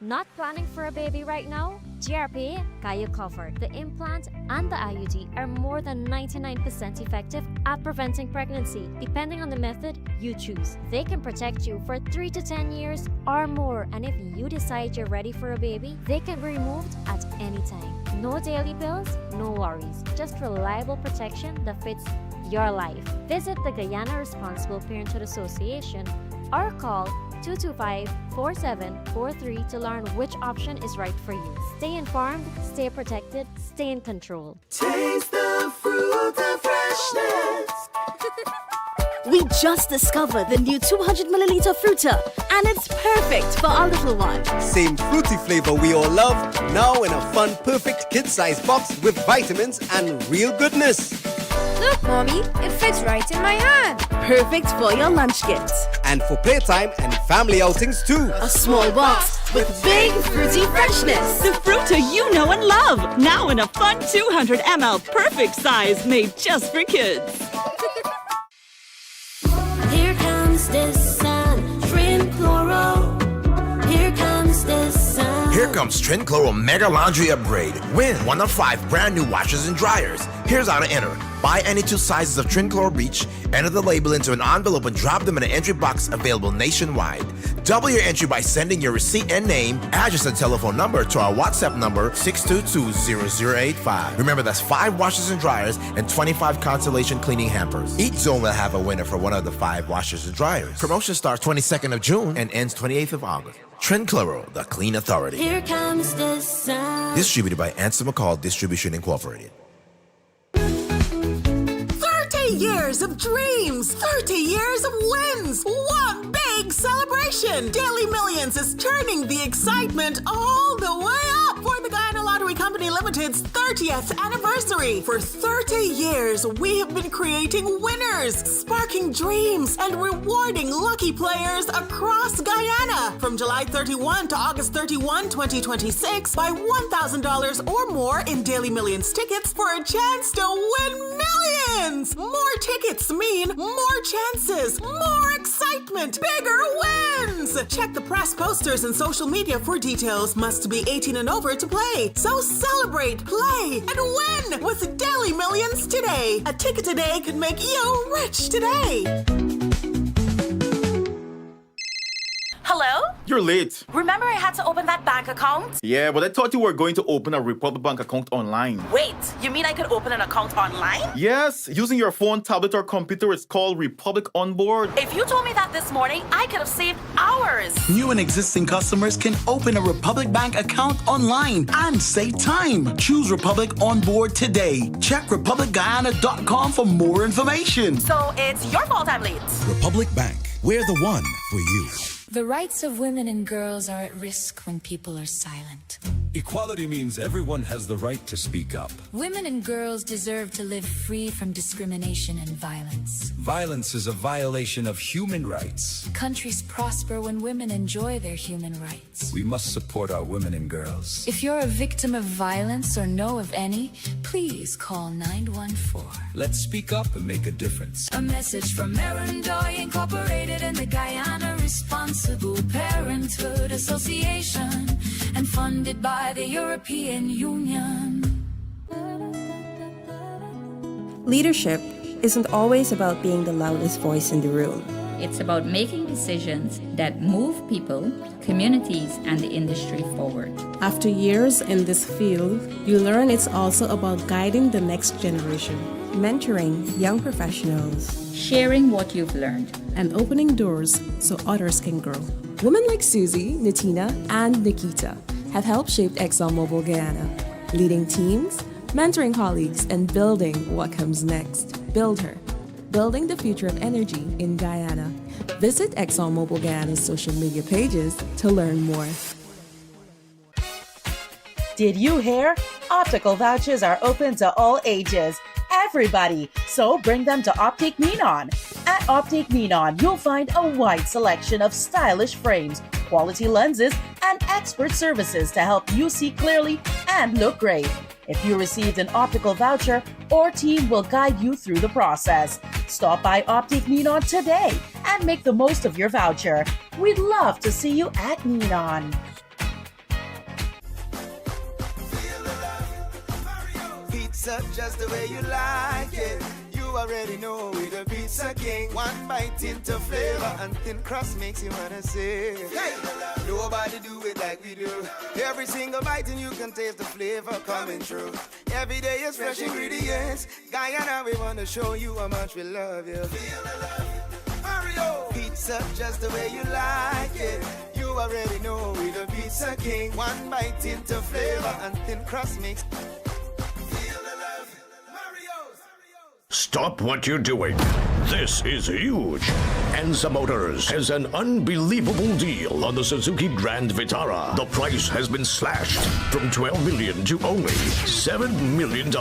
S6: Not planning for a baby right now? GRP got you covered. The implant and the IUD are more than 99% effective at preventing pregnancy, depending on the method you choose. They can protect you for 3 to 10 years or more, and if you decide you're ready for a baby, they can be removed at any time. No daily pills, no worries. Just reliable protection that fits your life. Visit the Guyana Responsible Parenthood Association or call 225-4743 to learn which option is right for you. Stay informed, stay protected, stay in control.
S24: Taste the fruit of freshness.
S10: We just discovered the new 200 milliliter Fruita, and it's perfect for our little one.
S11: Same fruity flavor we all love, now in a fun, perfect kid-sized box with vitamins and real goodness.
S10: Look, Mommy, it fits right in my hand. Perfect for your lunch gifts.
S11: And for playtime and family outings too.
S10: A small box with big fruity freshness.
S12: The Fruita you know and love. Now in a fun 200 ml perfect size made just for kids.
S6: Here comes the sun, shrimp plural. Here comes the sun.
S3: Here comes Trend Chloro Mega Laundry Upgrade. Win 1 of 5 brand new washers and dryers. Here's how to enter. Buy any 2 sizes of Trend Chloro Bleach, enter the label into an envelope and drop them in an entry box available nationwide. Double your entry by sending your receipt and name, address and telephone number to our WhatsApp number 622-0085. Remember, that's 5 washers and dryers and 25 consolation cleaning hampers. Each zone will have a winner for 1 of the 5 washers and dryers. Promotion starts 22nd of June and ends 28th of August. Trend Chloro, the clean authority.
S4: Here comes the sun.
S3: Distributed by Ansel McCall Distribution Incorporated.
S13: 30 years of dreams, 30 years of wins, one big celebration. Daily Millions is turning the excitement all the way up for the Guyana Lottery Company Limited's 30th anniversary. For 30 years, we have been creating winners, sparking dreams, and rewarding lucky players across Guyana. From July 31 to August 31, 2026, buy $1,000 or more in Daily Millions tickets for a chance to win millions. More tickets mean more chances, more excitement, bigger wins. Check the press posters and social media for details. Must be 18 and over to play. So celebrate, play, and win with Daily Millions today. A ticket today could make you rich today.
S14: Hello?
S25: You're late.
S14: Remember I had to open that bank account?
S25: Yeah, but I thought you were going to open a Republic Bank account online.
S14: Wait, you mean I could open an account online?
S25: Yes, using your phone, tablet, or computer. It's called Republic Onboard.
S14: If you told me that this morning, I could have saved hours.
S26: New and existing customers can open a Republic Bank account online and save time. Choose Republic Onboard today. Check republicguyana.com for more information.
S14: So it's your fault I'm late.
S5: Republic Bank. We're the one for you.
S27: The rights of women and girls are at risk when people are silent.
S28: Equality means everyone has the right to speak up.
S27: Women and girls deserve to live free from discrimination and violence.
S28: Violence is a violation of human rights.
S27: Countries prosper when women enjoy their human rights.
S28: We must support our women and girls.
S27: If you're a victim of violence or know of any, please call 914.
S28: Let's speak up and make a difference.
S27: A message from Erendoy Incorporated and the Guyana Responsible Parenthood Association and funded by the European Union.
S29: Leadership isn't always about being the loudest voice in the room.
S30: It's about making decisions that move people, communities, and the industry forward.
S31: After years in this field, you learn it's also about guiding the next generation,
S29: mentoring young professionals,
S30: sharing what you've learned,
S31: and opening doors so others can grow.
S32: Women like Susie, Natina, and Nikita have helped shape ExxonMobil Guyana, leading teams, mentoring colleagues, and building what comes next. Build her, building the future of energy in Guyana. Visit ExxonMobil Guyana's social media pages to learn more.
S7: Did you hear? Optical vouchers are open to all ages. Everybody, so bring them to Optic Menon. At Optic Menon, you'll find a wide selection of stylish frames, quality lenses, and expert services to help you see clearly and look great. If you received an optical voucher, our team will guide you through the process. Stop by Optic Menon today and make the most of your voucher. We'd love to see you at Menon.
S22: Pizza just the way you like it. You already know we're the Pizza King. One bite into flavor and thin crust makes you wanna say, hey, nobody do it like we do. Every single bite and you can taste the flavor coming through. Every day is fresh ingredients. Guyana, we wanna show you how much we love you. Mario, pizza just the way you like it. You already know we're the Pizza King. One bite into flavor and thin crust makes.
S33: Stop what you're doing. This is huge. Enza Motors has an unbelievable deal on the Suzuki Grand Vitara. The price has been slashed from $12 million to only $7 million.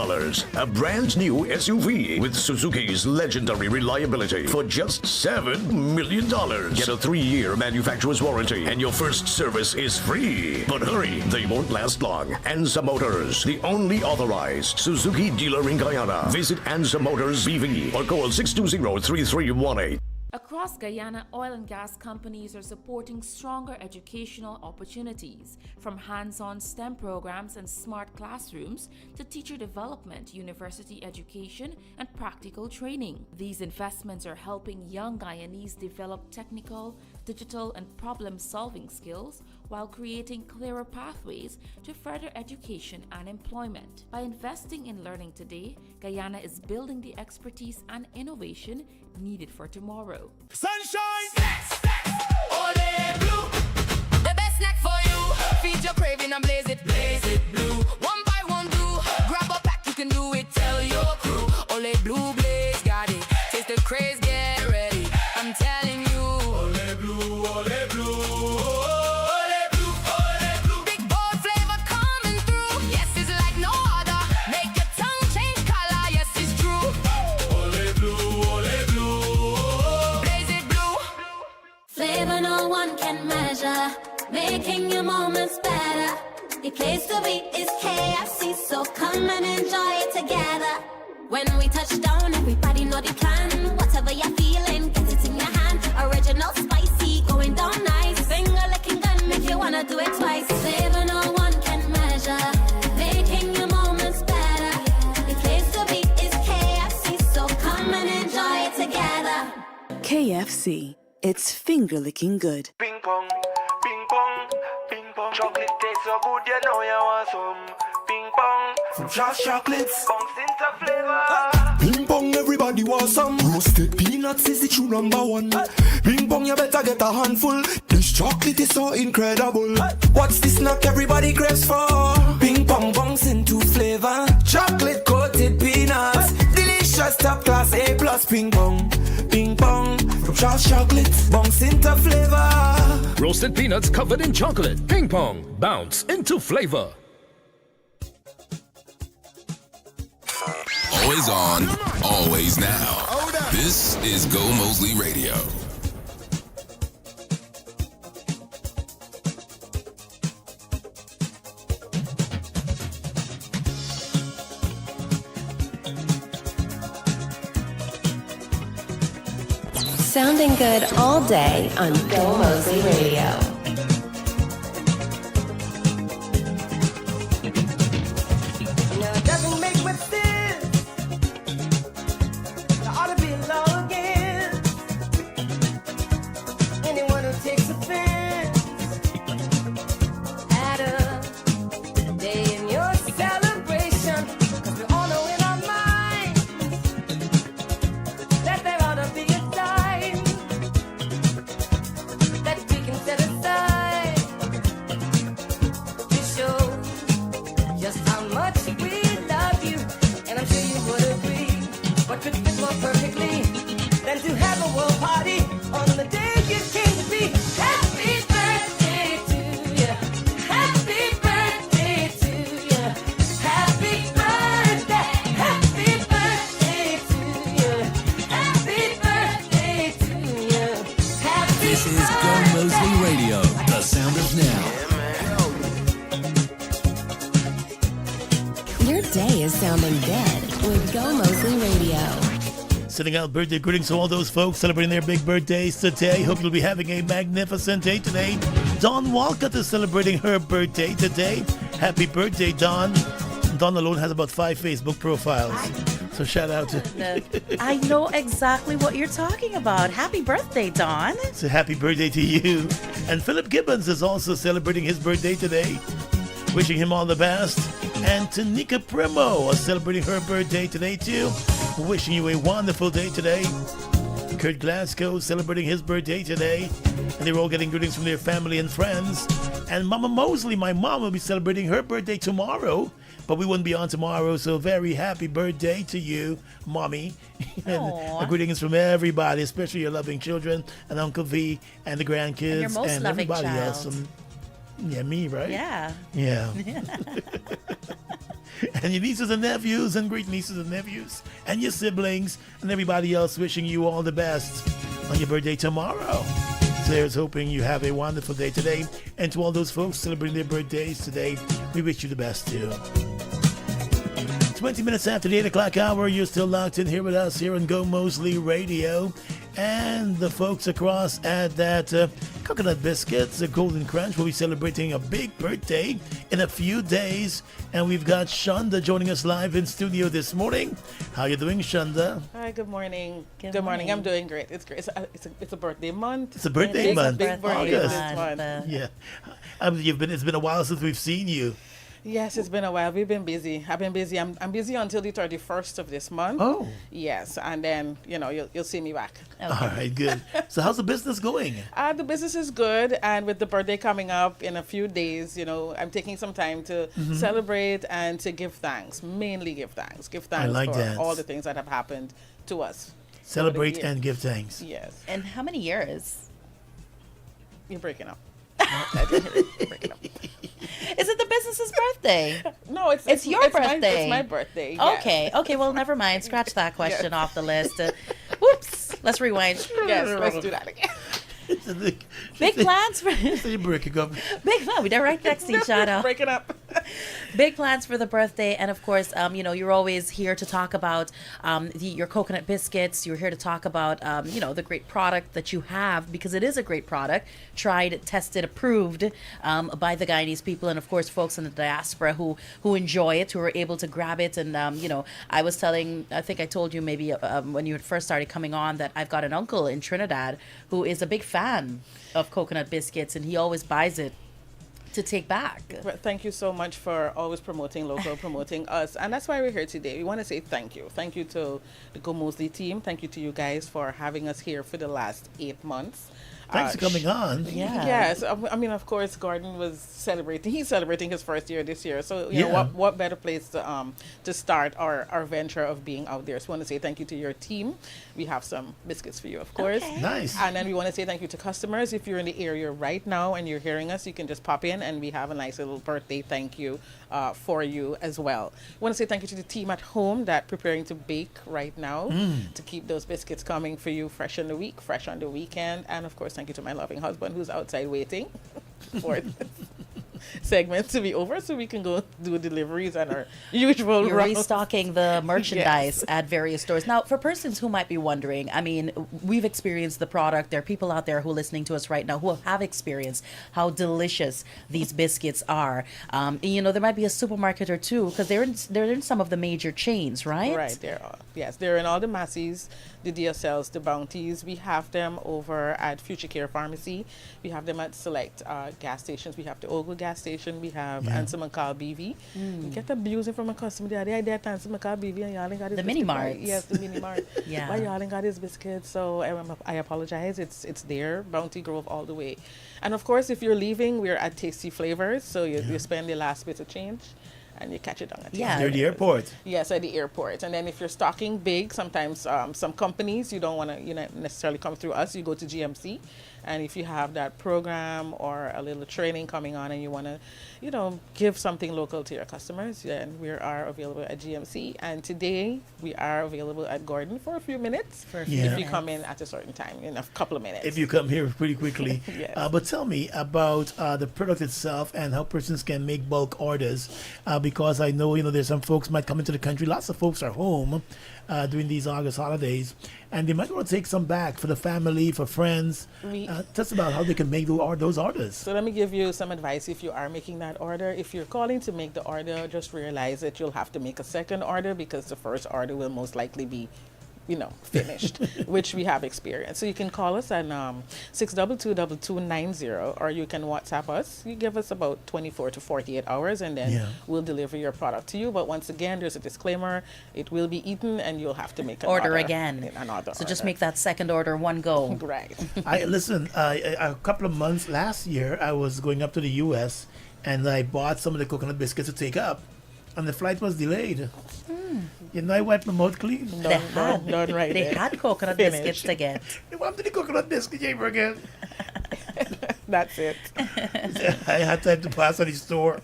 S33: A brand new SUV with Suzuki's legendary reliability for just $7 million. Get a 3-year manufacturer's warranty and your first service is free. But hurry, they won't last long. Enza Motors, the only authorized Suzuki dealer in Guyana. Visit Enza Motors BV or call 620-3318.
S1: Across Guyana, oil and gas companies are supporting stronger educational opportunities, from hands-on STEM programs and smart classrooms to teacher development, university education, and practical training. These investments are helping young Guyanese develop technical, digital, and problem-solving skills while creating clearer pathways to further education and employment. By investing in learning today, Guyana is building the expertise and innovation needed for tomorrow.
S2: Sunshine! Ole blue! The best snack for you. Feed your craving and blaze it. Blaze it blue. One by one blue. Grab a pack, you can do it. Tell your crew. Ole blue blaze, got it. Taste the craze, get ready. I'm telling you. Ole blue, ole blue.
S4: Flavor no one can measure, making your moments better. The place to be is KFC, so come and enjoy it together. When we touch down, everybody know the plan. Whatever you're feeling, get it in your hand. Original, spicy, going down nice. Finger licking gun, make you wanna do it twice. Flavor no one can measure, making your moments better. The place to be is KFC, so come and enjoy it together.
S8: KFC. It's finger-licking good.
S9: Ping pong, ping pong, ping pong. Chocolate tastes so good, you know you want some. Ping pong,
S15: from Charles Chocolates.
S9: Bunks into flavor.
S15: Ping pong, everybody wants some. Roasted peanuts is the true number one. Ping pong, you better get a handful. This chocolate is so incredible. What's the snack everybody craves for? Ping pong, bunks into flavor. Chocolate coated peanuts. Delicious top class A plus ping pong. Ping pong, from Charles Chocolates, bounce into flavor.
S28: Roasted peanuts covered in chocolate. Ping pong, bounce into flavor.
S16: Always on, always now. This is Gomoseley Radio.
S29: Sounding good all day on Gomoseley Radio.
S9: Now it doesn't make much sense. There ought to be a law against anyone who takes offense at a day in your celebration. 'Cause we all know in our minds that there ought to be a time that we can set aside to show just how much we love you. And I'm sure you would agree, what could fit more perfectly than to have a world party on the day you came to be. Happy birthday to you. Happy birthday to you. Happy birthday. Happy birthday to you. Happy birthday to you. Happy
S5: This is Gomoseley Radio, the sound of now.
S29: Your day is sounding good with Gomoseley Radio.
S17: Sending out birthday greetings to all those folks celebrating their big birthdays today. Hope you'll be having a magnificent day today. Dawn Walcott is celebrating her birthday today. Happy birthday, Dawn. Dawn alone has about 5 Facebook profiles. So shout out to
S7: I know exactly what you're talking about. Happy birthday, Dawn.
S17: So happy birthday to you. And Philip Gibbons is also celebrating his birthday today. Wishing him all the best. And Tanika Primo is celebrating her birthday today too. Wishing you a wonderful day today. Kurt Glasgow celebrating his birthday today. And they're all getting greetings from their family and friends. And Mama Mosley, my mom, will be celebrating her birthday tomorrow. But we wouldn't be on tomorrow, so very happy birthday to you, Mommy. And greetings from everybody, especially your loving children and Uncle V and the grandkids
S7: And your most loving
S17: everybody
S7: child.
S17: else. Yeah, me, right?
S7: Yeah.
S17: Yeah. And your nieces and nephews and great nieces and nephews and your siblings and everybody else, wishing you all the best on your birthday tomorrow. So here's hoping you have a wonderful day today. And to all those folks celebrating their birthdays today, we wish you the best too. 20 minutes after the 8 o'clock hour, you're still locked in here with us here on Gomoseley Radio. And the folks across at that Coconut Biscuits, the Golden Crunch, will be celebrating a big birthday in a few days. And we've got Shonda joining us live in studio this morning. How you doing, Shonda?
S3: Hi, good morning. Good morning. I'm doing great. It's great. It's a birthday month.
S17: It's a birthday month.
S3: Big birthday
S17: August.
S3: this month.
S17: Yeah. It's been a while since we've seen you.
S3: Yes, it's been a while. We've been busy. I've been busy. I'm busy until the 31st of this month.
S17: Oh.
S3: Yes, and then you'll see me back.
S17: All right, good. So how's the business going?
S3: The business is good, and with the birthday coming up in a few days, I'm taking some time to celebrate and to give thanks. Mainly give thanks. Give thanks for
S17: that.
S3: all the things that have happened to us.
S17: Celebrate and give thanks.
S3: Yes.
S7: And how many years?
S3: You're breaking up.
S7: Is it the business's birthday?
S3: No, it's
S7: your birthday.
S3: It's my birthday. Yes.
S7: Okay. Well, never mind. Scratch that question off the list. Whoops. Let's rewind.
S3: Yes, let's do that again.
S7: Big plans for
S17: you're breaking up.
S7: Big plans. They're right next to each other.
S3: Breaking up.
S7: Big plans for the birthday, and of course, you're always here to talk about your coconut biscuits. You're here to talk about the great product that you have, because it is a great product, tried, tested, approved by the Guyanese people, and of course, folks in the diaspora who enjoy it, who are able to grab it. And I think I told you maybe when you had first started coming on that I've got an uncle in Trinidad who is a big fan of coconut biscuits, and he always buys it to take back.
S3: Thank you so much for always promoting local, promoting us. And that's why we're here today. We want to say thank you. Thank you to the Gomoseley team. Thank you to you guys for having us here for the last 8 months.
S17: Thanks for coming on.
S3: Yeah. Yes. I mean, of course, Gordon was celebrating. He's celebrating his first year this year. So, you know, what better place to start our venture of being out there. So, we want to say thank you to your team. We have some biscuits for you, of course.
S7: Okay.
S17: Nice.
S3: And then we want to say thank you to customers. If you're in the area right now and you're hearing us, you can just pop in and we have a nice little birthday thank you for you as well. We want to say thank you to the team at home that preparing to bake right now to keep those biscuits coming for you fresh in the week, fresh on the weekend. And of course, thank you to my loving husband who's outside waiting for this segment to be over so we can go do deliveries and our usual
S7: You're
S3: rounds.
S7: restocking the merchandise at various stores. Now, for persons who might be wondering, I mean, we've experienced the product. There are people out there who are listening to us right now who have experienced how delicious these biscuits are. There might be a supermarket or two, because they're in some of the major chains, right?
S3: Right, yes, they're in all the Massey's, the DSLs, the Bounties. We have them over at Future Care Pharmacy. We have them at select gas stations. We have the Ogle gas station. We have Ansel McCall BV. We get abusing from a customer the other day at Ansel McCall BV, and y'all ain't got his
S7: the mini mart.
S3: Yes, the mini mart.
S7: Yeah.
S3: Why y'all ain't got his biscuits? So I apologize. It's there, Bounty Grove all the way. And of course, if you're leaving, we're at Tasty Flavors. So you spend the last bit of change and you catch it on the
S17: Near the airport.
S3: Yes, at the airport. And then if you're stocking big, sometimes some companies, you don't want to necessarily come through us. You go to GMC. And if you have that program or a little training coming on and you want to, give something local to your customers, then we are available at GMC. And today we are available at Gordon for a few minutes. If you come in at a certain time, in a couple of minutes.
S17: If you come here pretty quickly.
S3: Yes.
S17: But tell me about the product itself and how persons can make bulk orders. Because I know, there's some folks might come into the country. Lots of folks are home during these August holidays. And they might want to take some back for the family, for friends. Tell us about how they can make those orders.
S3: So let me give you some advice if you are making that order. If you're calling to make the order, just realize that you'll have to make a second order because the first order will most likely be finished, which we have experienced. So you can call us at 622-2290, or you can WhatsApp us. You give us about 24 to 48 hours, and then we'll deliver your product to you. But once again, there's a disclaimer. It will be eaten, and you'll have to make
S7: order again.
S3: So
S7: just make that second order one go.
S3: Right.
S17: A couple of months last year, I was going up to the U.S., and I bought some of the coconut biscuits to take up. And the flight was delayed. I wiped my mouth clean.
S3: They
S7: had coconut biscuits to get.
S17: You want the coconut biscuit chamber again?
S3: That's it.
S17: I had time to pass on the store.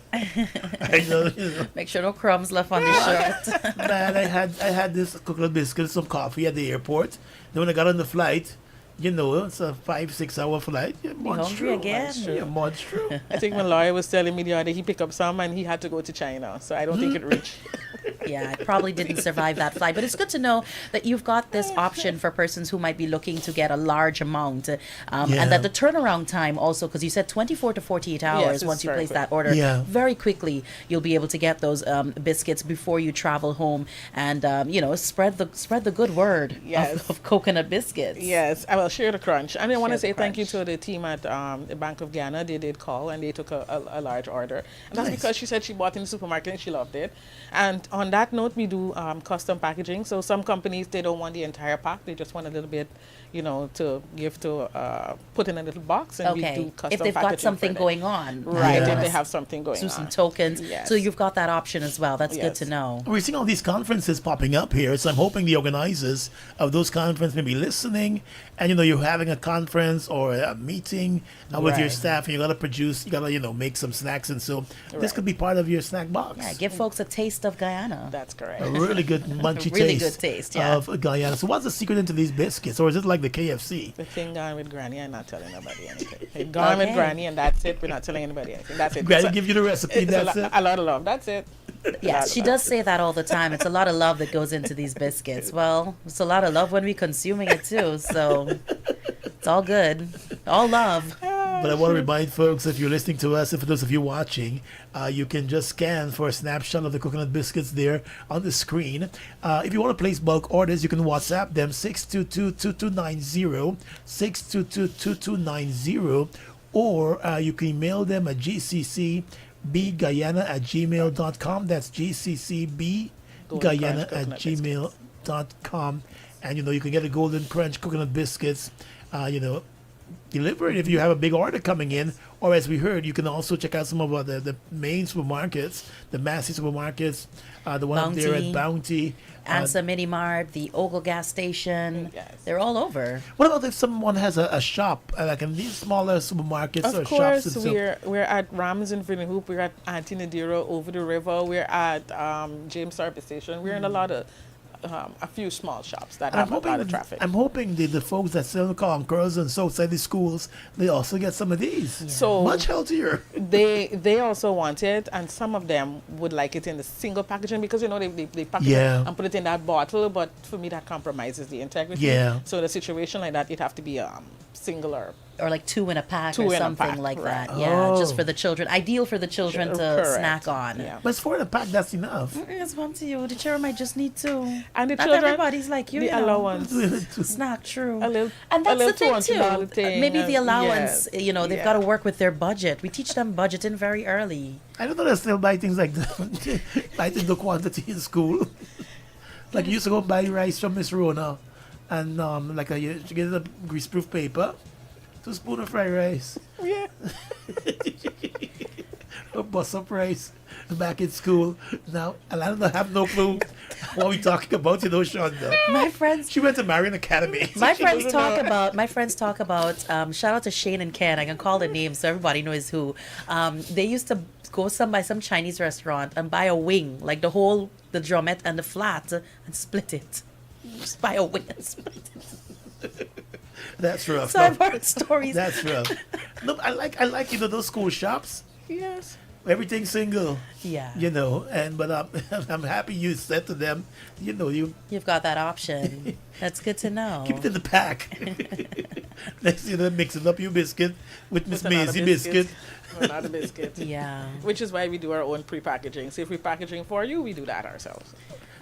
S7: Make sure no crumbs left on the shirt.
S17: Man, I had this coconut biscuit, some coffee at the airport. Then when I got on the flight, it's a 5-6 hour flight. You're
S7: hungry again.
S17: You're monstrous.
S3: I think my lawyer was telling me the other day he picked up some and he had to go to China. So I don't think it reached.
S7: Yeah, it probably didn't survive that flight. But it's good to know that you've got this option for persons who might be looking to get a large amount. And that the turnaround time also, because you said 24 to 48 hours once you place that order.
S17: Yeah.
S7: Very quickly, you'll be able to get those biscuits before you travel home and, spread the good word of coconut biscuits.
S3: Yes, I will share the crunch. And I want to say thank you to the team at the Bank of Ghana. They did call and they took a large order. And that's because she said she bought in the supermarket and she loved it. And on that note, we do custom packaging. So some companies, they don't want the entire pack. They just want a little bit, to give to put in a little box. And we do custom
S7: if they've
S3: packaging
S7: got something going on.
S3: Right, if they have something going on.
S7: Some tokens.
S3: Yes.
S7: So you've got that option as well. That's good to know.
S17: We're seeing all these conferences popping up here, so I'm hoping the organizers of those conferences may be listening. And you're having a conference or a meeting with your staff, and you gotta produce, you gotta make some snacks, and so this could be part of your snack box.
S7: Yeah, give folks a taste of Guyana.
S3: That's correct.
S17: A really good munchy
S7: really good taste,
S17: of Guyana. So what's the secret into these biscuits, or is it like the KFC?
S3: The thing gone with Granny, I'm not telling nobody anything. It gone with Granny, and that's it. We're not telling anybody anything. That's it.
S17: Granny give you the recipe. That's it.
S3: A lot of love. That's it.
S7: Yes, she does say that all the time. It's a lot of love that goes into these biscuits. Well, it's a lot of love when we're consuming it too. So it's all good. All love.
S17: But I want to remind folks, if you're listening to us, and for those of you watching, you can just scan for a snapshot of the coconut biscuits there on the screen. If you want to place bulk orders, you can WhatsApp them 622-2290, 622-2290, or you can email them at gccbguyana@gmail.com. That's gccbguyana@gmail.com. And you can get the Golden Crunch coconut biscuits, delivered if you have a big order coming in. Or as we heard, you can also check out some of the main supermarkets, the Massey supermarkets, the one up there at Bounty.
S7: Ansa Mini Mart, the Ogle gas station. Yes. They're all over.
S17: What about if someone has a shop, like in these smaller supermarkets or shops?
S3: Of course, we're at Rams in Vinny Hoop. We're at Auntie Nadira over the river. We're at James Service Station. We're in a lot of a few small shops that have a lot of traffic.
S17: I'm hoping the folks that sell Conquerors and so outside the schools, they also get some of these.
S3: Yeah. So
S17: much healthier.
S3: They also want it, and some of them would like it in the single packaging because they pack it and put it in that bottle. But for me, that compromises the integrity.
S17: Yeah.
S3: So in a situation like that, it'd have to be singular.
S7: Or like two in a pack or something like that.
S17: Right.
S7: Yeah, just for the children. Ideal for the children to snack on.
S3: Yeah.
S17: But it's 4 in a pack, that's enough.
S7: It's one to you. The children might just need two.
S3: And the
S7: Not
S3: children,
S7: everybody's like you.
S3: The allowance.
S7: Snack, true.
S3: And
S7: that's the thing too. Maybe the allowance,
S3: yes.
S7: They've got to work with their budget. We teach them budgeting very early.
S17: I don't know, they still buy things like that. Buy things the quantity in school. Like you used to go buy rice from Miss Rona, and you get a greaseproof paper, 2 spoons of fried rice.
S3: Yeah.
S17: A bus up rice back in school. Now, I don't have no clue what we're talking about, Shonda.
S7: My friends.
S17: She went to Marion Academy.
S7: My friends talk about. Shout out to Shane and Ken. I can call the names so everybody knows who. They used to go by some Chinese restaurant and buy a wing, like the drumette and the flat, and split it. Just buy a wing and split it.
S17: That's rough.
S7: So I've heard stories.
S17: That's rough. No, I like those school shops.
S3: Yes.
S17: Everything single.
S7: Yeah.
S17: But I'm happy you said to them,
S7: you've got that option. That's good to know.
S17: Keep it in the pack. Next thing mixing up your biscuit with Miss Maisie biscuit.
S3: Another biscuit.
S7: Yeah.
S3: Which is why we do our own pre-packaging. So if we're packaging for you, we do that ourselves.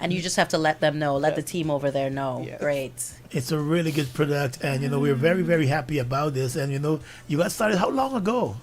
S7: And you just have to let them know, let the team over there know.
S3: Yes.
S7: Great.
S17: It's a really good product, and we're very, very happy about this. And you got started how long ago?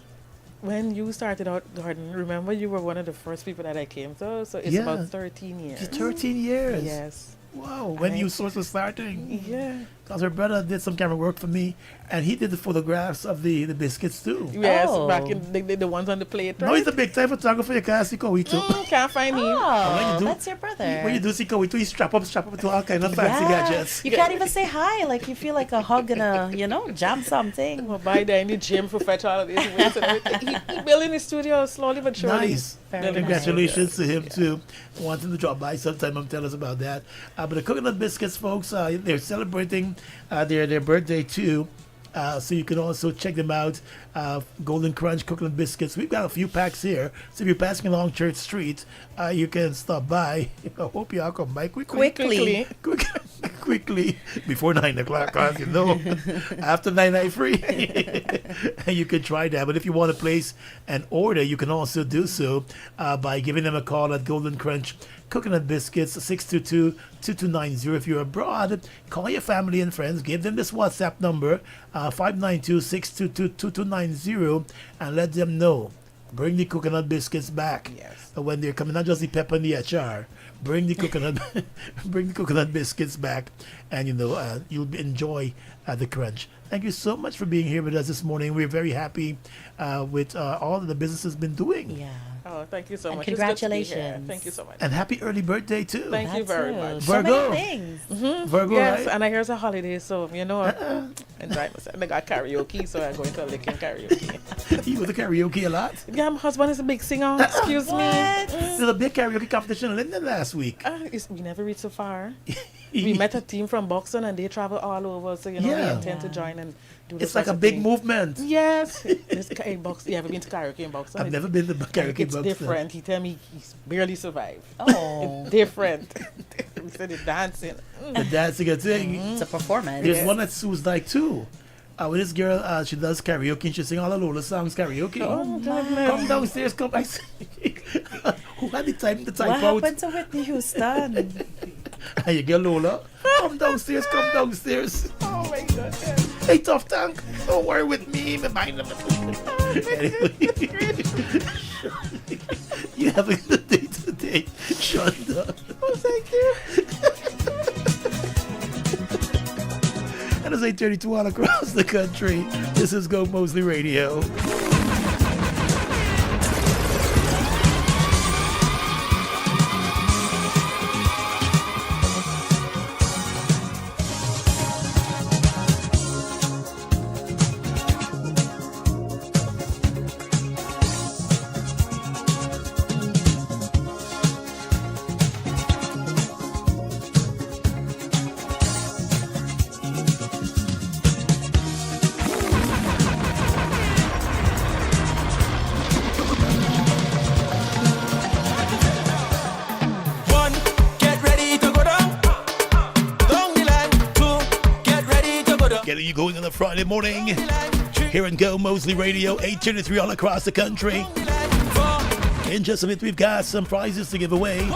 S3: When you started out, Gordon, remember you were one of the first people that I came to, so it's about 13 years.
S17: It's 13 years.
S3: Yes.
S17: Wow, when you sort of starting.
S3: Yeah.
S17: Because her brother did some camera work for me, and he did the photographs of the biscuits too.
S3: Yes, back in the ones on the plate, right?
S17: No, he's a big time photographer. You can't see Kowi too.
S3: Can't find him.
S7: Oh, that's your brother.
S17: When you do see Kowi too, he strap up to all kind of fancy gadgets.
S7: You can't even say hi. Like, you feel like a hug and a, jam something.
S3: Well, by then, in the gym for fetch all of this weights and everything. He's building his studio slowly but surely.
S17: Nice. Congratulations to him too. Wanting to drop by sometime and tell us about that. But the coconut biscuits, folks, they're celebrating their birthday too. So you can also check them out. Golden Crunch Coconut Biscuits. We've got a few packs here. So if you're passing along Church Street, you can stop by. I hope y'all come by quickly before 9 o'clock, cause you know after 9 I'm free. And you can try that. But if you want to place an order, you can also do so by giving them a call at Golden Crunch Coconut Biscuits 622-2290. If you're abroad, call your family and friends. Give them this WhatsApp number 592-622-2290 and let them know. Bring the coconut biscuits back.
S3: Yes.
S17: When they're coming, not just the pepper and the achar. Bring the coconut, bring the coconut biscuits back, and you'll enjoy the crunch. Thank you so much for being here with us this morning. We're very happy with all that the business has been doing.
S7: Yeah.
S3: Oh, thank you so
S7: And
S3: much.
S7: congratulations.
S3: It's good to be here. Thank you so much.
S17: And happy early birthday too.
S3: Thank you very much.
S7: So
S17: Virgo.
S7: many things.
S17: Virgo,
S3: Yes,
S17: right?
S3: and I hear it's a holiday, so enjoy myself. I got karaoke, so I'm going to a lick in karaoke.
S17: You go to karaoke a lot?
S3: Yeah, my husband is a big singer. Excuse me.
S17: There's a big karaoke competition in London last week.
S3: We never reached so far. We met a team from Boston, and they travel all over, so we intend to join and do this.
S17: It's like a big movement.
S3: Yes. In Boston. You ever been to karaoke in Boston?
S17: I've never been to karaoke in Boston.
S3: It's different. He tell me he's barely survived.
S7: Oh.
S3: It's different. We said the dancing.
S17: The dancing a thing.
S7: It's a performance.
S17: There's one that Sue's like too. With this girl, she does karaoke and she sing all the Lola songs karaoke.
S3: Oh,
S17: come downstairs, come back. Who had the time to type
S7: What
S17: out?
S7: happened to Whitney Houston?
S17: And you get Lola. Come downstairs, come downstairs.
S3: Oh my goodness.
S17: Hey, Tough Tank, don't worry with me. Anyway. You having the day today, Shonda.
S3: Oh, thank you.
S17: And it's 8:32 all across the country. This is Go Moseley Radio. Getting you going on a Friday morning here in Go Moseley Radio, 8:33 all across the country. In just a minute, we've got some prizes to give away.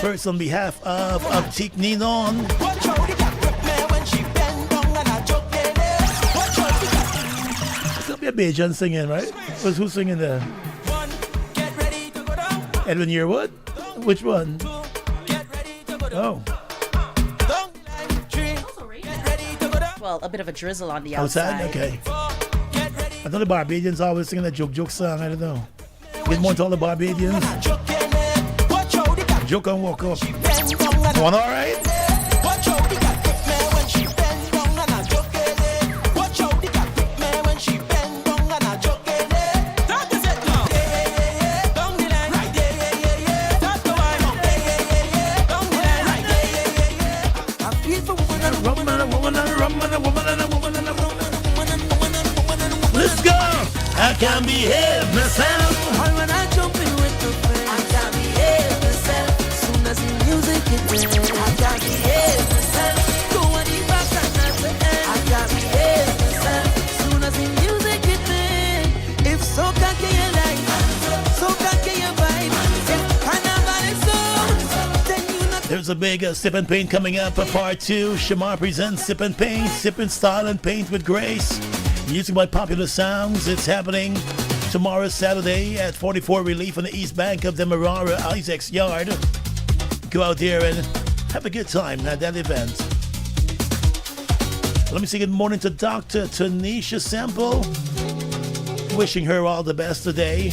S17: First, on behalf of Teak Ninon. It's gonna be a Bajan singing, right? Who's singing there? Edwin Yearwood? Which one? Oh.
S7: Well, a bit of a drizzle on the
S17: Outside?
S7: outside.
S17: Okay. I thought the Barbadians always singing that joke song. I don't know. Get more to all the Barbadians. Joke and walk up. One all right? Let's go! I can't behave myself.
S9: When I jump in with the friends, I can't behave myself. Soon as the music hits, I can't behave myself. Go on the back and not the end. I can't behave myself. Soon as the music hits, if soca can you like, soca can you vibe, if carnival is so, then you not.
S17: There's a big Sip and Paint coming up, part 2. Shamar presents Sip and Paint, Sip and Style and Paint with Grace. Music by Popular Sounds. It's happening tomorrow, Saturday, at 44 Relief on the east bank of the Marara Isaac's Yard. Go out there and have a good time at that event. Let me say good morning to Dr. Tanisha Semple. Wishing her all the best today.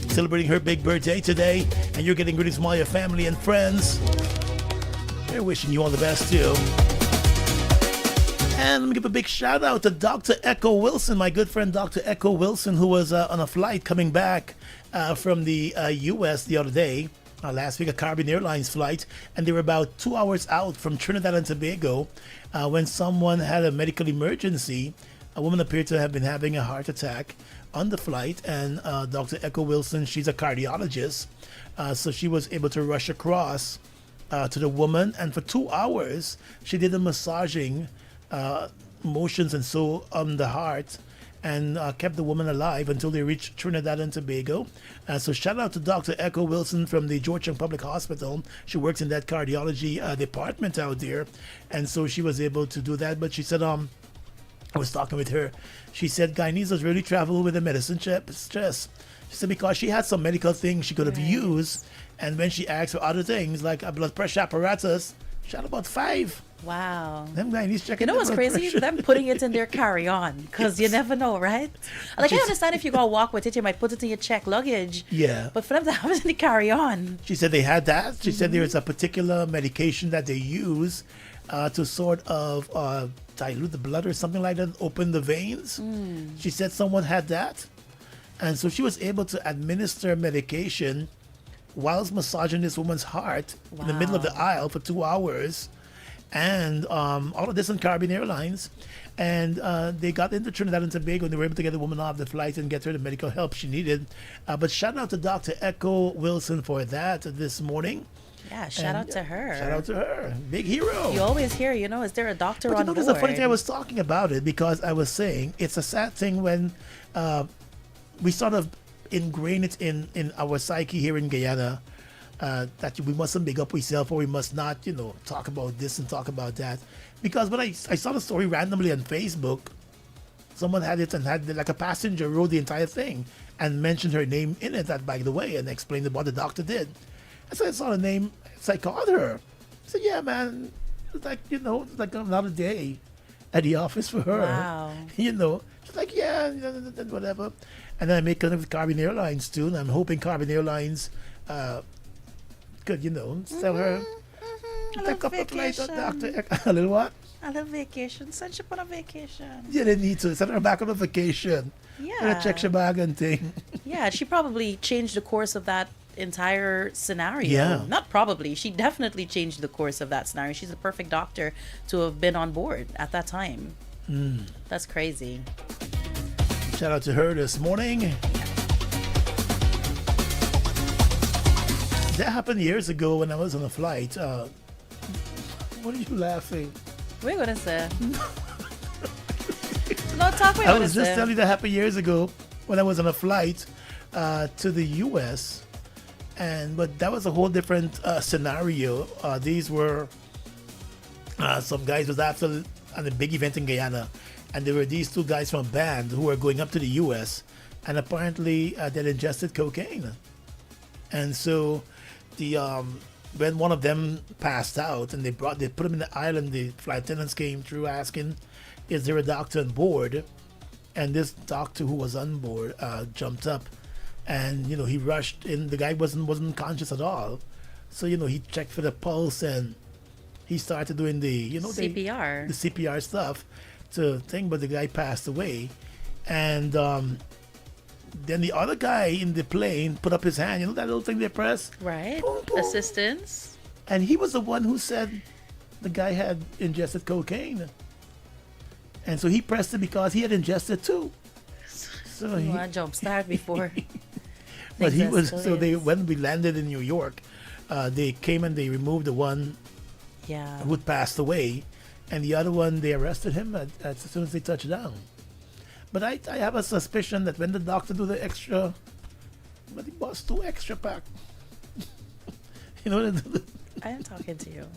S17: Celebrating her big birthday today. And you're getting greetings from all your family and friends. They're wishing you all the best too. And let me give a big shout out to Dr. Echo Wilson, my good friend Dr. Echo Wilson, who was on a flight coming back from the U.S. the other day. last week, a Caribbean Airlines flight, and they were about 2 hours out from Trinidad and Tobago when someone had a medical emergency. A woman appeared to have been having a heart attack on the flight, and Dr. Echo Wilson, she's a cardiologist, so she was able to rush across to the woman, and for 2 hours she did the massaging motions and so on the heart, and kept the woman alive until they reached Trinidad and Tobago. So shout out to Dr. Echo Wilson from the Georgetown Public Hospital. She works in that cardiology department out there, and so she was able to do that. But she said, I was talking with her. She said Guyanese really travel with the medicine stress. She said because she had some medical things she could have used, and when she asked for other things like a blood pressure apparatus, she had about 5.
S7: Wow.
S17: Them Guyanese checking.
S7: You know what's crazy?
S17: Pressure.
S7: Them putting it in their carry-on, because you never know, right? Like, I understand if you go walk with it, you might put it in your check luggage.
S17: Yeah.
S7: But for them to have it in the carry-on.
S17: She said they had that. She said there's a particular medication that they use to sort of dilute the blood or something like that, open the veins. She said someone had that. And so she was able to administer medication whilst massaging this woman's heart in the middle of the aisle for 2 hours. And all of this on Caribbean Airlines. And they got into Trinidad and Tobago, and they were able to get the woman off the flight and get her the medical help she needed. But shout out to Dr. Echo Wilson for that this morning.
S7: Yeah, shout out to her.
S17: Shout out to her. Big hero.
S7: You always hear, is there a doctor on board?
S17: There's a funny thing. I was talking about it because I was saying it's a sad thing when we sort of ingrain it in our psyche here in Guyana, that we mustn't big up ourselves, or we must not, talk about this and talk about that. Because when I saw the story randomly on Facebook, someone had it and had like a passenger wrote the entire thing and mentioned her name in it, that by the way, and explained what the doctor did. And so I saw the name, so I called her. I said, yeah, man, it's like, like another day at the office for her.
S7: Wow.
S17: She's like, yeah, whatever. And then I make contact with Caribbean Airlines too, and I'm hoping Caribbean Airlines could, sell her
S7: a little vacation.
S17: A little what?
S7: A little vacation. Send you on a vacation.
S17: Yeah, they need to send her back on a vacation.
S7: Yeah.
S17: Check your bag and thing.
S7: Yeah, she probably changed the course of that entire scenario.
S17: Yeah.
S7: Not probably. She definitely changed the course of that scenario. She's the perfect doctor to have been on board at that time. That's crazy.
S17: Shout out to her this morning. That happened years ago when I was on a flight. What are you laughing?
S7: We're gonna say. No, talk.
S17: I was just telling you that happened years ago when I was on a flight to the U.S. But that was a whole different scenario. These were some guys was after on a big event in Guyana, and there were these 2 guys from a band who were going up to the U.S. and apparently they'd ingested cocaine, and so the when one of them passed out and they put him in the island, the flight attendants came through asking, "Is there a doctor on board?" And this doctor who was on board jumped up, and he rushed in. The guy wasn't conscious at all, so he checked for the pulse and he started doing the
S7: CPR,
S17: the CPR stuff to think, but the guy passed away, and then the other guy in the plane put up his hand. That little thing they press,
S7: right?
S17: Boom, boom.
S7: Assistance.
S17: And he was the one who said the guy had ingested cocaine, and so he pressed it because he had ingested too. So he
S7: jump start before.
S17: But he was so they when we landed in New York, they came and they removed the one who had passed away, and the other one they arrested him as soon as they touched down. But I have a suspicion that when the doctor do the extra, but he was 2 extra pack.
S7: I am talking to you.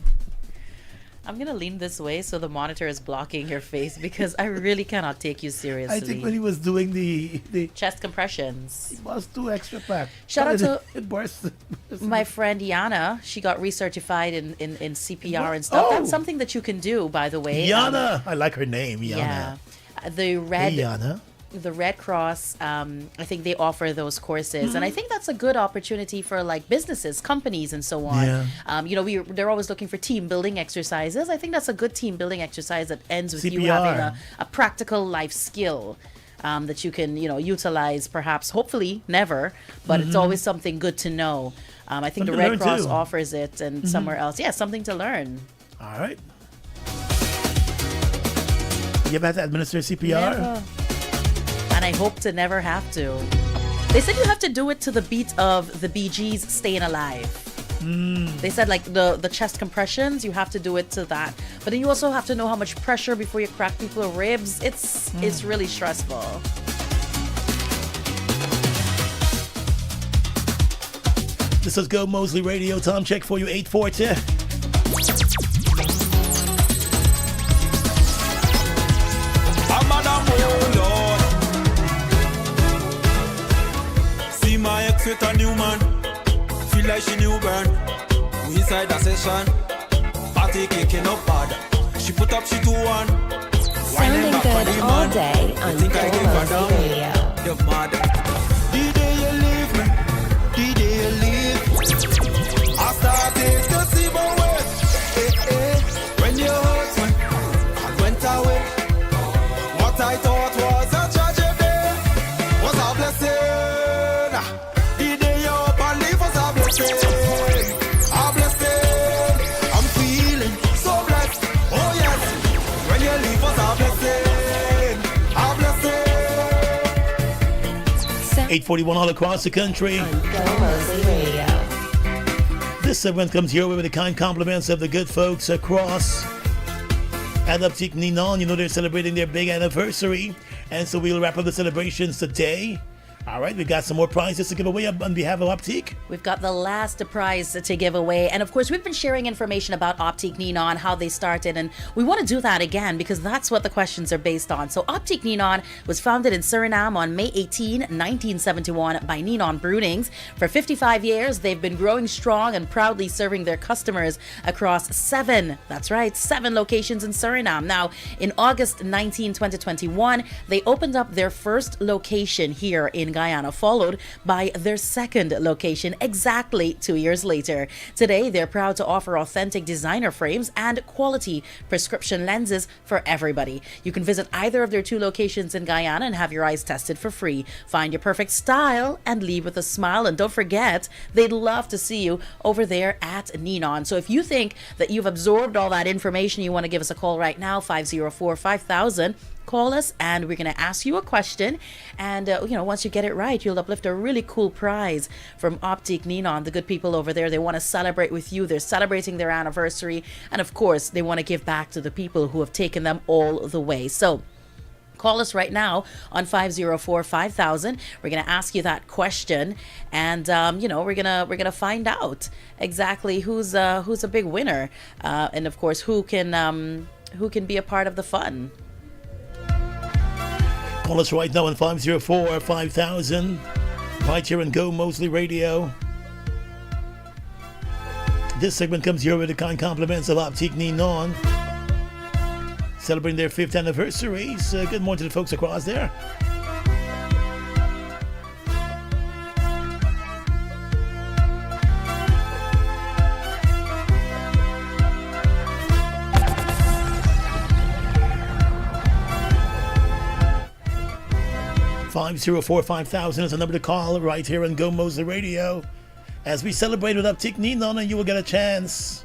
S7: I'm gonna lean this way so the monitor is blocking your face because I really cannot take you seriously.
S17: I think when he was doing the
S7: chest compressions,
S17: he was 2 extra pack.
S7: Shout out to
S17: it burst.
S7: my friend Yana. She got recertified in CPR and stuff. That's something that you can do, by the way.
S17: Yana, I like her name. Yana.
S7: Yeah, the Red Cross, I think they offer those courses, and I think that's a good opportunity for like businesses, companies, and so on.
S17: Yeah.
S7: They're always looking for team building exercises. I think that's a good team building exercise that ends with
S17: CPR.
S7: you having a practical life skill that you can utilize, perhaps, hopefully, never, but it's always something good to know. I think
S17: Something
S7: the
S17: to
S7: Red
S17: learn,
S7: Cross
S17: too.
S7: offers it, and somewhere else. Yeah, something to learn.
S17: All right. You ever had to administer CPR?
S7: Never. And I hope to never have to. They said you have to do it to the beat of the Bee Gees' Staying Alive. They said like the chest compressions, you have to do it to that. But then you also have to know how much pressure before you crack people's ribs. It's really stressful.
S17: This is Go Mosley Radio. Time check for you, 8:40.
S6: See my ex with a new man. Feel like she new burn. We inside the session. Party kicking up bad. She put up, she 2-1.
S10: Sounding good all day on
S6: Think I gave her down.
S10: Radio.
S6: You're mad. The day you leave me, the day you leave, I started to see my way. When you hurt me, I went away. What I thought was a tragedy was a blessing. The day you up and leave was a blessing. A blessing. I'm feeling so blessed. Oh yes. When you leave was a blessing. A blessing.
S17: 8:41 all across the country.
S10: Go Mosley Radio.
S17: This segment comes your way with the kind compliments of the good folks across Adaptique Ninon. You know they're celebrating their big anniversary, and so we'll wrap up the celebrations today. All right, we got some more prizes to give away on behalf of Optique.
S7: We've got the last prize to give away. And of course, we've been sharing information about Optique Ninon, how they started. And we want to do that again because that's what the questions are based on. So Optique Ninon was founded in Suriname on May 18, 1971 by Ninon Brunings. For 55 years, they've been growing strong and proudly serving their customers across 7 locations in Suriname. Now, in August 19, 2021, they opened up their first location here in Guyana, followed by their second location exactly 2 years later. Today, they're proud to offer authentic designer frames and quality prescription lenses for everybody. You can visit either of their 2 locations in Guyana and have your eyes tested for free. Find your perfect style and leave with a smile. And don't forget, they'd love to see you over there at Ninon. So if you think that you've absorbed all that information, you want to give us a call right now, 504-5000. Call us and we're going to ask you a question, and once you get it right, you'll uplift a really cool prize from Optique Ninon. The good people over there, they want to celebrate with you. They're celebrating their anniversary, and of course they want to give back to the people who have taken them all the way. So call us right now on 504-5000. We're gonna ask you that question, and we're gonna find out exactly who's a big winner, and of course who can be a part of the fun.
S17: Call us right now on 504-5000. Right here on Go Mosley Radio. This segment comes here with the kind compliments of Optique Ninon, celebrating their 5th anniversary. So good morning to the folks across there. $504-5000 is the number to call right here on Go Mosley Radio as we celebrate with Optique Ninon, and you will get a chance.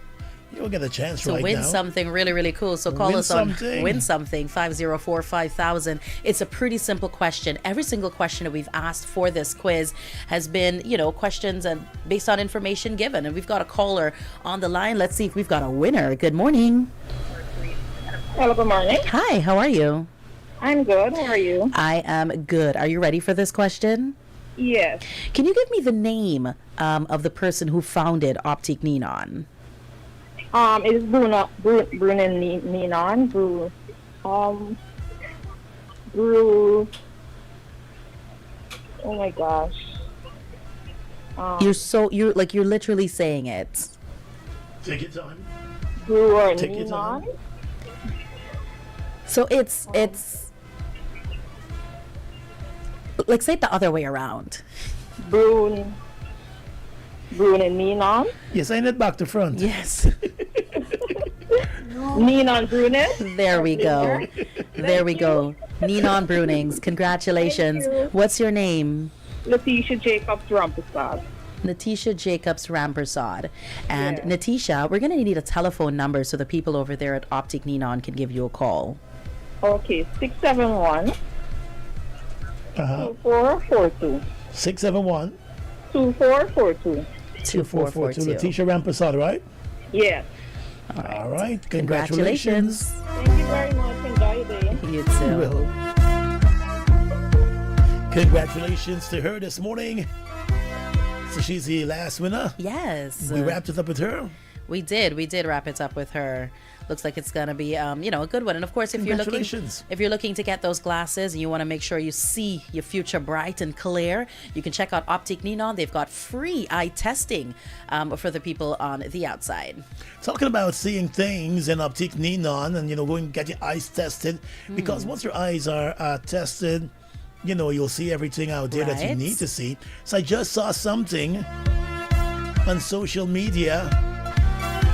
S17: You'll get a chance
S7: to
S17: right
S7: win
S17: now.
S7: something really, really cool. So call us on Win Something, 504-5000. It's a pretty simple question. Every single question that we've asked for this quiz has been, questions and based on information given. And we've got a caller on the line. Let's see if we've got a winner. Good morning.
S11: Hello, good morning.
S7: Hi, how are you?
S11: I'm good. How are you?
S7: I am good. Are you ready for this question?
S11: Yes.
S7: Can you give me the name of the person who founded Optique Ninon?
S11: It's Bruno Ninon. Oh my gosh.
S7: You're literally saying it.
S17: Take your time.
S11: Take your time.
S7: So it's like, say it the other way around.
S11: Brune and Ninon.
S17: Yes, ain't it back to front?
S7: Yes.
S11: Ninon Brunel.
S7: There we go. There we go. Ninon Brunings. Congratulations. What's your name?
S11: Letitia Jacobs Rumpelstiltskin.
S7: Natisha Jacobs Rampersad. And
S11: Yeah.
S7: Natisha, we're going to need a telephone number so the people over there at Optic Neon can give you a call.
S11: Okay, 671
S17: Uh-huh.
S11: 2442.
S17: 671
S11: 2442.
S17: 2442. Letitia Rampersad, right?
S11: Yes.
S17: All right.
S7: Congratulations.
S11: Thank you very much. Enjoy your day.
S7: You
S17: You
S7: too.
S17: will. Congratulations to her this morning. So she's the last winner.
S7: Yes.
S17: We wrapped it up with her.
S7: We did wrap it up with her. Looks like it's gonna be a good one. And of course, if you're looking to get those glasses and you want to make sure you see your future bright and clear, you can check out Optic Neon. They've got free eye testing for the people on the outside.
S17: Talking about seeing things in Optic Neon and going and get your eyes tested, because once your eyes are tested, you'll see everything out there that you
S7: Right.
S17: need to see. So I just saw something on social media,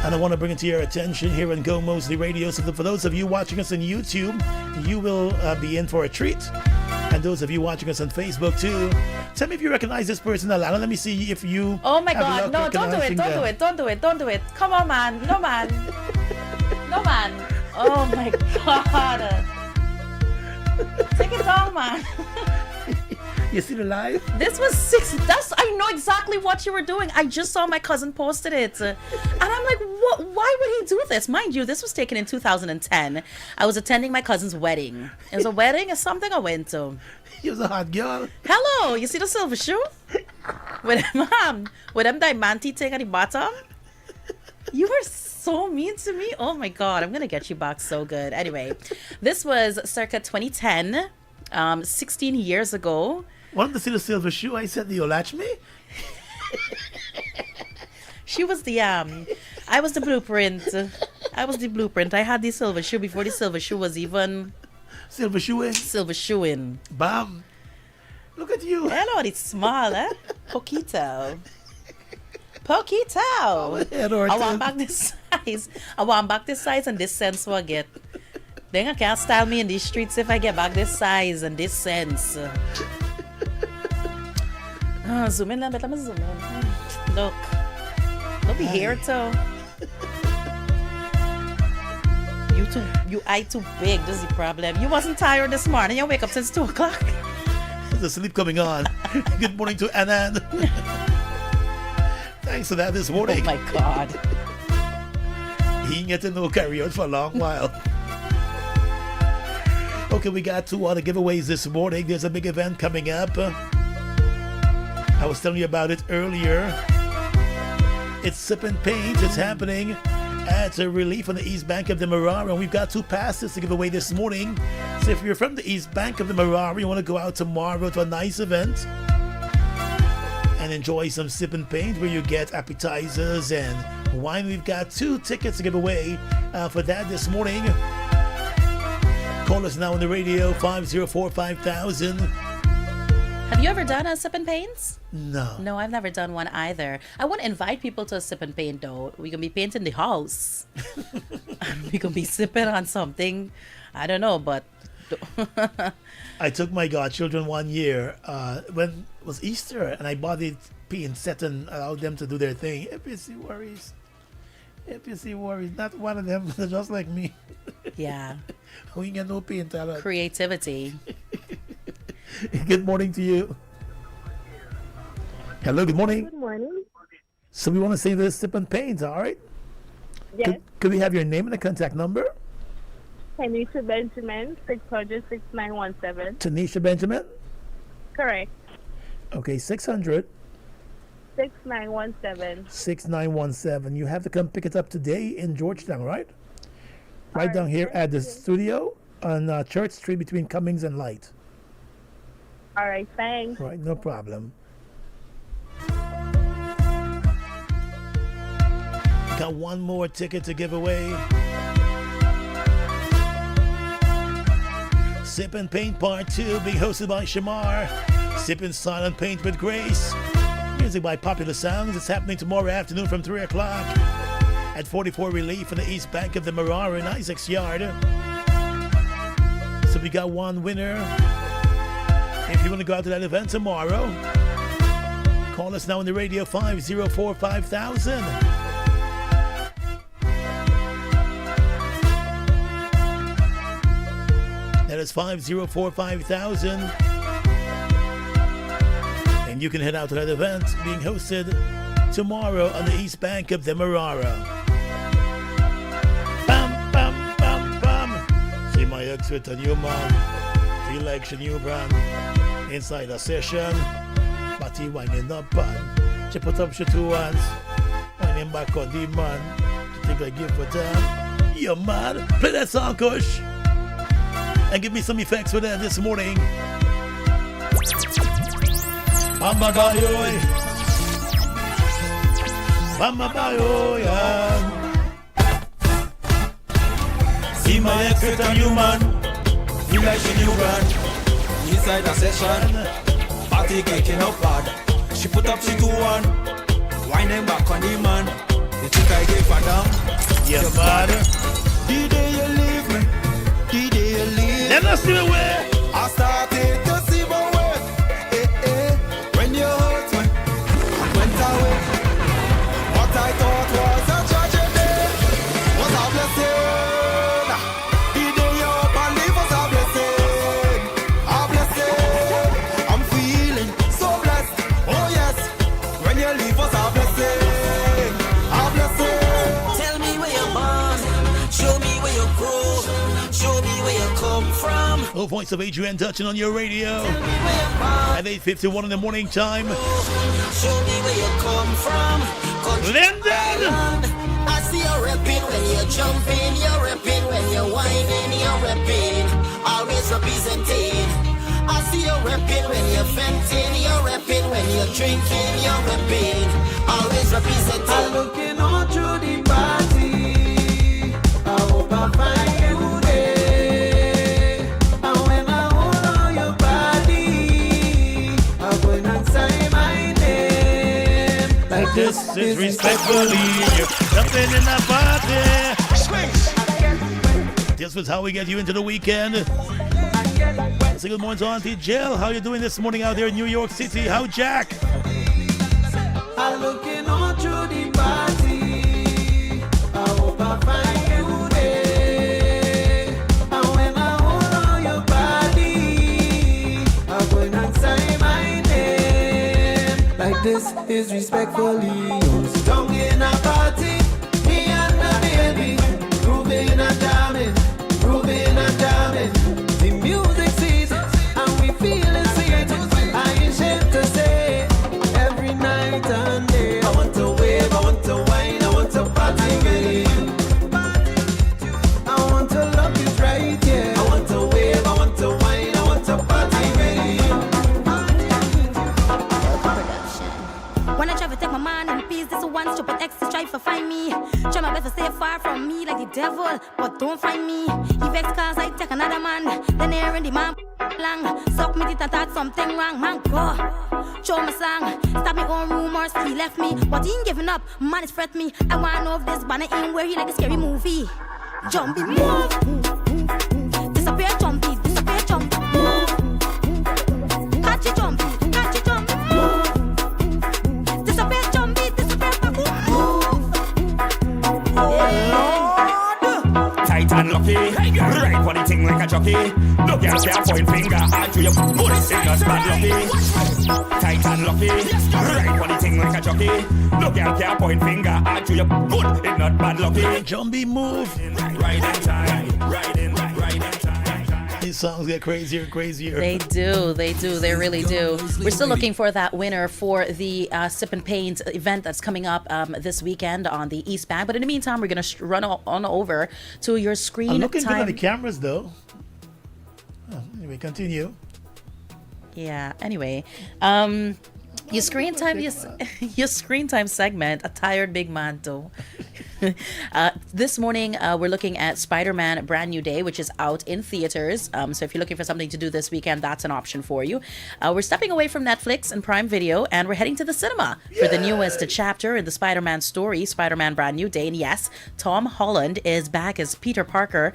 S17: and I want to bring it to your attention here on Go Mosley Radio. So for those of you watching us on YouTube, you will be in for a treat. And those of you watching us on Facebook too, tell me if you recognize this person, Alana. Let me see if you.
S7: Oh my
S17: have
S7: God!
S17: luck
S7: No! Don't do it!
S17: recognizing
S7: Don't do
S17: them.
S7: it! Don't do it! Don't do it! Come on, man! No, man! No, man! Oh my God! Take it down, man!
S17: You see the live?
S7: This was I know exactly what you were doing. I just saw my cousin posted it. And I'm like, what? Why would he do this? Mind you, this was taken in 2010. I was attending my cousin's wedding. It was a wedding or something I went to.
S17: He was a hot girl.
S7: Hello, you see the silver shoe? With them diamante thing at the bottom? You were so mean to me. Oh my God, I'm going to get you back so good. Anyway, this was circa 2010, 16 years ago.
S17: Wanted to see the silver shoe. I said, "You'll latch me."
S7: She was the I was the blueprint. I was the blueprint. I had the silver shoe before the silver shoe was even
S17: silver shoeing.
S7: Silver shoeing.
S17: Bam! Look at you.
S7: Hello, it's small, eh? Poquito. I want back this size. I want back this size and this sense will get. Then I can't style me in these streets if I get back this size and this sense. Zoom in a little bit. Let me zoom in. Look. Don't be here too. You eye too big. This is the problem. You wasn't tired this morning. You wake up since 2 o'clock.
S17: The sleep coming on. Good morning to Anand. Thanks for that this morning.
S7: Oh my God.
S17: He ain't getting no carry-out for a long while. Okay, we got 2 other giveaways this morning. There's a big event coming up. I was telling you about it earlier. It's Sip and Paint. It's happening at a relief on the East Bank of the Marara, and we've got 2 passes to give away this morning. So if you're from the East Bank of the Marara, you want to go out tomorrow to a nice event and enjoy some Sip and Paint where you get appetizers and wine. We've got 2 tickets to give away for that this morning. Call us now on the radio, 504-5000.
S7: Have you ever done a Sip and Paints?
S17: No.
S7: No, I've never done one either. I want to invite people to a Sip and Paint though. We're going to be painting the house. We're going to be sipping on something. I don't know, but...
S17: I took my godchildren one year when it was Easter, and I bought the paint set and allowed them to do their thing. APC worries. Not one of them, just like me.
S7: Yeah.
S17: We ain't got no paint.
S7: Creativity.
S17: Good morning to you. Hello, good morning.
S11: Good morning.
S17: So we want to say this Sip and Paint, all right?
S11: Yes.
S17: Could we have your name and the contact number?
S11: Tanisha Benjamin, 600-6917.
S17: Tanisha Benjamin?
S11: Correct.
S17: Okay, 600.
S11: 6917.
S17: 6917. You have to come pick it up today in Georgetown, right? Right down here at the studio on Church Street between Cummings and Light.
S11: All right, thanks.
S17: Right, no problem. Got 1 more ticket to give away. Sip and Paint Part 2 being hosted by Shamar. Sip and Silent Paint with Grace. Music by Popular Sounds. It's happening tomorrow afternoon from 3 o'clock at 44 Relief in the East Bank of the Marara in Isaac's Yard. So we got 1 winner. If you want to go out to that event tomorrow, Call us now on the radio 504-5000. That is 504-5000. And you can head out to that event being hosted tomorrow on the east bank of the Marara. Bam, bam, bam, bam. See my ex with a new man. Feel like she new brand. Inside a session. Party winding up and she put up she two hands. Winding back on the man. She think I give for time. You mad? Play that song, Kush. And give me some effects for that this morning. Bamba bayoy, Bamba bayoy. See my ex with a new man, feel like she new brand. Inside a session, party kicking up bad. She put up she 2-1, winding back on the man. You think I gave a damn? Yeah, mad. The day you leave me, the day you leave. Let us do away. I started to see my way. When you hurt me, I went away. What I thought was a tragedy was a blessing. The day you up and leave was a blessing. A blessing. I'm feeling so blessed. Oh yes, when you leave was a blessing. A blessing.
S12: Tell me where you're born. Show me where you grow. Show me where you come from.
S17: Oh, voice of Adrian touching on your radio at 8:51 in the morning time.
S12: Show me where you come from.
S17: Linden!
S12: I see you repping when you're jumping, you're repping when you're whining, you're repping, always representing. I see you repping when you're venting, you're repping when you're drinking, you're repping, always representing.
S6: I'm looking all through the party. I hope I find you there. And when I hold on your body, I'm going to say my name.
S17: Like this is respectfully. You're jumping in that party. Swing. This was how we get you into the weekend. Say good morning to Auntie Jill. How you doing this morning out there in New York City? How Jack?
S6: I'm looking all through the party. I hope I find you there. And when I hold on your body, I'm going to say my name. Like this is respectfully yours. Tongue in a party, me and the baby, grooving and jamming, grooving and jamming. The music sees and we feeling sweet. I ain't ashamed to say every night and day. I want to wave, I want to wine, I want to party with you. I want to love you right, yeah. I want to wave, I want to wine, I want to party with you.
S4: When I try to take my mind in peace, this one stupid ex is try to find me. Try my best to stay far from me like the devil, but don't find me. He vex cause I take another man. Then here in the man long. Suck me teeth and thought something wrong. Man go, show my song. Stop me own rumors, he left me. But he ain't giving up, man is fret me. I wanna know if this banner in where he like the scary movie. Jumpy move, disappear jumpy, disappear jumpy. Catch it jumpy, catch it jumpy. Disappear jumpy, disappear baku.
S13: Tight and lucky, right for the thing like a jockey. No girl can point finger at you, good signals bad lucky. Tight and lucky, right for the thing like a jockey. No girl can point finger at you, good, it's not bad lucky.
S17: Jumpy move.
S13: Right in time, right in time.
S17: These songs get crazier and crazier.
S7: They do, they really do. We're still looking for that winner for the Sip and Paint event that's coming up this weekend on the East Bank. But in the meantime, we're going to run on over to your screen
S17: I'm looking
S7: time.
S17: good at the cameras though. Oh, anyway, continue.
S7: Yeah, anyway. Your screen time segment, a tired big man though. This morning, we're looking at Spider-Man Brand New Day, which is out in theaters. So if you're looking for something to do this weekend, that's an option for you. We're stepping away from Netflix and Prime Video, and we're heading to the cinema for the newest chapter in the Spider-Man story, Spider-Man Brand New Day. And yes, Tom Holland is back as Peter Parker,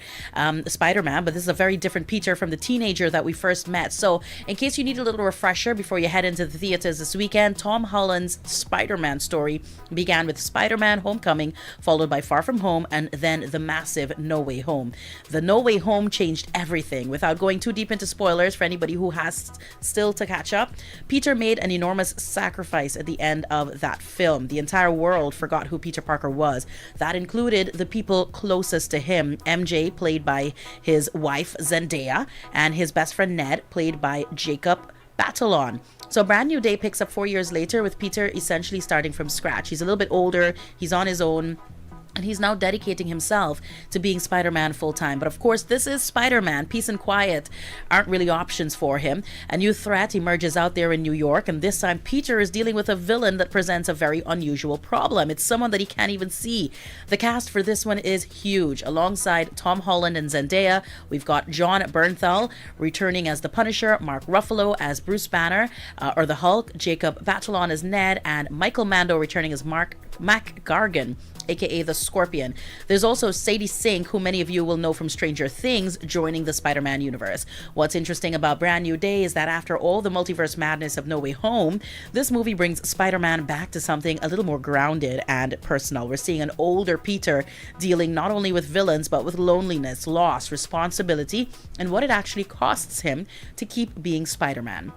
S7: Spider-Man, but this is a very different Peter from the teenager that we first met. So in case you need a little refresher before you head into the theaters this weekend, Tom Holland's Spider-Man story began with Spider-Man Homecoming, followed by Far From Home, and then the massive No Way Home. The No Way Home changed everything. Without going too deep into spoilers for anybody who has still to catch up, Peter made an enormous sacrifice at the end of that film. The entire world forgot who Peter Parker was. That included the people closest to him, MJ, played by his wife Zendaya, and his best friend Ned, played by Jacob Batalon. So Brand New Day picks up 4 years later with Peter essentially starting from scratch. He's a little bit older, he's on his own, and he's now dedicating himself to being Spider-Man full-time. But of course, this is Spider-Man. Peace and quiet aren't really options for him. A new threat emerges out there in New York, and this time Peter is dealing with a villain that presents a very unusual problem. It's someone that he can't even see. The cast for this one is huge. Alongside Tom Holland and Zendaya, we've got John Bernthal returning as the Punisher, Mark Ruffalo as Bruce Banner, or the Hulk, Jacob Batalon as Ned, and Michael Mando returning as Mac Gargan, aka the Scorpion. There's also Sadie Sink, who many of you will know from Stranger Things, joining the Spider-Man universe. What's interesting about Brand New Day is that after all the multiverse madness of No Way Home, this movie brings Spider-Man back to something a little more grounded and personal. We're seeing an older Peter dealing not only with villains, but with loneliness, loss, responsibility, and what it actually costs him to keep being Spider-Man.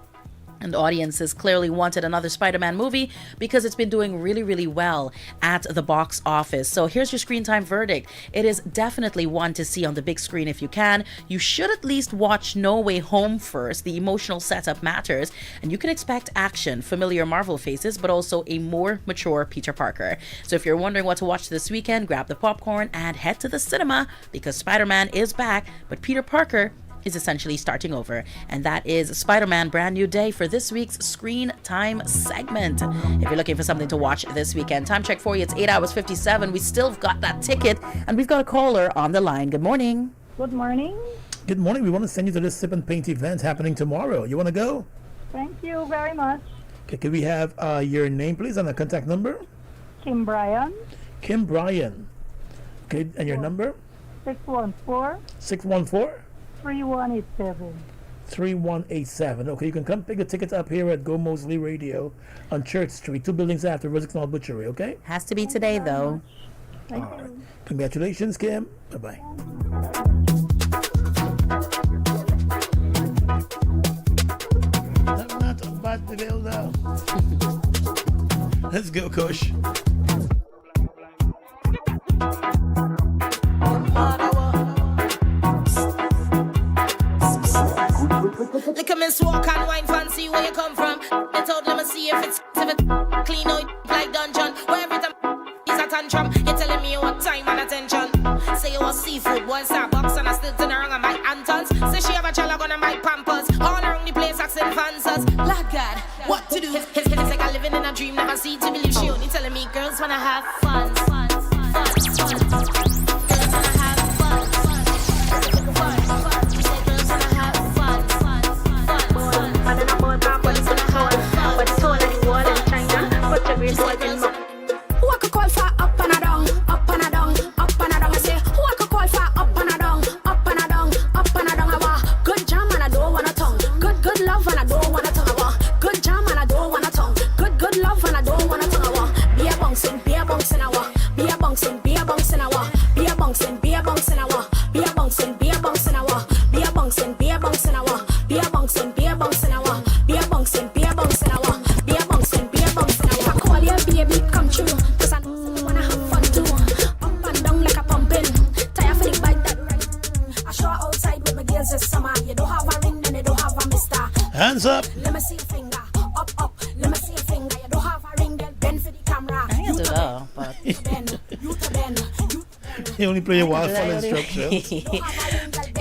S7: And audiences clearly wanted another Spider-Man movie because it's been doing really, really well at the box office. So here's your screen time verdict. It is definitely one to see on the big screen if you can. You should at least watch No Way Home first. The emotional setup matters, and you can expect action, familiar Marvel faces, but also a more mature Peter Parker. So if you're wondering what to watch this weekend, grab the popcorn and head to the cinema because Spider-Man is back, but Peter Parker is essentially starting over. And that is Spider-Man Brand New Day for this week's Screen Time segment. If you're looking for something to watch this weekend, time check for you, it's 8 hours 57. We still got that ticket, and we've got a caller on the line. Good morning.
S14: Good morning.
S17: Good morning. We want to send you to this Sip and Paint event happening tomorrow. You want to go?
S14: Thank you very much.
S17: Okay, could we have your name, please, and a contact number?
S14: Kim Bryan.
S17: Kim Bryan. Okay, and your number?
S14: 614.
S17: 614?
S14: 3187.
S17: 3187. Okay, you can come pick a ticket up here at Gomoseley Radio on Church Street, 2 buildings after Rosenthal Butchery, okay?
S7: Has to be today, though.
S14: Thank
S17: All
S14: you.
S17: right. Congratulations, Kim. Bye-bye. Not about the bill, though. Let's go, Kush.
S18: Lick a miss walk and wine fancy where you come from. They told let me see if it's clean or like dungeon. Where every time is a tantrum. You're telling me you want time and attention. Say you want seafood, one Starbucks and I still turn around and my Antons. Say she have a child on my Pampers. All around the place asking fancies. Lord God, what to do? His like I living in a dream, never see to believe. She only telling me girls wanna have fun.
S19: Who I could call for up and a down, up and a down, up and a down. I say, who I could call for up and a down, up and a down, up and a down. I want good jam and I don't want a tongue. Good love and I don't want a tongue. I want good jam and I don't want a tongue. Good love and I don't want a tongue. I want be a bouncing, I want be a bouncing, I want be a bouncing, I want be a bouncing, I want be a bouncing, I want be a bouncing, I want be a bouncing, I want be a bouncing, I call your baby come true, cause I wanna have fun too. Up and down like a pumping, tired for the bike that right. I show outside with my girls this summer. You don't have a ring and you don't have a mister.
S17: Hands up.
S19: Let me see your finger, up, let me see your finger. You don't have a ring, then bend for the camera.
S7: I can do that, but
S17: you only play your wildfire instructions.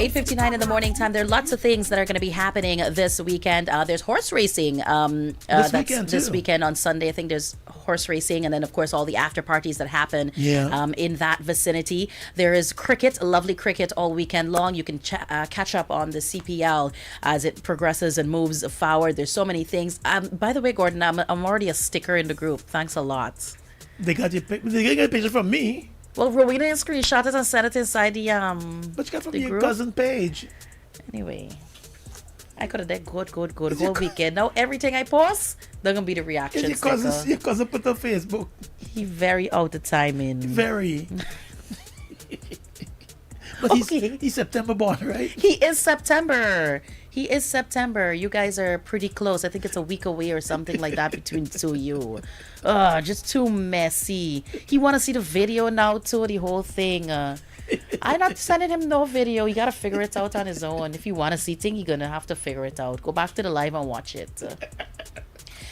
S7: 8:59 in the morning time. There are lots of things that are going to be happening this weekend. There's horse racing.
S17: This weekend
S7: on Sunday. I think there's horse racing, and then of course all the after parties that happen
S17: Yeah.
S7: in that vicinity. There is cricket, lovely cricket all weekend long. You can catch up on the CPL as it progresses and moves forward. There's so many things. By the way, Gordon, I'm already a sticker in the group. Thanks a lot.
S17: They got a picture from me.
S7: Well, Rowena screenshot it and sent it inside the
S17: But you got from
S7: the
S17: your
S7: group.
S17: cousin page.
S7: Anyway, I could have done good whole weekend. Now everything I post, they're gonna be the reaction.
S17: Your cousin put on Facebook.
S7: He very out of timing.
S17: Very. But he's September born, right?
S7: He is September. He is September. You guys are pretty close. I think it's a week away or something like that between the two of you. Just too messy. He want to see the video now too, the whole thing. I'm not sending him no video. He got to figure it out on his own. If you want to see thing, you're going to have to figure it out. Go back to the live and watch it.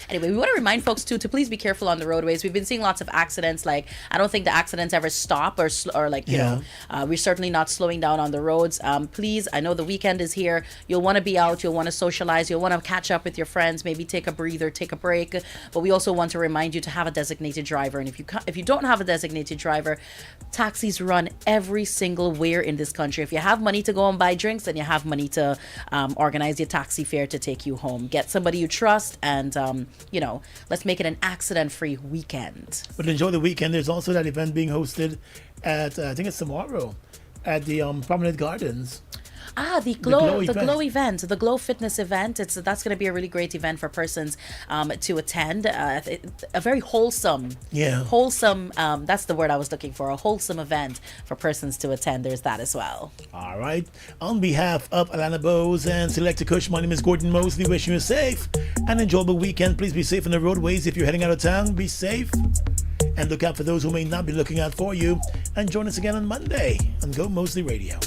S7: Anyway, we want to remind folks too to please be careful on the roadways. We've been seeing lots of accidents. Like, I don't think the accidents ever stop or like, you know, we're certainly not slowing down on the roads. Please, I know the weekend is here. You'll want to be out. You'll want to socialize. You'll want to catch up with your friends. Maybe take a breather, take a break. But we also want to remind you to have a designated driver. And if you don't have a designated driver, taxis run every single where in this country. If you have money to go and buy drinks, then you have money to organize your taxi fare to take you home. Get somebody you trust and you know, let's make it an accident-free weekend.
S17: But enjoy the weekend. There's also that event being hosted at, I think it's tomorrow, at the Promenade Gardens.
S7: The Glow event, the Glow Fitness event. That's going to be a really great event for persons to attend. A very wholesome, that's the word I was looking for. A wholesome event for persons to attend. There's that as well.
S17: All right. On behalf of Alana Bowes and Selecta Kush, my name is Gordon Mosley. Wishing you a safe and enjoyable weekend. Please be safe on the roadways. If you're heading out of town, be safe. And look out for those who may not be looking out for you. And join us again on Monday on Go Mosley Radio.